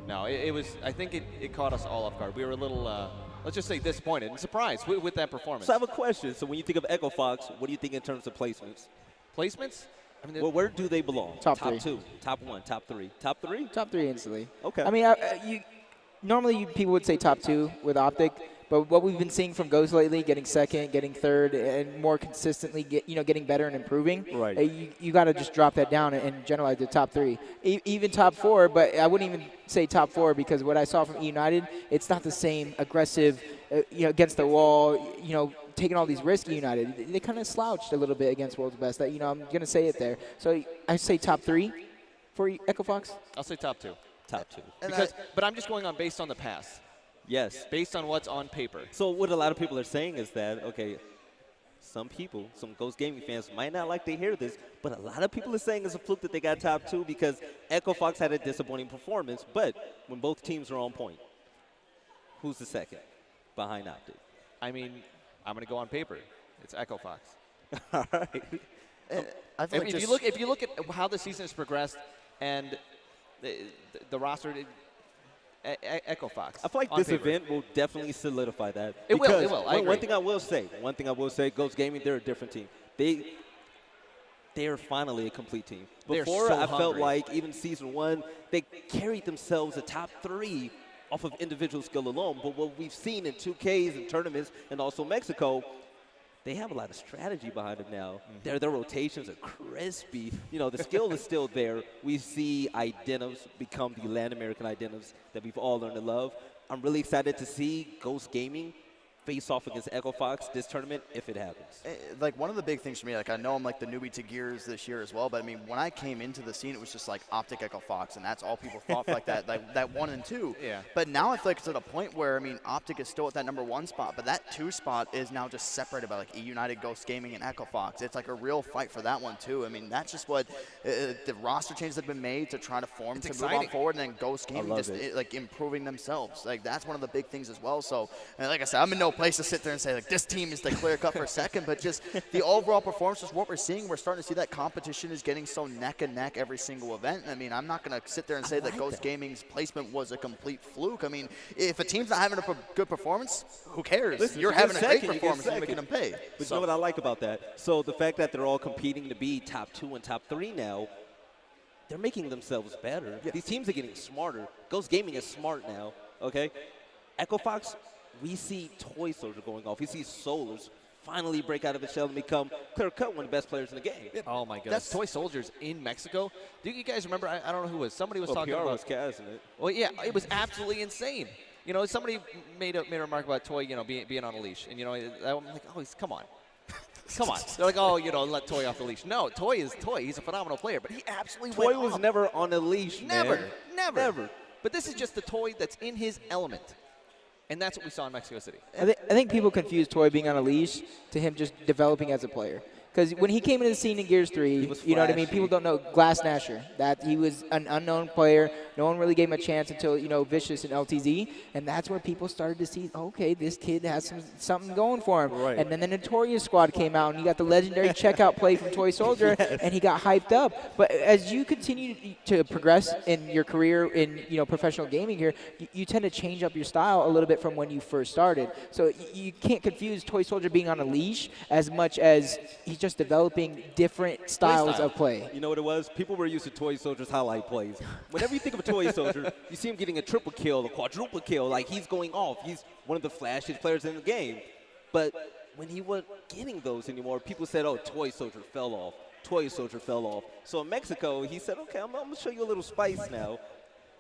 B: No, it was. I think it caught us all off guard. We were a little let's just say disappointed and surprised with that performance.
A: So I have a question. So when you think of Echo Fox, what do you think in terms of placements?
B: Placements? I mean,
A: well, where do they belong?
C: Top
A: top
C: 3.
A: 2, top 1, top 3. Top 3?
C: Top 3 instantly.
A: Okay.
C: I mean, normally people would say top 2 with Optic, but what we've been seeing from Ghost lately, getting second, getting third, and more consistently, getting better and improving.
A: Right.
C: You got to just drop that down and generalize the top 3, even top 4. But I wouldn't even say top 4 because what I saw from United, it's not the same aggressive, against the wall, taking all these risks. United, they kind of slouched a little bit against World's Best. That I'm gonna say it there. So I say top 3 for Echo Fox.
B: I'll say top 2.
A: Top 2.
B: But I'm just going on based on the past.
A: Yes.
B: Based on what's on paper.
A: So what a lot of people are saying is that, okay, some people, some Ghost Gaming fans might not like to hear this, but a lot of people are saying it's a fluke that they got top 2 because Echo Fox had a disappointing performance. But when both teams are on point, who's the second behind Optic?
B: I mean, I'm going to go on paper. It's Echo Fox.
A: All right.
B: If you look at how the season has progressed and the roster, Echo Fox.
A: I feel like this event will definitely solidify that.
B: It will.
A: One thing I will say, Ghost Gaming, they're a different team. They are finally a complete team. Before, I felt like even season 1, they carried themselves a top 3 off of individual skill alone. But what we've seen in 2Ks and tournaments and also Mexico, they have a lot of strategy behind them now. Their rotations are crispy. The skill is still there. We see identities become the Latin American identities that we've all learned to love. I'm really excited to see Ghost Gaming face off against Echo Fox this tournament if it happens.
E: Like one of the big things for me, like I know I'm like the newbie to Gears this year as well, but I mean when I came into the scene, it was just like Optic, Echo Fox, and that's all people thought for like that 1 and 2.
B: Yeah.
E: But now I feel like it's at a point where I mean Optic is still at that number 1 spot, but that 2 spot is now just separated by like United, Ghost Gaming, and Echo Fox. It's like a real fight for that one too. I mean that's just what the roster changes have been made to try to form to move on forward, and then Ghost Gaming just like improving themselves. Like that's one of the big things as well. So like I said, I'm in no place to sit there and say like this team is the clear cut for second, but just the overall performance is what we're seeing. We're starting to see that competition is getting so neck and neck every single event. I mean, I'm not going to sit there and say that Ghost Gaming's placement was a complete fluke. I mean, if a team's not having a good performance, who cares?
A: Listen,
E: you're having a great performance and making them pay.
A: But you know what I like about that? So the fact that they're all competing to be top 2 and top 3 now, they're making themselves better. These teams are getting smarter. Ghost Gaming is smart now, okay? Echo Fox, we see Toy Soldier going off. We see Solars finally break out of his shell and become clear-cut one of the best players in the game.
B: Oh, my goodness. That's Toy Soldiers in Mexico. Do you guys remember? I don't know who it was. Somebody was talking
A: PR
B: about.
A: was casting it.
B: Well, yeah, it was absolutely insane. Somebody made a remark about Toy, being on a leash. And, I'm like, oh, come on. Come on. They're like, oh, let Toy off the leash. No, Toy is Toy. He's a phenomenal player, but he absolutely
A: Toy
B: went
A: was
B: off.
A: never on a leash,
B: Never.
A: Never.
B: But this is just the Toy that's in his element. And that's what we saw in Mexico City.
C: I think people confuse Toy being on a leash to him just developing as a player. Because when he came into the scene in Gears 3, you know what I mean? People don't know Glass Nasher, that he was an unknown player. No one really gave him a chance until, Vicious and LTZ. And that's where people started to see, okay, this kid has something going for him.
A: Right.
C: And then the Notorious squad came out, and you got the legendary checkout play from Toy Soldier, and he got hyped up. But as you continue to progress in your career in, professional gaming here, you tend to change up your style a little bit from when you first started. So you can't confuse Toy Soldier being on a leash as much as he's just developing different styles of play.
A: You know what it was? People were used to Toy Soldier's highlight plays. Whenever you think of a Toy Soldier, you see him getting a triple kill, a quadruple kill, like he's going off. He's one of the flashiest players in the game. But when he wasn't getting those anymore, people said, oh, Toy Soldier fell off. Toy Soldier fell off. So in Mexico, he said, okay, I'm going to show you a little spice now.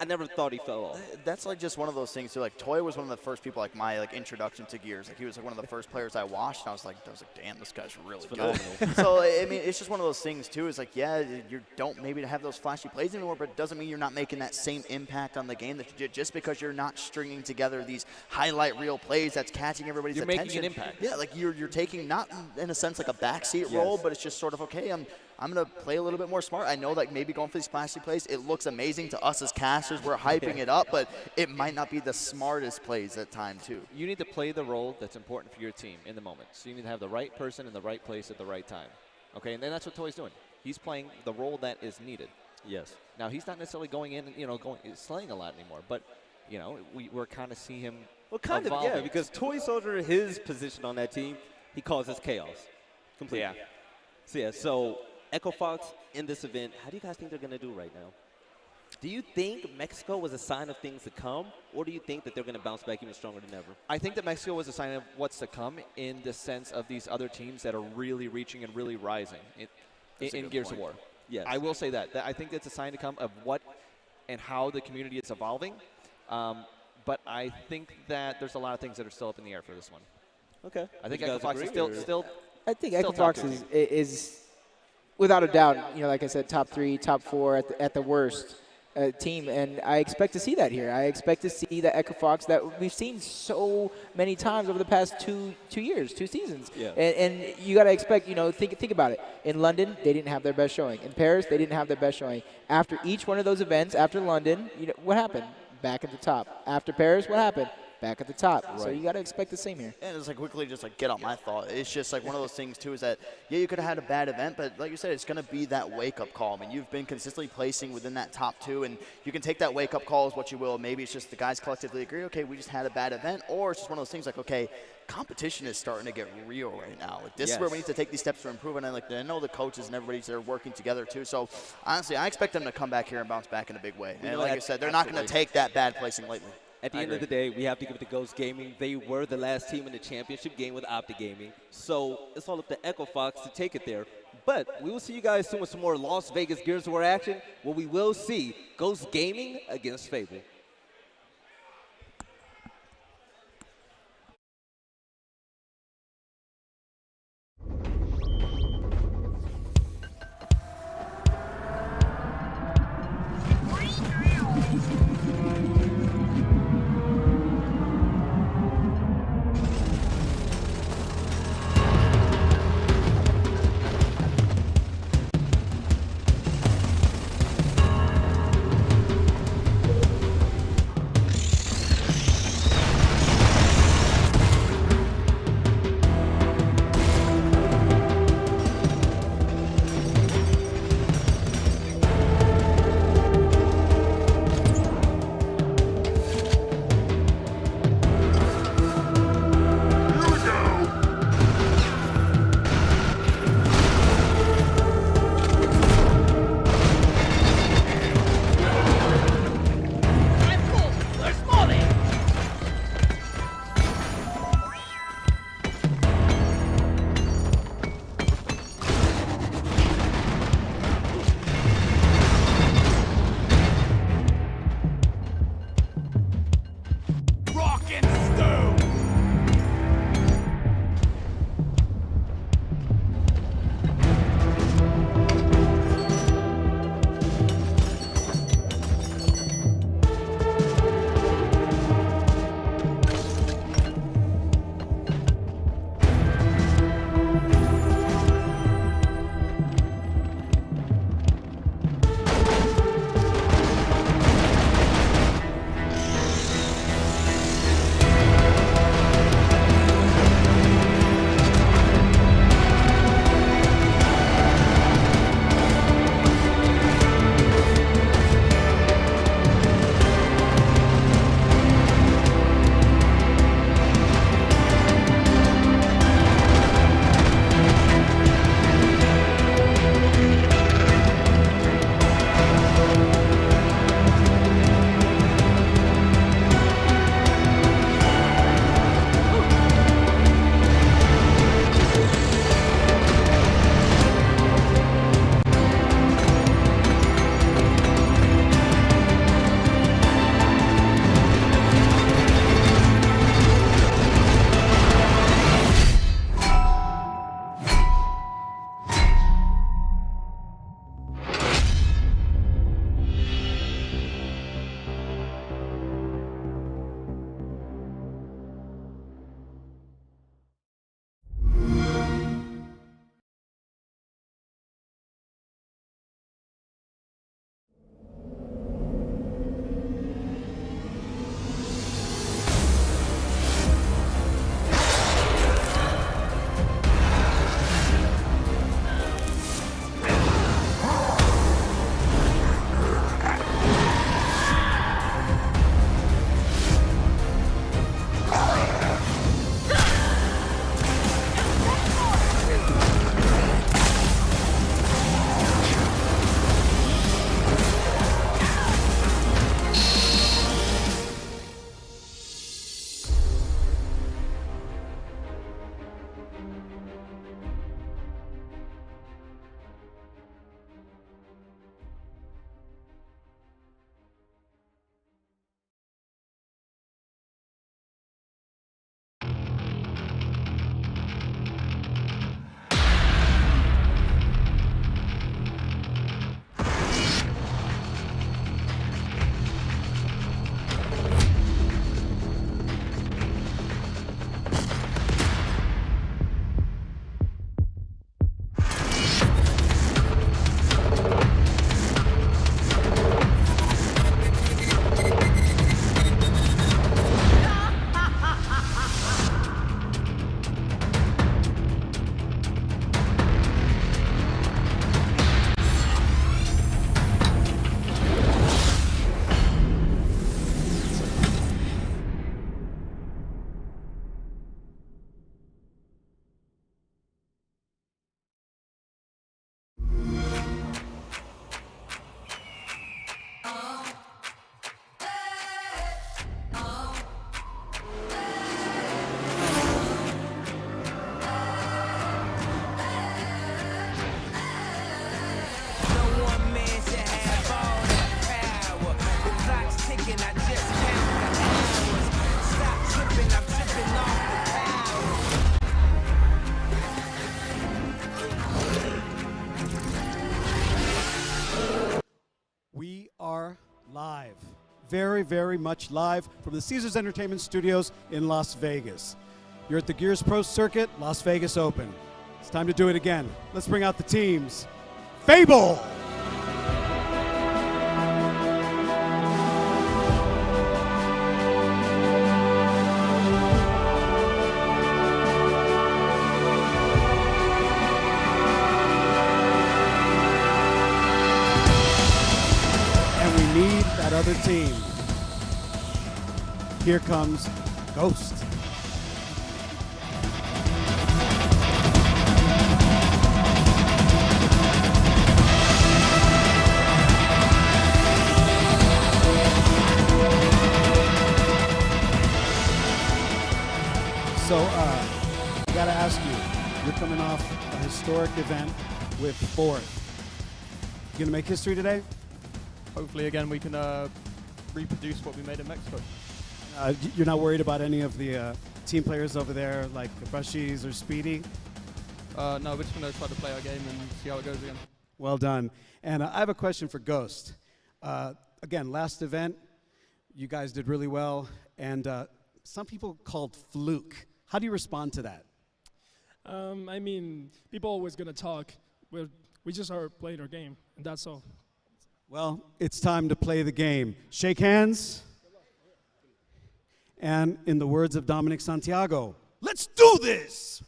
A: I never thought he fell off.
E: That's like just one of those things too. Like Toy was one of the first people, like my introduction to Gears. Like he was like one of the first players I watched, and I was like, damn, this guy's really good. So I mean, it's just one of those things too. It's like, yeah, you don't maybe have those flashy plays anymore, but it doesn't mean you're not making that same impact on the game that you did just because you're not stringing together these highlight reel plays that's catching everybody's attention.
B: You're making an impact.
E: Yeah, like you're taking not in a sense like a backseat role, but it's just sort of okay. I'm going to play a little bit more smart. I know that maybe going for these flashy plays, it looks amazing to us as casters. We're hyping it up, but it might not be the smartest plays at time too.
B: You need to play the role that's important for your team in the moment. So you need to have the right person in the right place at the right time. Okay, and then that's what Toy's doing. He's playing the role that is needed.
A: Yes.
B: Now, he's not necessarily going in and, slaying a lot anymore, but you know, we're kind of seeing him.
A: Well, kind of,
B: evolving.
A: yeah, because Toy Soldier, his position on that team, he causes chaos. Completely.
B: Yeah.
A: So Echo Fox in this event, how do you guys think they're going to do right now? Do you think Mexico was a sign of things to come, or do you think that they're going to bounce back even stronger than ever?
B: I think that Mexico was a sign of what's to come in the sense of these other teams that are really reaching and really rising in Gears of War.
A: Yes.
B: I will say that. I think that's a sign to come of what and how the community is evolving. But I think that there's a lot of things that are still up in the air for this one.
A: Okay.
B: I think
A: You guys
B: Echo Fox is
A: agree,
B: still
C: I think
B: still
C: Echo Fox
B: top two.
C: is, without a doubt, you know, like I said, top 3, top 4 at the worst team, and I expect to see that here. I expect to see the Echo Fox that we've seen so many times over the past two years, 2 seasons.
A: Yeah.
C: And you got to expect, you know, think about it. In London, they didn't have their best showing. In Paris, they didn't have their best showing. After each one of those events, after London, you know, what happened? Back at the top. After Paris, what happened? Back at the top. Right. So you got to expect the same here.
E: And it's like quickly just like get on my thought. It's just like one of those things too is that, yeah, you could have had a bad event, but like you said, it's going to be that wake-up call. I mean, you've been consistently placing within that top 2, and you can take that wake-up call as what you will. Maybe it's just the guys collectively agree, okay, we just had a bad event, or it's just one of those things like, okay, competition is starting to get real right now. Like, this is where we need to take these steps to improve, and I know the coaches and everybody's there working together too. So honestly, I expect them to come back here and bounce back in a big way. And like I said, they're not going to take that bad placing lightly.
A: At the end of the day, we have to give it to Ghost Gaming. They were the last team in the championship game with Optic Gaming. So it's all up to Echo Fox to take it there. But we will see you guys soon with some more Las Vegas Gears of War action, where we will see Ghost Gaming against Fable.
U: live, very, very much live from the Caesars Entertainment Studios in Las Vegas. You're at the Gears Pro Circuit, Las Vegas Open. It's time to do it again. Let's bring out the teams. Fable! Need that other team. Here comes Ghost. So, I gotta ask you, you're coming off a historic event with fourth. You gonna make history today?
V: Hopefully, again, we can reproduce what we made in Mexico.
U: You're not worried about any of the team players over there, like Brushies or Speedy?
V: No, we're just going to try to play our game and see how it goes again.
U: Well done. And I have a question for Ghost. Again, last event, you guys did really well, and some people called fluke. How do you respond to that?
D: I mean, people always going to talk. We just are playing our game, and that's all.
U: Well, it's time to play the game. Shake hands. And in the words of Dominic Santiago, let's do this!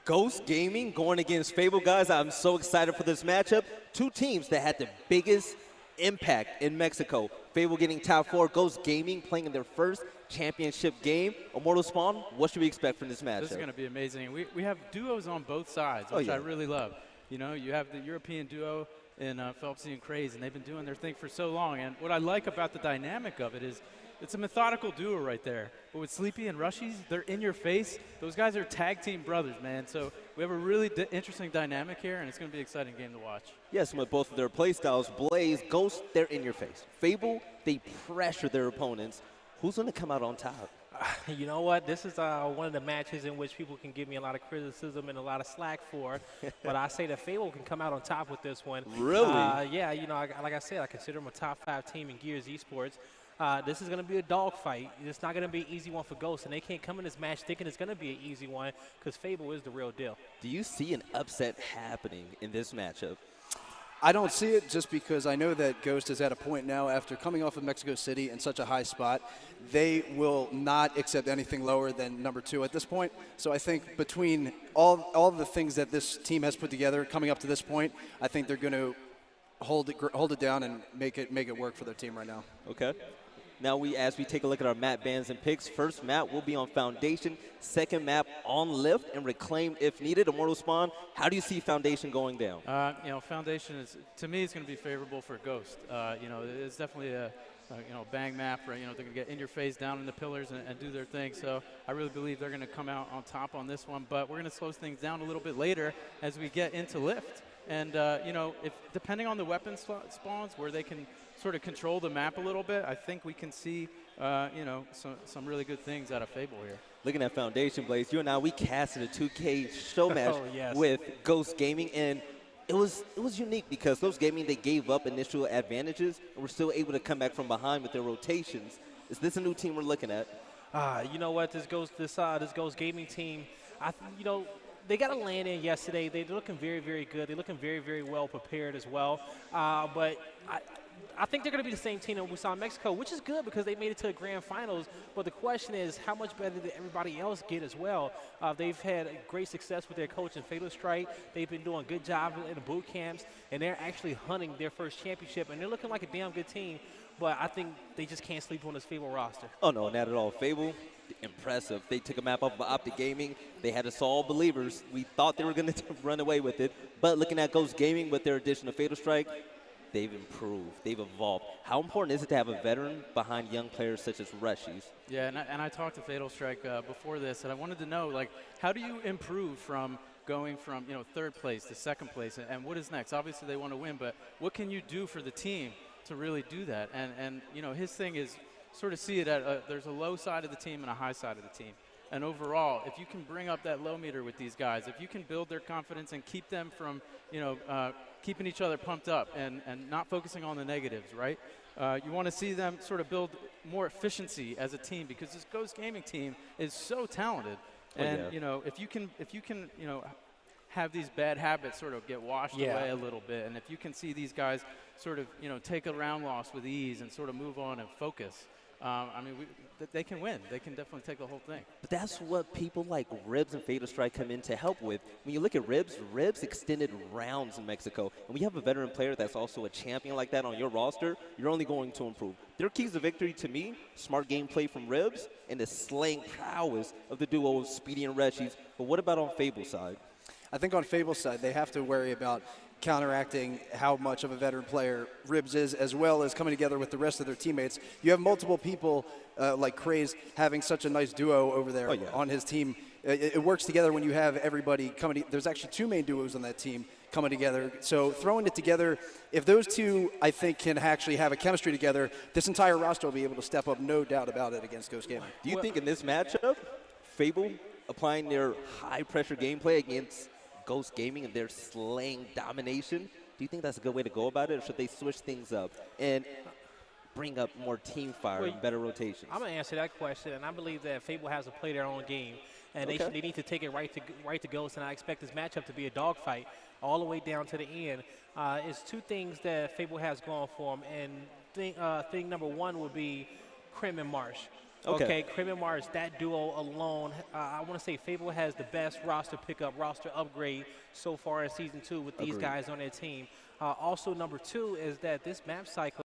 A: Ghost Gaming going against Fable, guys. I'm so excited for this matchup. Two teams that had the biggest impact in Mexico. Fable getting top 4, Ghost Gaming playing in their first championship game. Immortal Spawn, what should we expect from this matchup?
F: This is going to be amazing. We have duos on both sides, which I really love. You know, you have the European duo in Phelpsy and Craze, and they've been doing their thing for so long. And what I like about the dynamic of it is it's a methodical duo right there. But with Sleepy and Rushies, they're in your face. Those guys are tag team brothers, man. So we have a really interesting dynamic here, and it's going to be an exciting game to watch.
A: Yes, with both of their play styles, Blaze, Ghost, they're in your face. Fable, they pressure their opponents. Who's going to come out on top?
G: You know what? This is one of the matches in which people can give me a lot of criticism and a lot of slack for. But I say that Fable can come out on top with this one.
A: Really?
G: Yeah, you know, like I said, I consider them a top 5 team in Gears Esports. This is going to be a dogfight. It's not going to be an easy one for Ghost, and they can't come in this match thinking it's going to be an easy one because Fable is the real deal.
A: Do you see an upset happening in this matchup?
X: I don't see it just because I know that Ghost is at a point now after coming off of Mexico City in such a high spot. They will not accept anything lower than number 2 at this point. So I think between all the things that this team has put together coming up to this point, I think they're going to hold it down and make it work for their team right now.
A: Okay. Now as we take a look at our map bans and picks, first map will be on Foundation, second map on Lift and Reclaimed if needed. Immortal Spawn, how do you see Foundation going down?
F: You know, Foundation is, to me, it's going to be favorable for Ghost. You know, it's definitely a bang map, right? You know, they're going to get in your face down in the pillars and do their thing. So I really believe they're going to come out on top on this one. But we're going to slow things down a little bit later as we get into Lift. And, you know, if depending on the weapon spawns where they can sort of control the map a little bit, I think we can see, you know, some really good things out of Fable here.
A: Looking at Foundation, Blaze, you and I, we casted a 2K show match with Ghost Gaming, and it was unique because Ghost Gaming, they gave up initial advantages and were still able to come back from behind with their rotations. Is this a new team we're looking at?
G: You know what, this Ghost Gaming team, you know, they got a land in yesterday. They're looking very, very good. They're looking very, very well prepared as well. But I think they're going to be the same team that we saw in Mexico, which is good because they made it to the grand finals. But the question is, how much better did everybody else get as well? They've had great success with their coach in Fatal Strike. They've been doing a good job in the boot camps, and they're actually hunting their first championship. And they're looking like a damn good team. But I think they just can't sleep on this Fable roster.
A: Oh, no, not at all. Fable, impressive. They took a map off of Optic Gaming. They had us all believers. We thought they were going to run away with it. But looking at Ghost Gaming with their addition of Fatal Strike, they've improved. They've evolved. How important is it to have a veteran behind young players such as Rushies?
F: Yeah, and I talked to Fatal Strike before this, and I wanted to know, like, how do you improve from going from, you know, 3rd place to 2nd place, and what is next? Obviously, they want to win, but what can you do for the team to really do that? And you know, his thing is sort of see it at there's a low side of the team and a high side of the team. And overall, if you can bring up that low meter with these guys, if you can build their confidence and keep them from, you know, keeping each other pumped up and not focusing on the negatives, right? You want to see them sort of build more efficiency as a team because this Ghost Gaming team is so talented. And, you know, if you can, you know, have these bad habits sort of get washed away a little bit, and if you can see these guys sort of, you know, take a round loss with ease and sort of move on and focus, I mean, they can win. They can definitely take the whole thing.
A: But that's what people like Ribs and Fatal Strike come in to help with. When you look at Ribs extended rounds in Mexico. And when you have a veteran player that's also a champion like that on your roster, you're only going to improve. Their keys to victory, to me, smart gameplay from Ribs and the slaying prowess of the duo Speedy and Reggies. But what about on Fable's side?
X: I think on Fable's side, they have to worry about counteracting how much of a veteran player Ribs is, as well as coming together with the rest of their teammates. You have multiple people like Craze having such a nice duo over there on his team. It works together when you have everybody coming. There's actually 2 main duos on that team coming together. So throwing it together, if those two, I think, can actually have a chemistry together, this entire roster will be able to step up, no doubt about it, against Ghost Gaming.
A: Do you think in this matchup, Fable applying their high-pressure gameplay against Ghost Gaming and their slaying domination, do you think that's a good way to go about it, or should they switch things up and bring up more team fire and better rotations?
G: I'm going to answer that question, and I believe that Fable has to play their own game, and they need to take it right to Ghost, and I expect this matchup to be a dogfight all the way down to the end. It's 2 things that Fable has going for them, and thing number 1 would be Krim and Marsh. Okay, Krim and Mars, that duo alone, I want to say Fable has the best roster pickup, roster upgrade so far in Season 2 with these guys on their team. Also, number 2 is that this map cycle